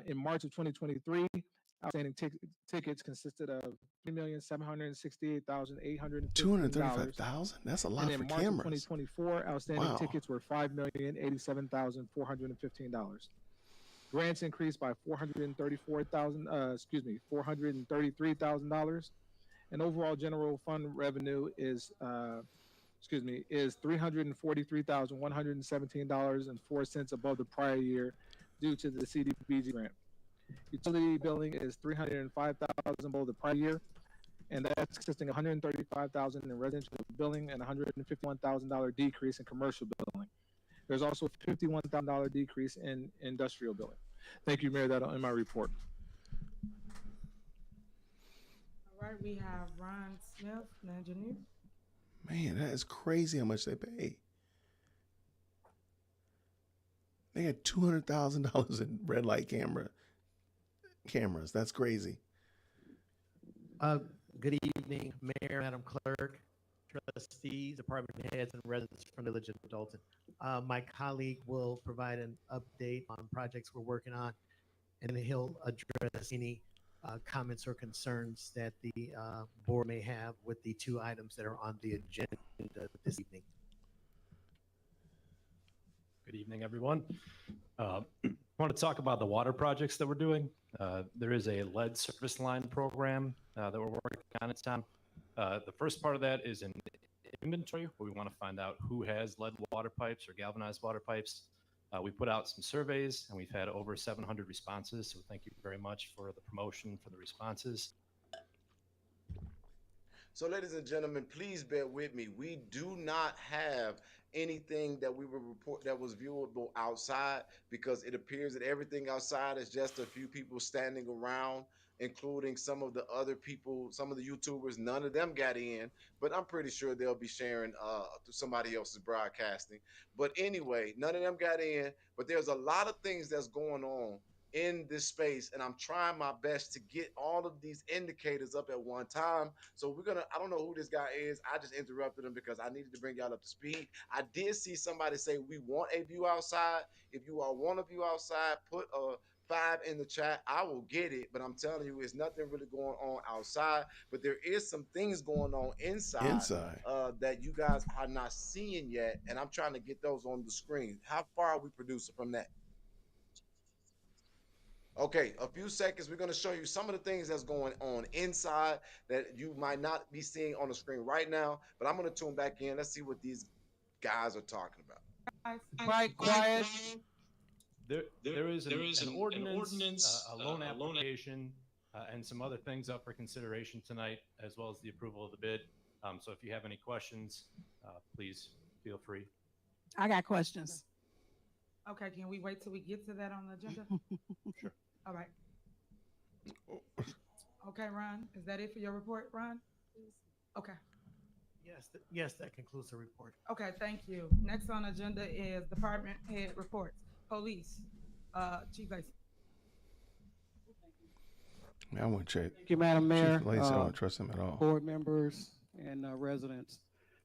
In March of 2023, outstanding tickets consisted of $3,768,815. $235,000? That's a lot for and in March cameras. of 2024, outstanding Wow. tickets were $5,087,415. Grants increased by $433,000, and overall general fund revenue is $343,117.04 above the prior year due to the CDBG grant. Utility billing is $305,000 below the prior year, and that's consisting of $135,000 in residential billing and $151,000 decrease in commercial billing. There's also a $51,000 decrease in industrial billing. Thank you, Mayor. That'll end my report. All right, we have Ron Smith, the engineer. Man, that is crazy how much they pay. They had $200,000 in red light cameras. That's crazy. Good evening, Mayor, Madam Clerk, trustees, department heads, and residents from the village of Dalton. My colleague will provide an update on projects we're working on, and he'll address any comments or concerns that the board may have with the two items that are on the agenda this evening. Good evening, everyone. I want to talk about the water projects that we're doing. There is a lead service line program that we're working on in town. The first part of that is an inventory where we want to find out who has lead water pipes or galvanized water pipes. We put out some surveys and we've had over 700 responses. So thank you very much for the promotion for the responses. So, ladies and gentlemen, please bear with me. We do not have anything that we will report that was viewable outside, because it appears that everything outside is just a few people standing around, including some of the other people, some of the YouTubers. None of them got in, but I'm pretty sure they'll be sharing through somebody else's broadcasting. But anyway, none of them got in, but there's a lot of things that's going on in this space, and I'm trying my best to get all of these indicators up at one time. So I don't know who this guy is. I just interrupted him because I needed to bring y'all up to speed. I did see somebody say we want a view outside. If you all want a view outside, put a 5 in the chat. I will get it, but I'm telling you, it's nothing really going on outside, but there is some things going on inside. That you guys are not seeing yet, and I'm trying to get those on the screen. How far are we producing from that? Okay, a few seconds. We're going to show you some of the things that's going on inside that you might not be seeing on the screen right now, but I'm going to tune back in. Let's see what these guys are talking about. Quiet. There is an ordinance, a loan application, and some other things up for consideration tonight, as well as the approval of the bid. So if you have any questions, please feel free. I got questions. Okay, can we wait till we get to that on the agenda? Sure. All right. Okay, Ron, is that it for your report, Ron? Okay. Yes, that concludes the report. Okay, thank you. Next on agenda is department head reports. Police, Chief Lacey. I want to check. Thank you, Madam Mayor. Chief Lacey, I don't trust him at all. Board members and residents.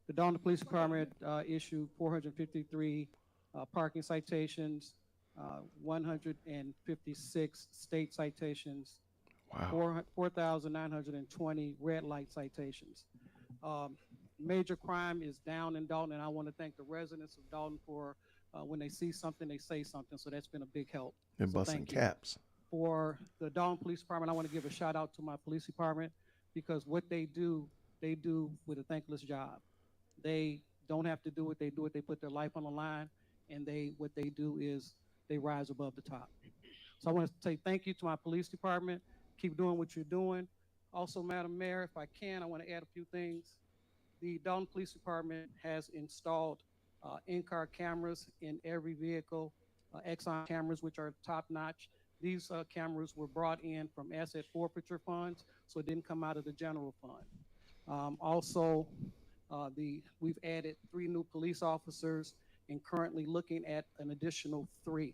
The Dalton Police Department issued 453 parking citations, 156 state citations, 4,920 red light citations. Major crime is down in Dalton, and I want to thank the residents of Dalton for When they see something, they say something. So that's been a big help. They're So busting thank you. caps. For the Dalton Police Department, I want to give a shout out to my police department because what they do with a thankless job. They don't have to do what they do. They put their life on the line, and what they do is they rise above the top. So I want to say thank you to my police department. Keep doing what you're doing. Also, Madam Mayor, if I can, I want to add a few things. The Dalton Police Department has installed in-car cameras in every vehicle, Exxon cameras, which are top-notch. These cameras were brought in from asset forfeiture funds, so it didn't come out of the general fund. Also, we've added 3 new police officers and currently looking at an additional 3.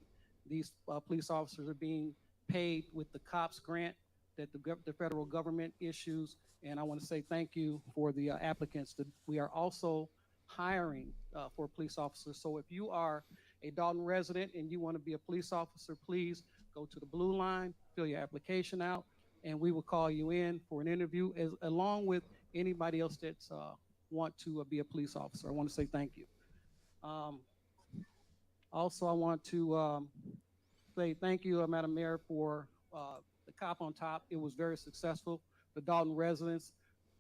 These police officers are being paid with the COPS grant that the federal government issues, and I want to say thank you for the applicants. We are also hiring for police officers, so if you are a Dalton resident and you want to be a police officer, please go to the blue line, fill your application out, and we will call you in for an interview along with anybody else that's want to be a police officer. I want to say thank you. Also, I want to say thank you, Madam Mayor, for the Cop on Top. It was very successful. The Dalton residents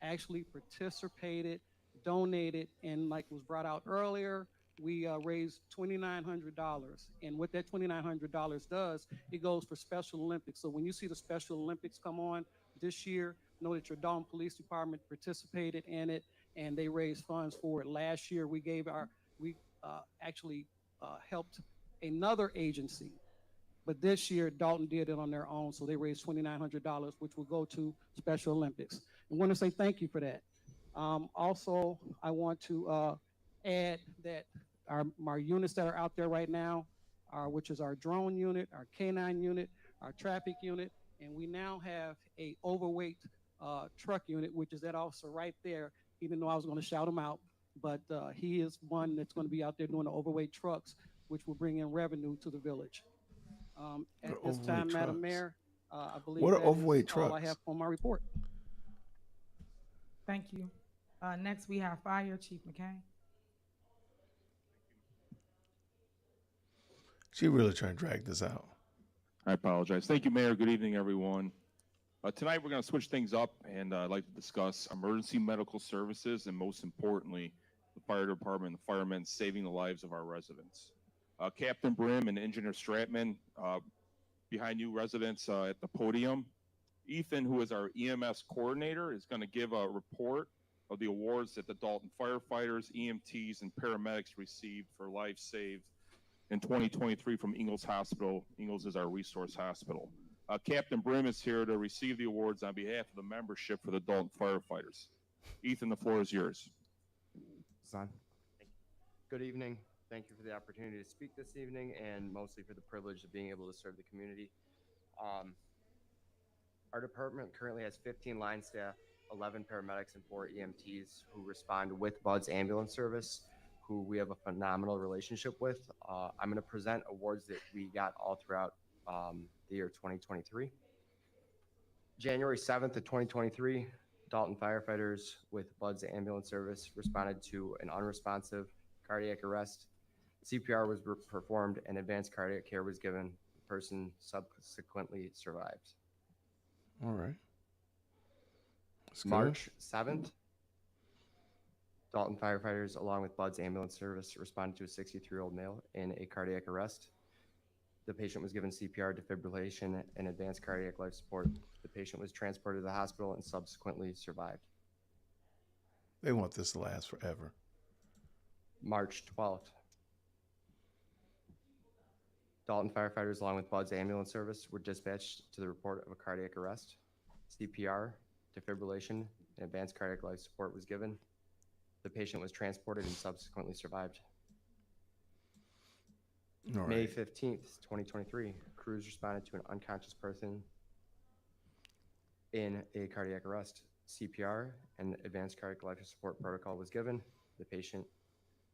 actually participated, donated, and like was brought out earlier, we raised $2,900. And what that $2,900 does, it goes for Special Olympics. So when you see the Special Olympics come on this year, know that your Dalton Police Department participated in it and they raised funds for it. Last year, we actually helped another agency, but this year Dalton did it on their own. So they raised $2,900, which will go to Special Olympics. I want to say thank you for that. Also, I want to add that our units that are out there right now, which is our drone unit, our K9 unit, our traffic unit, and we now have a overweight truck unit, which is that officer right there, even though I was going to shout him out, but he is one that's going to be out there doing the overweight trucks, which will bring in revenue to the village. At this time, Madam Mayor, I believe what are that overweight is all trucks? I have on my report. Thank you. Next, we have Fire Chief McCain. She really trying to drag this out. I apologize. Thank you, Mayor. Good evening, everyone. Tonight, we're going to switch things up, and I'd like to discuss emergency medical services and, most importantly, the fire department and the firemen saving the lives of our residents. Captain Brim and Engineer Stratman, behind you residents at the podium. Ethan, who is our EMS coordinator, is going to give a report of the awards that the Dalton firefighters, EMTs, and paramedics received for lives saved in 2023 from Ingalls Hospital. Ingalls is our resource hospital. Captain Brim is here to receive the awards on behalf of the membership for the Dalton firefighters. Ethan, the floor is yours. Son. Good evening. Thank you for the opportunity to speak this evening and mostly for the privilege of being able to serve the community. Our department currently has 15 line staff, 11 paramedics, and 4 EMTs who respond with Bud's ambulance service, who we have a phenomenal relationship with. I'm going to present awards that we got all throughout the year 2023. January 7th of 2023, Dalton firefighters with Bud's ambulance service responded to an unresponsive cardiac arrest. CPR was performed and advanced cardiac care was given. The person subsequently survived. All right. March 7th, Dalton firefighters, along with Bud's ambulance service, responded to a 63-year-old male in a cardiac arrest. The patient was given CPR, defibrillation, and advanced cardiac life support. The patient was transported to the hospital and subsequently survived. They want this to last forever. March 12th, Dalton firefighters, along with Bud's ambulance service, were dispatched to the report of a cardiac arrest. CPR, defibrillation, and advanced cardiac life support was given. The patient was transported and subsequently survived. All right. May 15th, 2023, crews responded to an unconscious person in a cardiac arrest. CPR and advanced cardiac life support protocol was given. The patient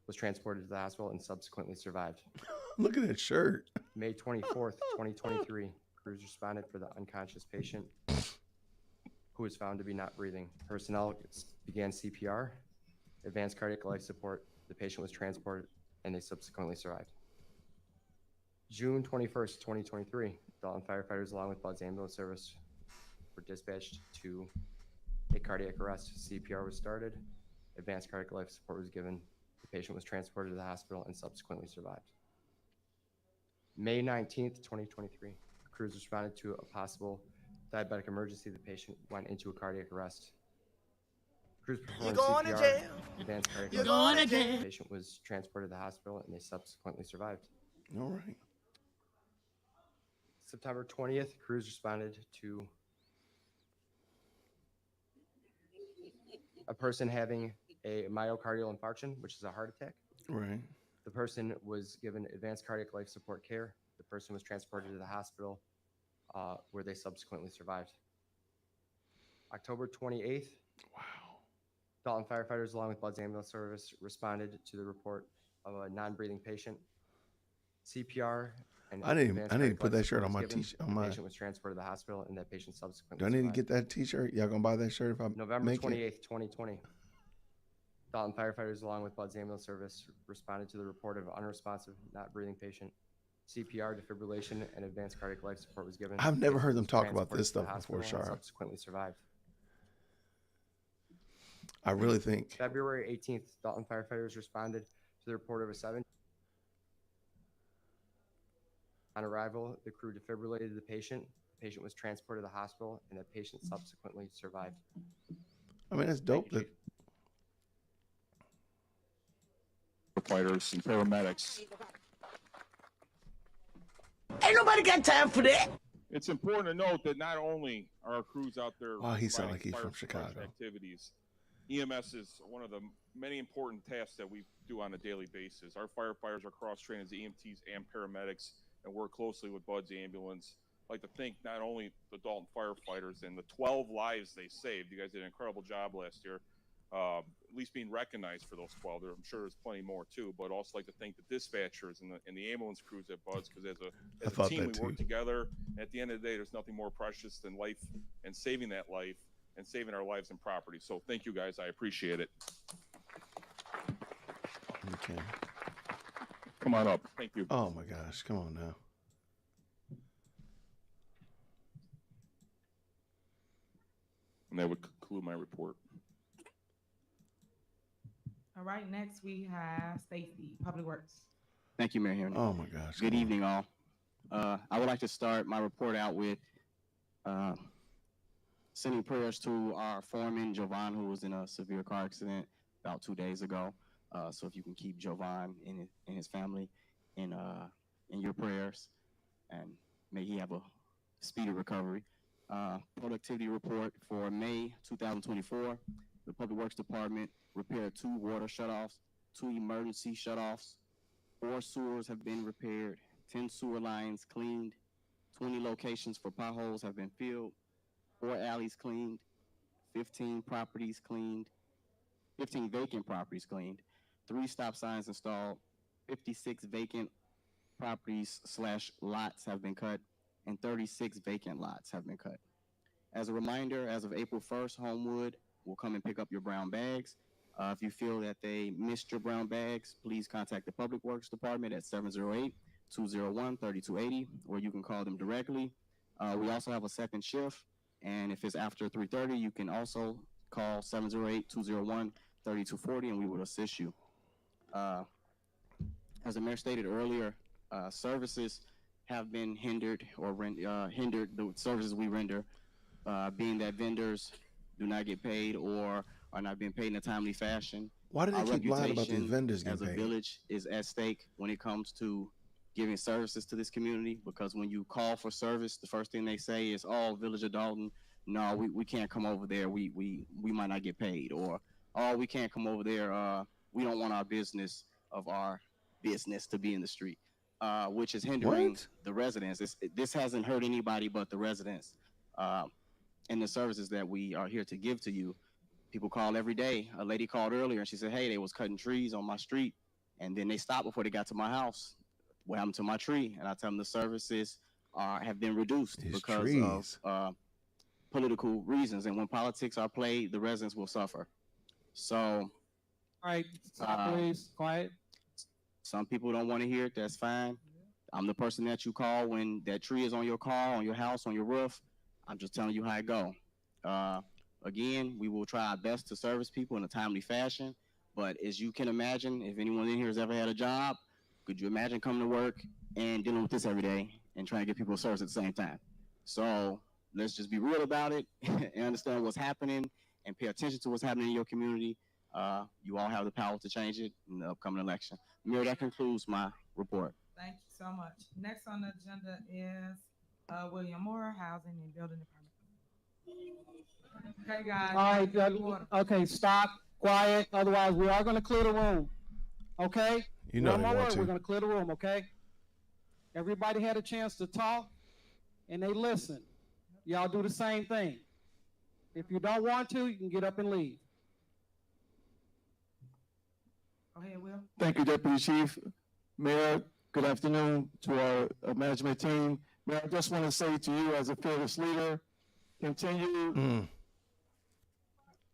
was transported to the hospital and subsequently survived. Look at that shirt. May 24th, 2023, crews responded for the unconscious patient who was found to be not breathing. Personnel began CPR, advanced cardiac life support. The patient was transported and they subsequently survived. June 21st, 2023, Dalton firefighters along with Bud's ambulance service were dispatched to a cardiac arrest. CPR was started. Advanced cardiac life support was given. The patient was transported to the hospital and subsequently survived. May 19th, 2023, crews responded to a possible diabetic emergency. The patient went into a cardiac arrest. Crews performed CPR, advanced cardiac You're going to jail. The patient was transported to the hospital and they subsequently survived. All right. September 20th, crews responded to a person having a myocardial infarction, which is a heart attack. Right. The person was given advanced cardiac life support care. The person was transported to the hospital where they subsequently survived. October 28th. Wow. Dalton firefighters along with Bud's ambulance service responded to the report of a non-breathing patient. CPR and I need to put that shirt on my t-shirt. The patient was transported to the hospital and that patient subsequently Do I need survived. to get that t-shirt? Y'all gonna buy that shirt if I November make 28th, it? 2020. Dalton firefighters along with Bud's ambulance service responded to the report of an unresponsive, not breathing patient. CPR, defibrillation, and advanced cardiac life support was given. I've never heard them talk about Transported this to the stuff before, hospital and Shara. subsequently survived. I really think. February 18th, Dalton firefighters responded to the report of a 7. On arrival, the crew defibrillated the patient. The patient was transported to the hospital, and the patient subsequently survived. I mean, it's dope that Firefighters and paramedics. Ain't nobody got time for that. It's important to note that not only are our crews out there Oh, he sound providing like he's fire from suppression Chicago. activities, EMS is one of the many important tasks that we do on a daily basis. Our firefighters are cross-trained as EMTs and paramedics and work closely with Bud's ambulance. I'd like to thank not only the Dalton firefighters and the 12 lives they saved. You guys did an incredible job last year, at least being recognized for those 12. I'm sure there's plenty more too, but also like to thank the dispatchers and the ambulance crews at Bud's, because as a team we work together. And at the end of the day, there's nothing more precious than life and saving that life and saving our lives and property. So thank you guys. I appreciate it. Okay. Come on up. Thank you. Oh my gosh, come on now. And that would conclude my report. All right, next we have Stacy, Public Works. Thank you, Mayor Henry. Oh my gosh. Good evening, all. I would like to start my report out with sending prayers to our foreman, Jovan, who was in a severe car accident about 2 days ago. So if you can keep Jovan and his family in your prayers, and may he have a speedy recovery. Productivity report for May 2024. The Public Works Department repaired 2 water shutoffs, 2 emergency shutoffs, 4 sewers have been repaired, 10 sewer lines cleaned, 20 locations for potholes have been filled, 4 alleys cleaned, 15 properties cleaned, 15 vacant properties cleaned, 3 stop signs installed, 56 vacant properties / lots have been cut, and 36 vacant lots have been cut. As a reminder, as of April 1st, Homewood will come and pick up your brown bags. If you feel that they missed your brown bags, please contact the Public Works Department at 708-201-3280, or you can call them directly. We also have a second shift, and if it's after 3:30, you can also call 708-201-3240, and we will assist you. As the mayor stated earlier, services have been hindered or hindered the services we render, being that vendors do not get paid or are not being paid in a timely fashion. Why do they keep lying about these reputation vendors getting as a paid? village is at stake when it comes to giving services to this community, because when you call for service, the first thing they say is, oh, Village of Dalton, no, we can't come over there, we might not get paid, or oh, we can't come over there, we don't want our business to be in the street, which is hindering the residents. This hasn't hurt anybody but the residents, and the services that we are here to give to you. People call every day. A lady called earlier and she said, hey, they was cutting trees on my street, and then they stopped before they got to my house. What happened to my tree? And I tell them the services have been reduced because of political reasons. And when politics are played, the residents will suffer. So, all right, stop, please, quiet. Some people don't want to hear it. That's fine. I'm the person that you call when that tree is on your car, on your house, on your roof. I'm just telling you how it go. Again, we will try our best to service people in a timely fashion. But as you can imagine, if anyone in here has ever had a job, could you imagine coming to work and dealing with this every day and trying to get people service at the same time? So let's just be real about it and understand what's happening and pay attention to what's happening in your community. You all have the power to change it in the upcoming election. Mayor, that concludes my report. Thank you so much. Next on the agenda is William Moore, Housing and Building Department. Okay, guys. All right, okay, stop, quiet. Otherwise, we are going to clear the room. Okay? You know One they more want word, to. we're going to clear the room, okay? Everybody had a chance to talk, and they listened. Y'all do the same thing. If you don't want to, you can get up and leave. Go ahead, Will. Thank you, Deputy Chief. Mayor, good afternoon to our management team. Mayor, I just want to say to you as a fearless leader, continue.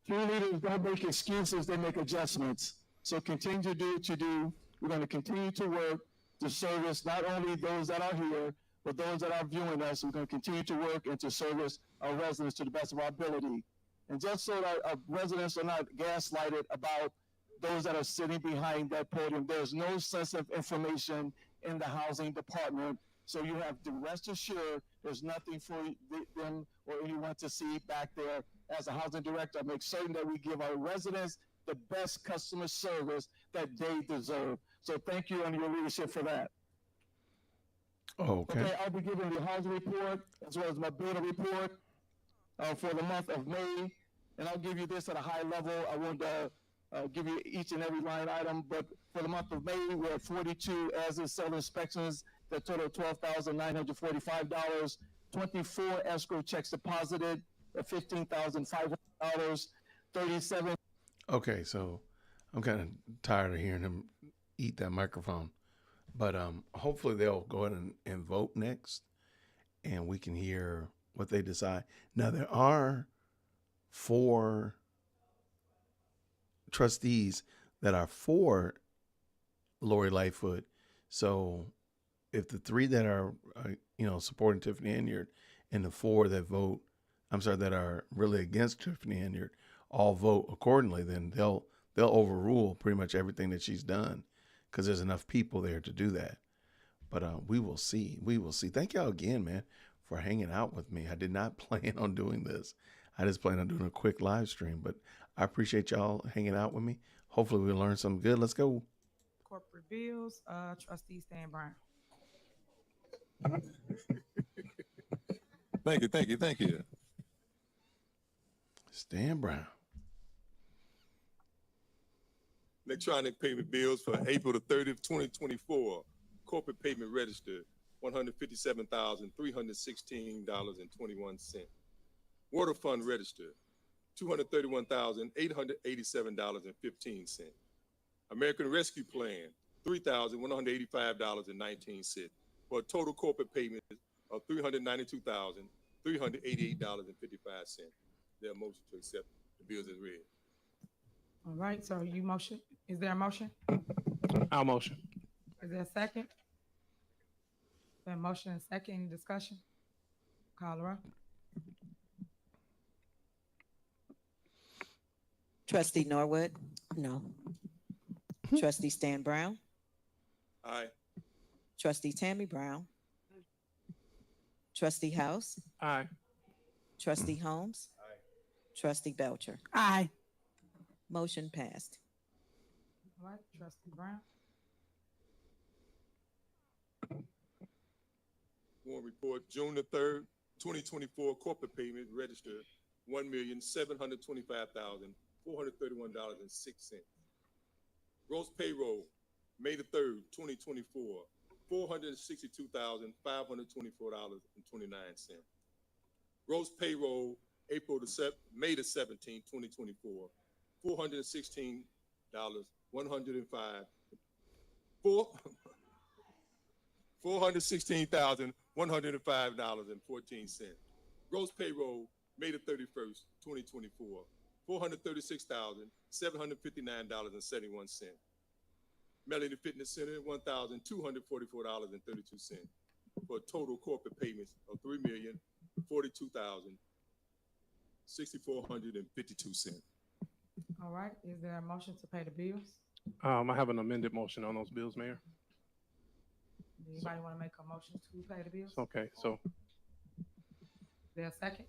True leaders don't make excuses, they make adjustments. So continue to do what you do. We're going to continue to work to service not only those that are here, but those that are viewing us. We're going to continue to work and to service our residents to the best of our ability. And just so that our residents are not gaslighted about those that are sitting behind that podium, there's no sensitive information in the housing department. So you have to rest assured there's nothing for them or anyone to see back there. As a housing director, I make certain that we give our residents the best customer service that they deserve. So thank you on your leadership for that. Okay. I'll be giving the housing report as well as my building report for the month of May. And I'll give you this at a high level. I won't give you each and every line item, but for the month of May, we're at 42 as-is seller inspections that total $12,945, 24 escrow checks deposited at $15,500, 37. Okay, so I'm kind of tired of hearing him eat that microphone, but hopefully they'll go ahead and vote next, and we can hear what they decide. Now there are 4 trustees that are for Lori Lightfoot. So if the 3 that are supporting Tiffany Henyard and the 4 that vote, that are really against Tiffany Henyard, all vote accordingly, then they'll overrule pretty much everything that she's done, because there's enough people there to do that. But we will see. We will see. Thank y'all again, man, for hanging out with me. I did not plan on doing this. I just planned on doing a quick live stream, but I appreciate y'all hanging out with me. Hopefully we'll learn something good. Let's go. Corporate bills, Trustee Stan Brown. Thank you. Stan Brown. Electronic payment bills for April the 30th, 2024. Corporate payment register, $157,316.21. Water fund register, $231,887.15. American Rescue Plan, $3,185.19, for a total corporate payment of $392,388.55. Their motion to accept the bills as read. All right, so you motion. Is there a motion? I'll motion. Is there a second? There a motion and second. Any discussion? Call the roll. Trustee Norwood? No. Trustee Stan Brown? Aye. Trustee Tammy Brown? Trustee House? Aye. Trustee Holmes? Aye. Trustee Belcher? Aye. Motion passed. All right, Trustee Brown. Warrant report, June the 3rd, 2024, corporate payment register, $1,725,431.06. Gross payroll, May the 3rd, 2024, $462,524.29. Gross payroll, May the 17th, 2024, $416,105.14. Gross payroll, May the 31st, 2024, $436,759.71. Melanie Fitness Center, $1,244.32 for total corporate payments of $3,042,6,452. All right, is there a motion to pay the bills? I have an amended motion on those bills, Mayor. Anybody want to make a motion to pay the bills? Okay, so Is there a second?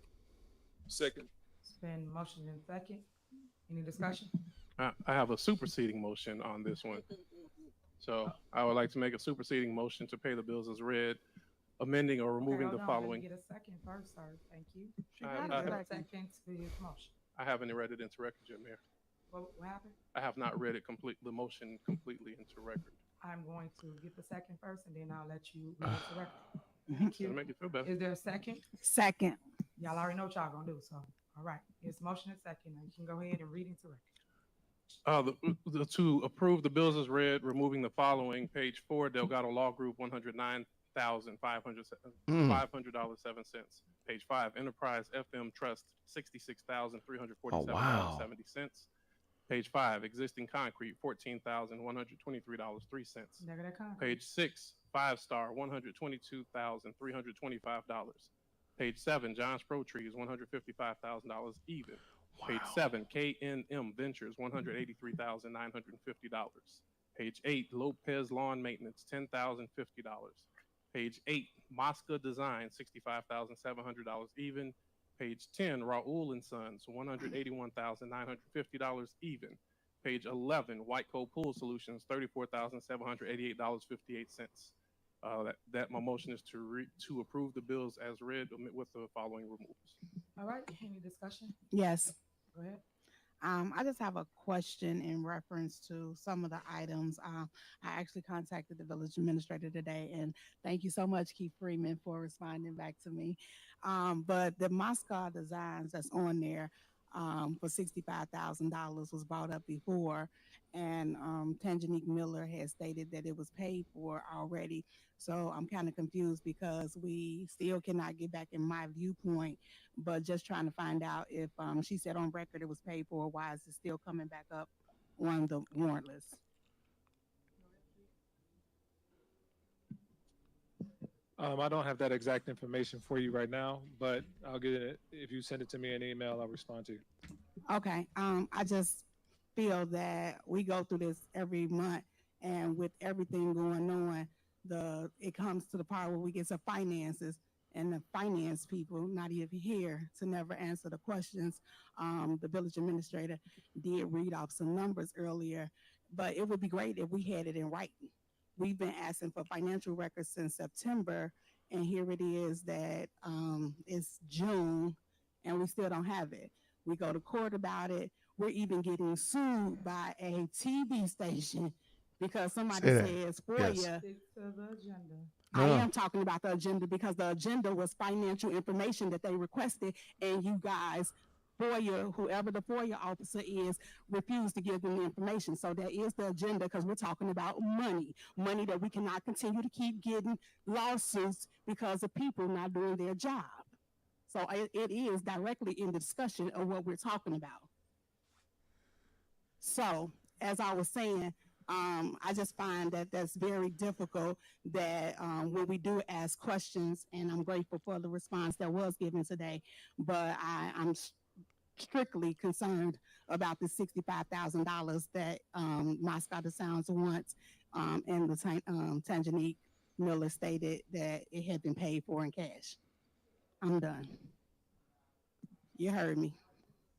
Second. It's been motioned and second. Any discussion? I have a superseding motion on this one. So I would like to make a superseding motion to pay the bills as read, amending or removing the following. Get a second first, sir. Thank you. I Got a second to his motion. I haven't read it into record yet, Mayor. What happened? I have not read it the motion completely into record. I'm going to get the second first, and then I'll let you read it to record. Thank you. Make you feel better. Is there a second? Second. Y'all already know what y'all gonna do, so, all right. It's motion and second. Now you can go ahead and read into record. To approve the bills as read, removing the following: page 4, Delgado Law Group, $109,500.07. Page 5, Enterprise FM Trust, $66,347.70. Page 5, Existing Concrete, $14,123.03. Negative concrete. Page 6, 5 Star, $122,325. Page 7, John's Pro Trees, $155,000 even. Page 7, KNM Ventures, $183,950. Page 8, Lopez Lawn Maintenance, $10,050. Page 8, Mosca Design, $65,700 even. Page 10, Raul and Sons, $181,950 even. Page 11, White Coat Pool Solutions, $34,788.58. That my motion is to approve the bills as read with the following removals. All right, any discussion? Yes. Go ahead. I just have a question in reference to some of the items. I actually contacted the village administrator today, and thank you so much, Keith Freeman, for responding back to me. But the Moscow designs that's on there for $65,000 was brought up before, and Tangenique Miller has stated that it was paid for already. So I'm kind of confused because we still cannot get back in my viewpoint, but just trying to find out if she said on record it was paid for, why is it still coming back up on the warrant list? I don't have that exact information for you right now, but I'll get it. If you send it to me in email, I'll respond to you. Okay. I just feel that we go through this every month, and with everything going on, it comes to the part where we get to finances, and the finance people not even here to never answer the questions. The village administrator did read off some numbers earlier, but it would be great if we had it in writing. We've been asking for financial records since September, and here it is that it's June, and we still don't have it. We go to court about it. We're even getting sued by a TV station because somebody says FOIA. Stick to the agenda. I am talking about the agenda because the agenda was financial information that they requested, and you guys, FOIA, whoever the FOIA officer is, refused to give them the information. So that is the agenda because we're talking about money that we cannot continue to keep getting lawsuits because of people not doing their job. So it is directly in the discussion of what we're talking about. So as I was saying, I just find that that's very difficult that when we do ask questions, and I'm grateful for the response that was given today, but I'm strictly concerned about the $65,000 that Moscow Sounds wants, and the Tangenique Miller stated that it had been paid for in cash. I'm done. You heard me.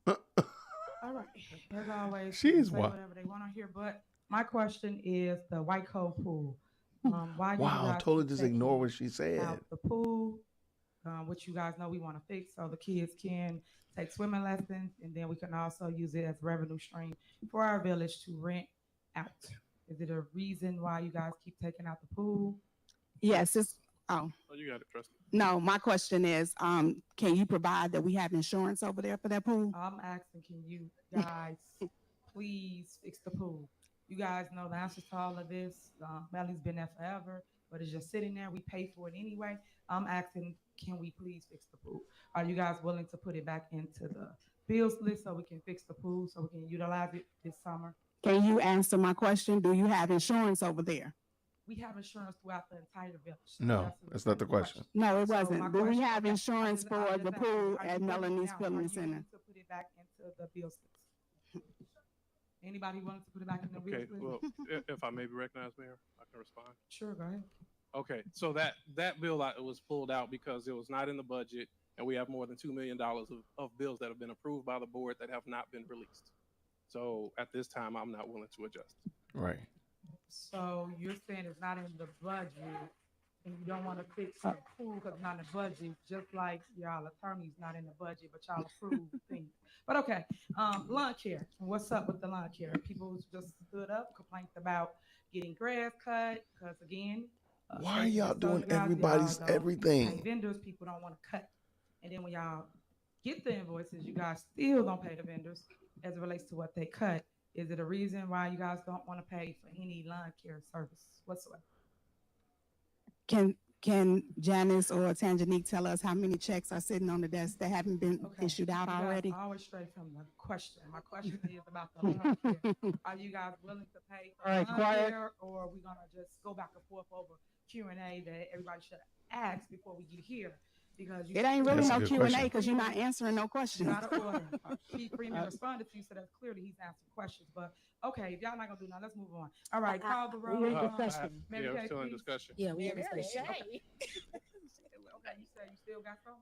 All right, as always, She's say whatever they want to hear, but my question is the White Coat Pool. Why do you guys totally keep just taking ignore what she said. out the pool, which you guys know we want to fix so the kids can take swimming lessons, and then we can also use it as revenue stream for our village to rent out. Is it a reason why you guys keep taking out the pool? Yes, it's You got it, Trustee. no, my question is, can you provide that we have insurance over there for that pool? I'm asking, can you guys please fix the pool? You guys know the answers to all of this. Melly's been there forever, but it's just sitting there. We pay for it anyway. I'm asking, can we please fix the pool? Are you guys willing to put it back into the bills list so we can fix the pool, so we can utilize it this summer? Can you answer my question? Do you have insurance over there? We have insurance throughout the entire village. So No, that's not the question. No, it So my wasn't. Do we question- have okay, insurance I'm for just the asking, pool are at you willing Melanie's now, Filming are you Center? willing to put it back into the bill splits? Anybody willing to put it back in the bill Okay, splits? well, if I may be recognized, Mayor, I can respond. Sure, go ahead. Okay, so that bill was pulled out because it was not in the budget, and we have more than $2 million of bills that have been approved by the board that have not been released. So at this time, I'm not willing to adjust. Right. So you're saying it's not in the budget, and you don't want to fix the pool because it's not in the budget, just like y'all attorney's not in the budget, but y'all approve things. But okay, lawn care. What's up with the lawn care? People just stood up, complained about getting grass cut, because again, Why are y'all doing everybody's everything? pay vendors, people don't want to cut. And then when y'all get the invoices, you guys still don't pay the vendors as it relates to what they cut. Is it a reason why you guys don't want to pay for any lawn care service whatsoever? Can Janice or Tangenique tell us how many checks are sitting on the desk that haven't been issued out You guys already? always stray from the question. My question is about the lawn care. Are you guys willing to pay for All right, lawn quiet. care, or are we gonna just go back and forth over Q&A that everybody should ask before we get here? Because It ain't really That's a no good Q&A question. because you're not answering no questions. Out of order. Chief Freeman responded to you, so that's clearly he's answering questions. But okay, if y'all not gonna do nothing, let's move on. All right, call the roll. we in discussion. Mary Yeah, Kay, we're still in please. discussion. Yeah, we have Okay, discussion. you said you still got some?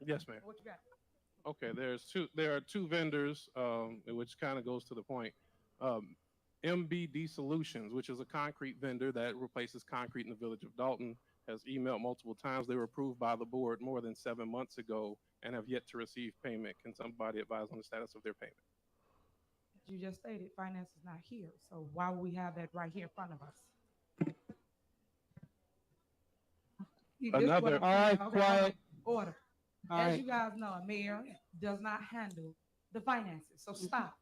Yes, ma'am. What you got? Okay, there are two vendors, which kind of goes to the point. MBD Solutions, which is a concrete vendor that replaces concrete in the village of Dalton, has emailed multiple times. They were approved by the board more than 7 months ago and have yet to receive payment. Can somebody advise on the status of their payment? You just stated finance is not here, so why would we have that right here in front of us? See, this is what Another- I'm All right, saying. Okay, hold on. quiet. Order. All As right. you guys know, a mayor does not handle the finances, so stop.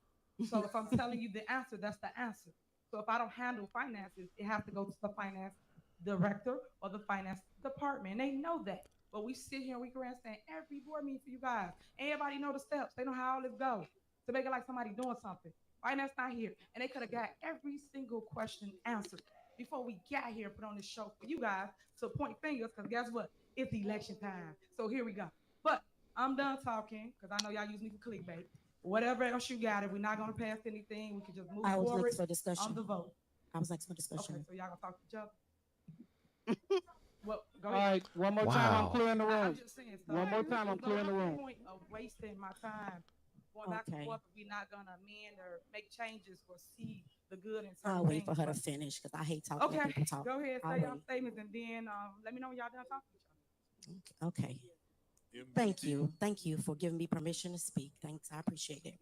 So if I'm telling you the answer, that's the answer. So if I don't handle finances, it has to go to the finance director or the finance department. And they know that. But we sit here and we grandstand every board meeting for you guys. Everybody know the steps. They know how all this goes. To make it like somebody doing something. Finance not here. And they could have got every single question answered before we got here and put on this show for you guys to point fingers, because guess what? It's election time. So here we go. But I'm done talking because I know y'all use me for clickbait. Whatever else you got, if we're not going to pass anything, we can just move I was forward looking for discussion. on the vote. I was like for discussion. Okay, so y'all gonna talk to each other? Well, go All ahead. right, one more time, I'm Wow. clearing the I'm room. just saying. So One more time, I'm there's clearing the no room. point of wasting my time going back and Okay. forth if we're not gonna amend or make changes or see the good in I'll certain wait for things. her to But- finish because I hate talking when Okay, people talk. go ahead, I'll say your wait. statements, and then let me know when y'all done talking to each other. Okay. Thank you. Thank you for giving me permission to speak. Thanks. I appreciate it.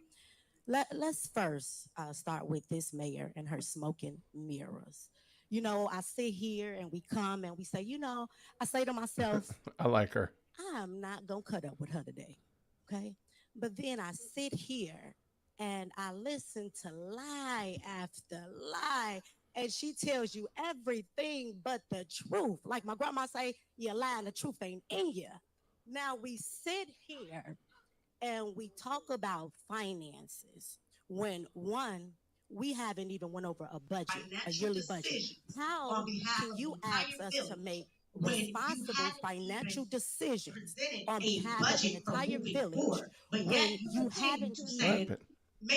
Let's first start with this mayor and her smoking mirrors. You know, I sit here and we come and we say, you know, I say to myself, I like her. I'm not going to cut up with her today. Okay. But then I sit here and I listen to lie after lie. And she tells you everything but the truth. Like my grandma say, you're lying, the truth ain't in you. Now we sit here and we talk about finances when one, we haven't even went over a budget, a yearly budget. How can you ask us to make responsible financial decisions on behalf of an entire village when you haven't even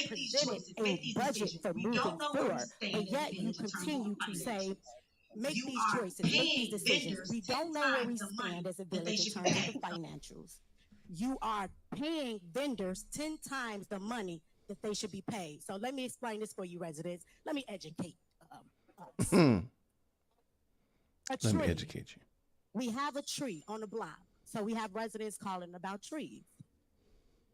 presented a budget for moving forward, but yet you continue to say, make these choices, make these decisions. We don't know where we stand as a village in terms of the financials. You are paying vendors 10 times the money that they should be paid. So let me explain this for you residents. Let me educate us. A Let me tree. educate you. We have a tree on the block. So we have residents calling about trees.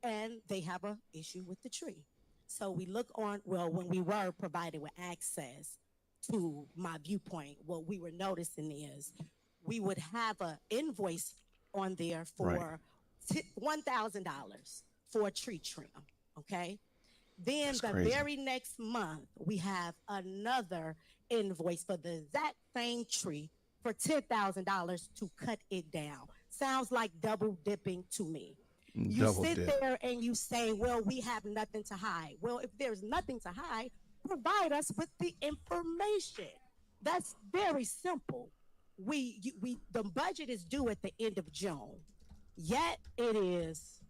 And they have an issue with the tree. So we look on, well, when we were provided with access to my viewpoint, what we were noticing is we would have an invoice on there for $1,000 for a tree trim, okay? Then That's the crazy. very next month, we have another invoice for the exact same tree for $10,000 to cut it down. Sounds like double dipping to me. You Double sit dip. there and you say, well, we have nothing to hide. Well, if there's nothing to hide, provide us with the information. That's very simple. The budget is due at the end of June, yet it is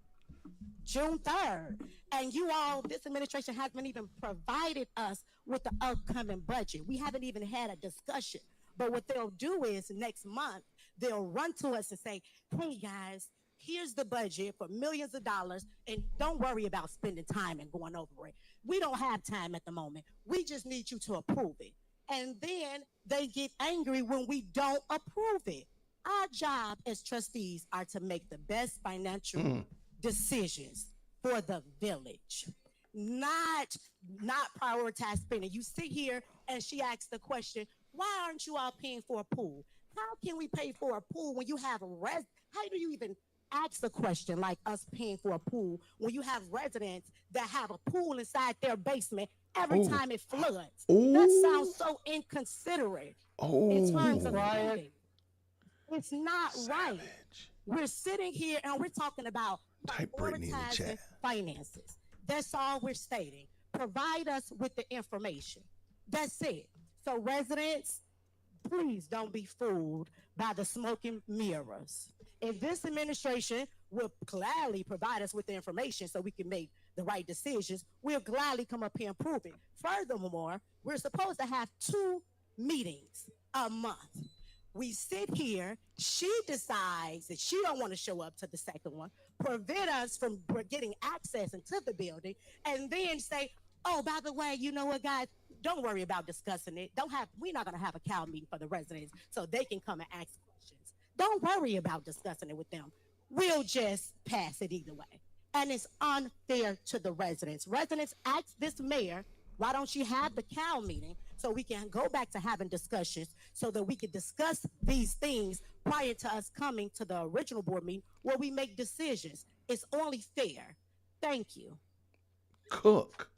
June 3rd. And you all, this administration hasn't even provided us with the upcoming budget. We haven't even had a discussion. But what they'll do is next month, they'll run to us and say, hey guys, here's the budget for millions of dollars, and don't worry about spending time and going over it. We don't have time at the moment. We just need you to approve it. And then they get angry when we don't approve it. Our job as trustees are to make the best financial decisions for the village, not prioritize spending. You sit here and she asks the question, why aren't you all paying for a pool? How can we pay for a pool when you have how do you even ask a question like us paying for a pool when you have residents that have a pool inside their basement every time it floods? That sounds so inconsiderate in terms of spending. It's not right. We're sitting here and we're talking about prioritizing finances. That's all we're stating. Provide us with the information. That's it. So residents, please don't be fooled by the smoke and mirrors. If this administration will gladly provide us with the information so we can make the right decisions, we'll gladly come up here and prove it. Furthermore, we're supposed to have 2 meetings a month. We sit here, she decides that she don't want to show up to the second one, prevent us from getting access into the building, and then say, oh, by the way, you know what, guys, don't worry about discussing it. We're not going to have a cow meeting for the residents so they can come and ask questions. Don't worry about discussing it with them. We'll just pass it either way. And it's unfair to the residents. Residents ask this mayor, why don't you have the cow meeting so we can go back to having discussions so that we can discuss these things prior to us coming to the original board meeting where we make decisions. It's only fair. Thank you. Cook.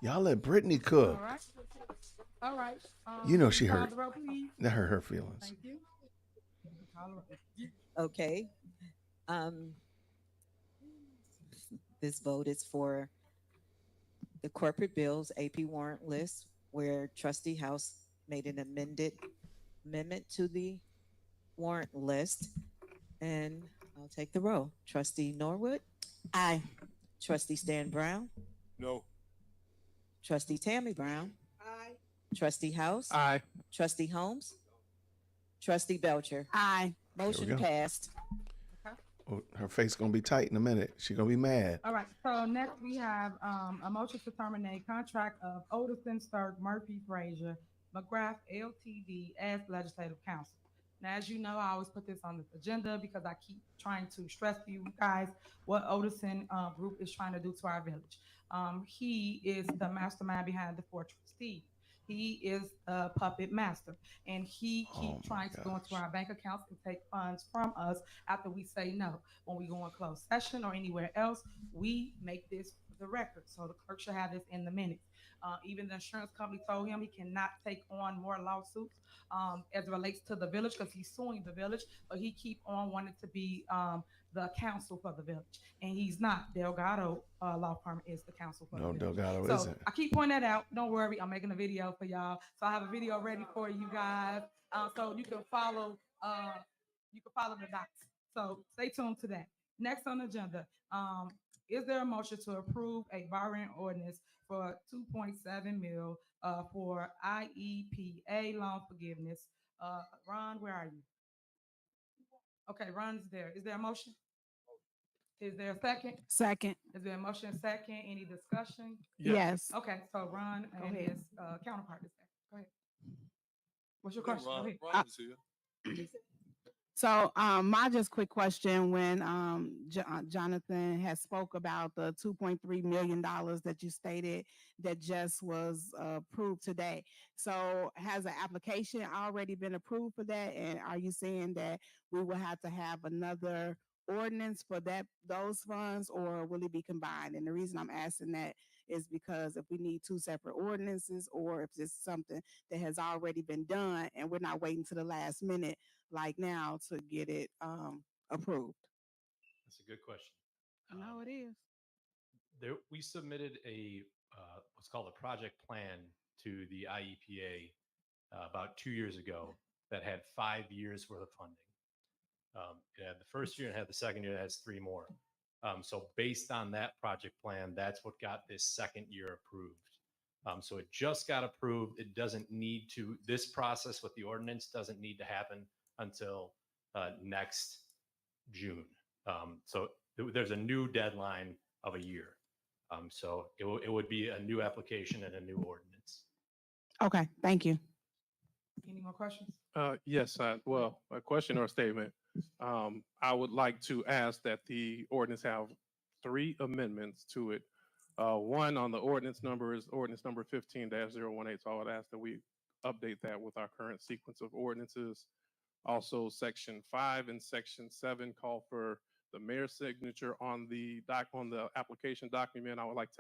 Y'all let Brittany cook. All right. You know she hurt. Roll, please. That hurt her feelings. Thank you. Okay. This vote is for the corporate bills AP warrant list, where Trustee House made an amendment to the warrant list. And I'll take the roll. Trustee Norwood? Aye. Trustee Stan Brown? No. Trustee Tammy Brown? Aye. Trustee House? Aye. Trustee Holmes? Trustee Belcher? Aye. Motion go. passed. Oh, her face gonna be tight in a minute. She gonna be mad. All right, so next we have a motion to terminate contract of Oderson, Sturg, Murphy, Frazier, McGrath, LTD as legislative counsel. Now, as you know, I always put this on the agenda because I keep trying to stress to you guys what Oderson group is trying to do to our village. He is the mastermind behind the 4 trustees. He is a puppet master, and he keeps trying to go into our bank accounts and take funds from us after we say no. When we go in closed session or anywhere else, we make this the record. So the clerk should have this in the minutes. Even the insurance company told him he cannot take on more lawsuits as it relates to the village because he's suing the village, but he keep on wanting to be the counsel for the village, and he's not. Delgado Law Firm is the counsel for the village. Delgado So isn't. I keep pointing that out. Don't worry, I'm making a video for y'all. So I have a video ready for you guys, so you can follow. You can follow the dots. So stay tuned to that. Next on the agenda, is there a motion to approve a borrowing ordinance for 2.7 mil for IEPA loan forgiveness? Ron, where are you? Okay, Ron is there. Is there a motion? Is there a second? Second. Is there a motion second? Any discussion? Yes. Okay, so Ron and ahead. his counterpart is there. Go ahead. What's your question? Go ahead. Ron is here. So my just quick question, when Jonathan has spoke about the $2.3 million that you stated that just was approved today. So has an application already been approved for that? And are you saying that we will have to have another ordinance for those funds, or will it be combined? And the reason I'm asking that is because if we need 2 separate ordinances, or if it's something that has already been done and we're not waiting to the last minute like now to get it approved. That's a good question. No, it is. We submitted a what's called a project plan to the IEPA about 2 years ago that had 5 years worth of funding. It had the first year and had the second year that has 3 more. So based on that project plan, that's what got this second year approved. So it just got approved. It doesn't need to, this process with the ordinance doesn't need to happen until next June. So there's a new deadline of a year. So it would be a new application and a new ordinance. Okay, thank you. Any more questions? Yes, well, a question or a statement. I would like to ask that the ordinance have 3 amendments to it. One on the ordinance number is ordinance number 15-018. So I would ask that we update that with our current sequence of ordinances. Also, section 5 and section 7 call for the mayor's signature on the application document. I would like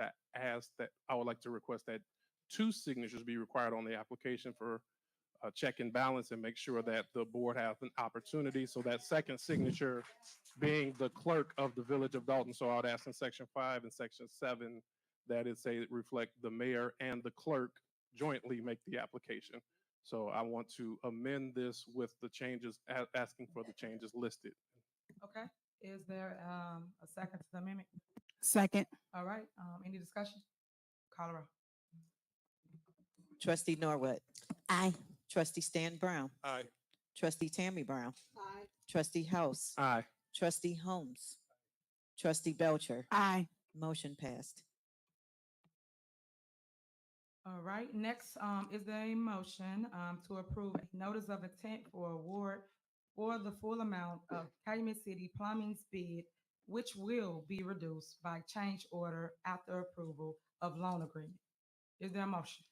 to request that 2 signatures be required on the application for check and balance and make sure that the board has an opportunity. So that second signature being the clerk of the village of Dalton. So I would ask in section 5 and section 7 that it reflect the mayor and the clerk jointly make the application. So I want to amend this with the changes, asking for the changes listed. Okay. Is there a second to the amendment? Second. All right. Any discussion? Colorado. Trustee Norwood. Aye. Trustee Stan Brown. Aye. Trustee Tammy Brown. Aye. Trustee House. Aye. Trustee Holmes. Trustee Belcher. Aye. Motion passed. All right. Next, is there a motion to approve a notice of intent for award for the full amount of Calumet City Plumbing's bid, which will be reduced by change order after approval of loan agreement? Is there a motion?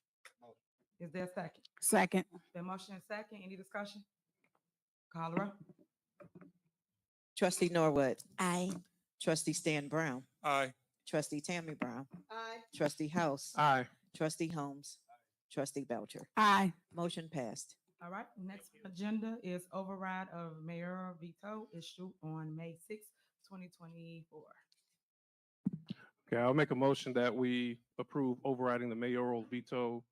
Is there a second? Second. The motion is second. Any discussion? Colorado. Trustee Norwood. Aye. Trustee Stan Brown. Aye. Trustee Tammy Brown. Aye. Trustee House. Aye. Trustee Holmes. Trustee Belcher. Aye. Motion passed. All right. Next agenda is override of mayor veto issued on May 6, 2024. Okay, I'll make a motion that we approve overriding the mayoral veto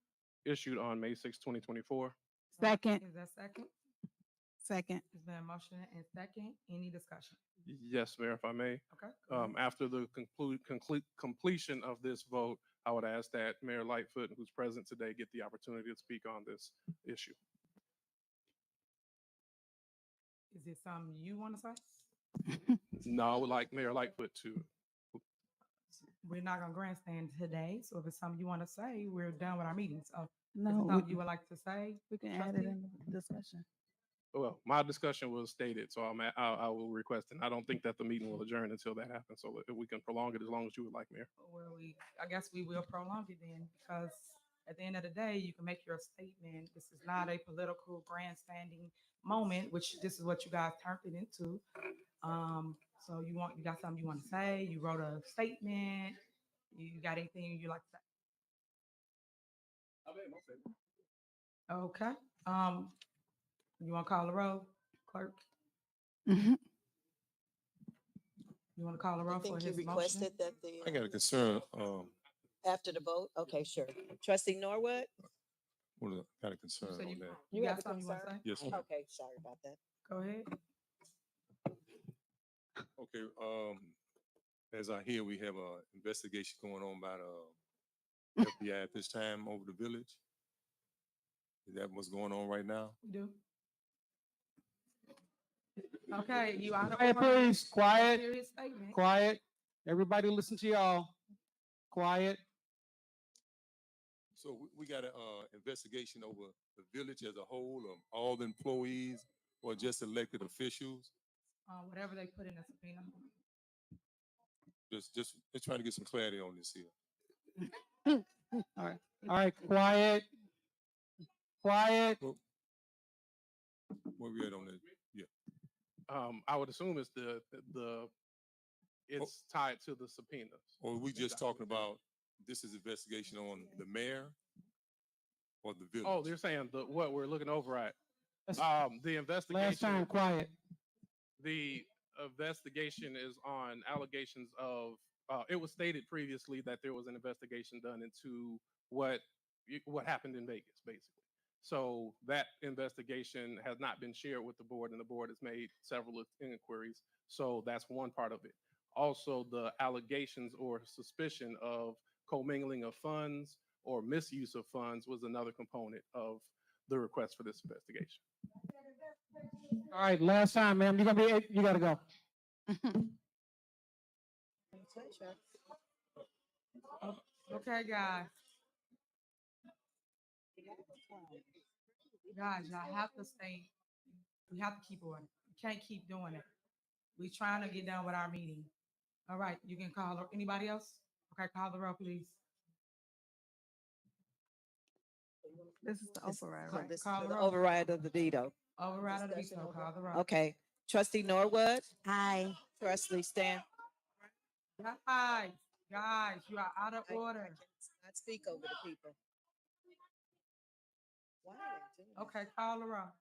issued on May 6, 2024. Second. Is that second? Second. Is there a motion and second? Any discussion? Yes, Mayor, if I may. Okay. After the completion of this vote, I would ask that Mayor Lightfoot, who's present today, get the opportunity to speak on this issue. Is it something you want to say? No, I would like Mayor Lightfoot to. We're not gonna grandstand today, so if it's something you want to say, we're done with our meeting. So, No, something you would like to say? we can add it in the discussion. Well, my discussion was stated, so I will request, and I don't think that the meeting will adjourn until that happens. So that we can prolong it as long as you would like, Mayor. Well, I guess we will prolong it then, because at the end of the day, you can make your statement. This is not a political grandstanding moment, which this is what you guys turned it into. So you got something you want to say? You wrote a statement. You got anything you like to say? Okay. You want to call the roll, clerk? Mhm. You want to call the I roll for think you his motion? requested that I got a concern. after the vote. Okay, sure. Trustee Norwood. Got a concern said on you- that. You have got a something you want to concern? say? Yes, ma'am. Okay, sorry about that. Go ahead. Okay, as I hear, we have a investigation going on by the FBI at this time over the village. Is that what's going on right now? We do. Okay, you out of Quiet, order. please. Quiet. Serious statement. Quiet. Everybody listen to y'all. Quiet. So we got a investigation over the village as a whole, of all the employees or just elected officials. Whatever they put in the subpoena. Just trying to get some clarity on this here. All right. All right. Quiet. Quiet. Where we at on that? Yeah. I would assume it's it's tied to the subpoenas. Or we just talking about this is investigation on the mayor or the village? Oh, they're saying what we're looking over at. The investigation. Last time, quiet. The investigation is on allegations of it was stated previously that there was an investigation done into what happened in Vegas, basically. So that investigation has not been shared with the board, and the board has made several inquiries. So that's one part of it. Also, the allegations or suspicion of commingling of funds or misuse of funds was another component of the request for this investigation. All right, last time, ma'am. You gotta go. Okay, guys. Guys, y'all have to stay. We have to keep order. We can't keep doing it. We're trying to get done with our meeting. All right, you can call anybody else? Okay, call the roll, please. This is the override, right? This call The the roll. override of the veto. Override of the veto. Call the roll. Okay. Trustee Norwood? Aye. Trustee Stan? Guys, you are out of order. I cannot speak over the people. Why are they doing Okay, call the roll.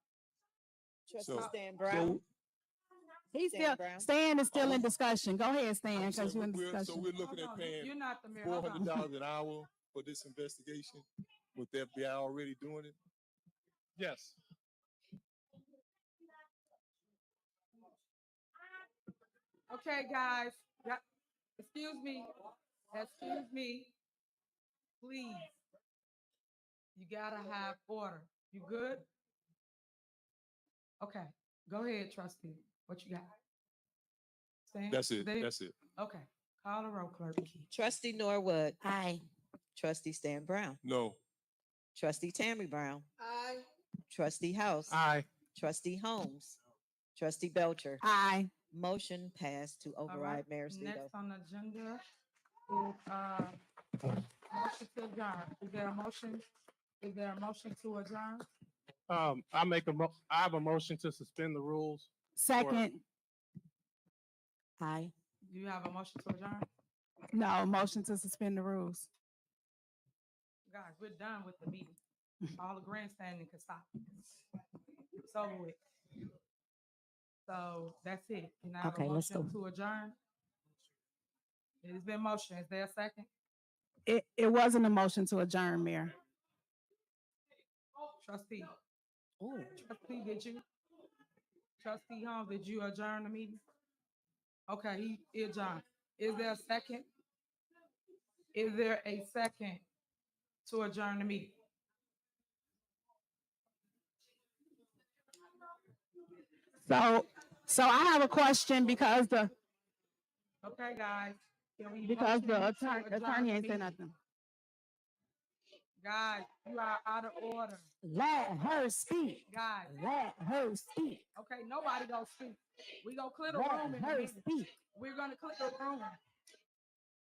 Trustee Stan Brown? He's Stan still, Brown? Stan is still in discussion. Go ahead, Stan, because you're in discussion. So we're looking at paying You're not the mayor. Hold on. $400 an hour for this investigation, with the FBI already doing it? Yes. Okay, guys. Excuse me. Please. You gotta have order. You good? Okay. Go ahead, trustee. What you got? Stan? That's it. There? That's it. Okay. Call the roll, clerk. Trustee Norwood? Aye. Trustee Stan Brown? No. Trustee Tammy Brown? Aye. Trustee House? Aye. Trustee Holmes? Trustee Belcher? Aye. Motion passed to All override right. mayor's veto. Next on the agenda is motion to adjourn. Is there a motion? Is there a motion to adjourn? I have a motion to suspend the rules. Second. Aye. Do you have a motion to adjourn? No, motion to suspend the rules. Guys, we're done with the meeting. All the grandstanding can stop. It's over with. So that's it. Can I have a Okay, let's motion go. to adjourn? It has been motion. Is there a second? It wasn't a motion to adjourn, Mayor. Trustee. Trustee, did you? Trustee Holmes, did you adjourn the meeting? Okay, he adjourned. Is there a second? Is there a second to adjourn the meeting? So I have a question because Okay, guys. Can we because the motion to adjourn attorney the ain't said meeting? nothing. Guys, you are out of order. Let her speak. Guys. Let her speak. Okay, nobody gonna speak. We gonna clear the Let room in a her minute. speak. We're gonna clear the room.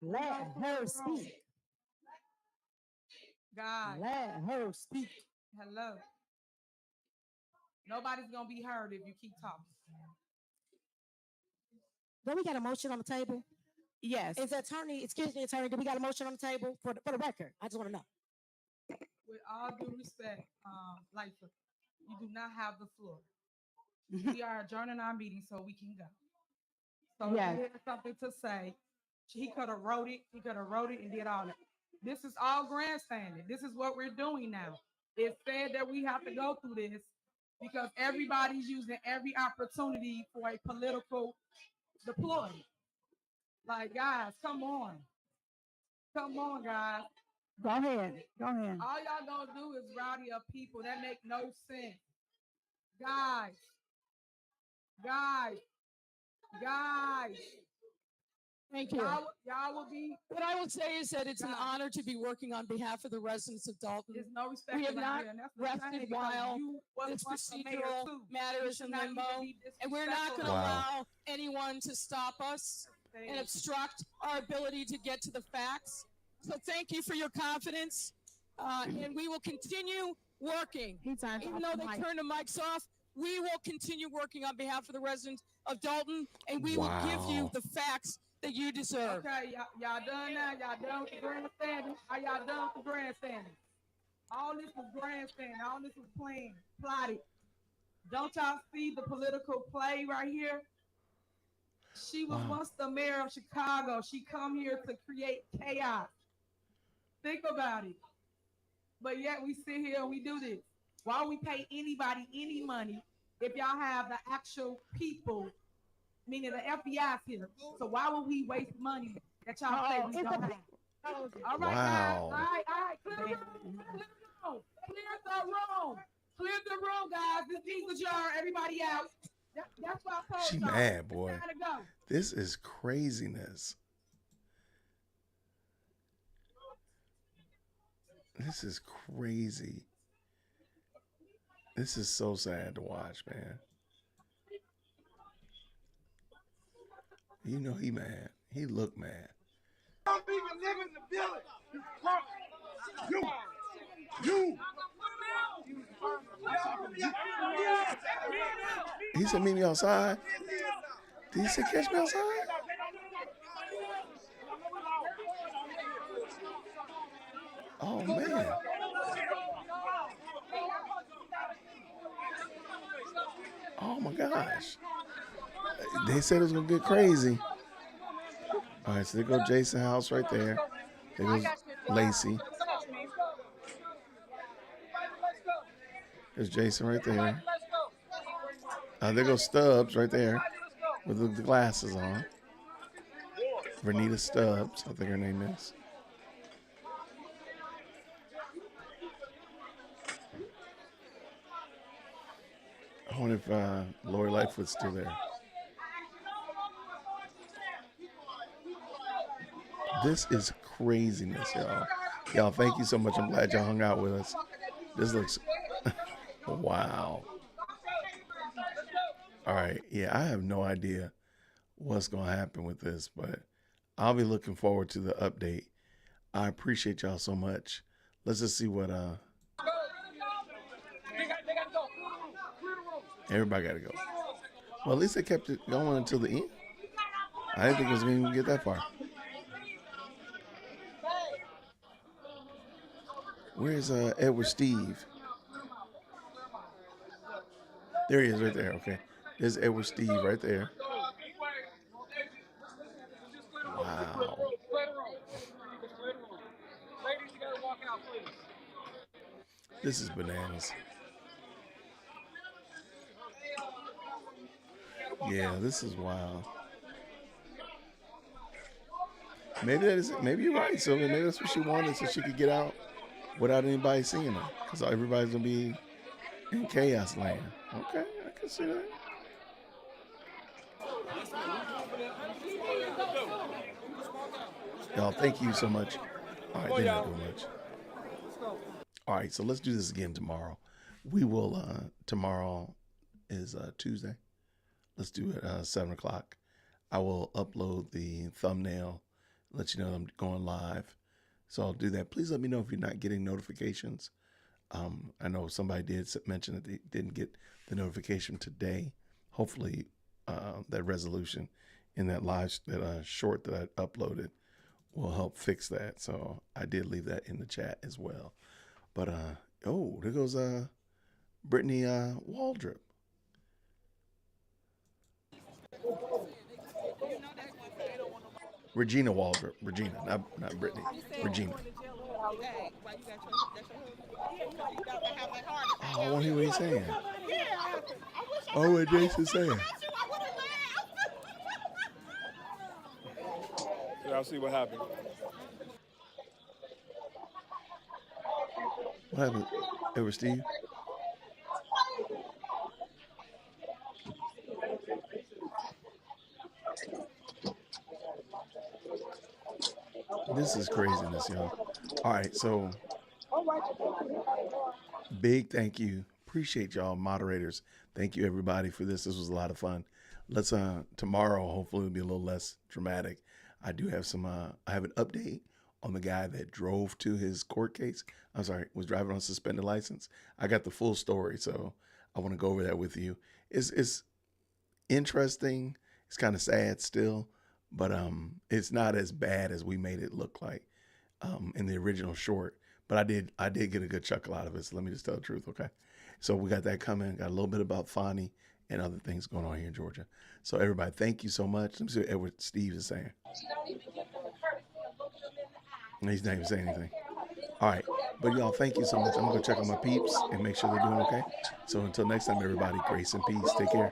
Let her speak. Guys. Let her speak. Hello. Nobody's gonna be heard if you keep talking. Then we got a motion on the table. Yes. Is the attorney, excuse me, attorney, do we got a motion on the table for the record? I just want to know. With all due respect, Lightfoot, you do not have the floor. We are adjourning our meeting so we can go. So Yes. if you have something to say, he could have wrote it. He could have wrote it and did all that. This is all grandstanding. This is what we're doing now. It's said that we have to go through this because everybody's using every opportunity for a political deployment. Like, guys, come on. Come on, guys. Go ahead. Go ahead. All y'all gonna do is rowdy up people. That make no sense. Guys. Thank you. Y'all will be. What I will say is that it's an honor to be working on behalf of the residents of Dalton. There's no respect. We have right not here, and that's what I'm saying, rested because while you was this once a mayor procedural too. matter You is should in not limbo, even be and we're not going to disrespectful. allow anyone to stop us and obstruct our ability to get to the facts. So thank you for your confidence, and we will continue working. Even though they turn the mics off, we will continue working on behalf of the residents of Dalton, and we will give you the facts that you deserve. Okay, y'all done now? Y'all done with the grandstanding? Are y'all done with the grandstanding? All this was grandstanding. All this was plotted. Don't y'all see the political play right here? She was once the mayor of Chicago. She come here to create chaos. Think about it. But yet we sit here and we do this. Why would we pay anybody any money if y'all have the actual people, meaning the FBI's here? So why would we waste money that y'all say we don't have? All right, guys. All right. Clear the room. Clear the room, guys. This meeting's adjourned. Everybody out. That's why I told She y'all. mad, boy. It's time to go. This is craziness. This is crazy. This is so sad to watch, man. You know he mad. He look mad. Don't even live in the village. He said, meet me outside. Did he say catch me outside? Oh, man. Oh, my gosh. They said it was going to get crazy. All right, so there goes Jason's house right there. There goes Lacey. There's Jason right there. There goes Stubbs right there with the glasses on. Vernita Stubbs, I think her name is. I wonder if Lori Lightfoot's still there. This is craziness, y'all. Y'all, thank you so much. I'm glad y'all hung out with us. This looks... Wow. All right. Yeah, I have no idea what's going to happen with this, but I'll be looking forward to the update. I appreciate y'all so much. Let's just see what... Everybody got to go. Well, at least they kept it going until the end. I didn't think it was going to get that far. Where's Edward Steve? There he is right there. Okay. There's Edward Steve right there. Wow. This is bananas. Yeah, this is wild. Maybe that is. Maybe you're right, Sylvia. Maybe that's what she wanted, so she could get out without anybody seeing her, because everybody's gonna be in chaos land. Okay, I can see that. Y'all, thank you so much. All right, they're not doing much. All right, so let's do this again tomorrow. We will. Tomorrow is Tuesday. Let's do it 7 o'clock. I will upload the thumbnail, let you know I'm going live. So I'll do that. Please let me know if you're not getting notifications. I know somebody did mention that they didn't get the notification today. Hopefully that resolution in that live, that short that I uploaded will help fix that. So I did leave that in the chat as well. But, oh, there goes Brittany Waldrop. Regina Waldrop. Regina, not Brittany. Regina. Oh, I want to hear what he's saying. Oh, what Jason's saying. Yeah, I'll see what happens. What happened? It was Steve? This is craziness, y'all. All right, so big thank you. Appreciate y'all, moderators. Thank you, everybody, for this. This was a lot of fun. Let's tomorrow, hopefully, it'll be a little less dramatic. I do have some. I have an update on the guy that drove to his court case. I'm sorry, was driving on suspended license. I got the full story, so I want to go over that with you. It's interesting. It's kind of sad still, but it's not as bad as we made it look like in the original short. But I did get a good chuckle out of it. So let me just tell the truth, okay? So we got that coming. Got a little bit about Fani and other things going on here in Georgia. So everybody, thank you so much. Let me see what Edward Steve is saying. He's not even saying anything. All right. But y'all, thank you so much. I'm going to go check on my peeps and make sure they're doing okay. So until next time, everybody, grace and peace. Take care.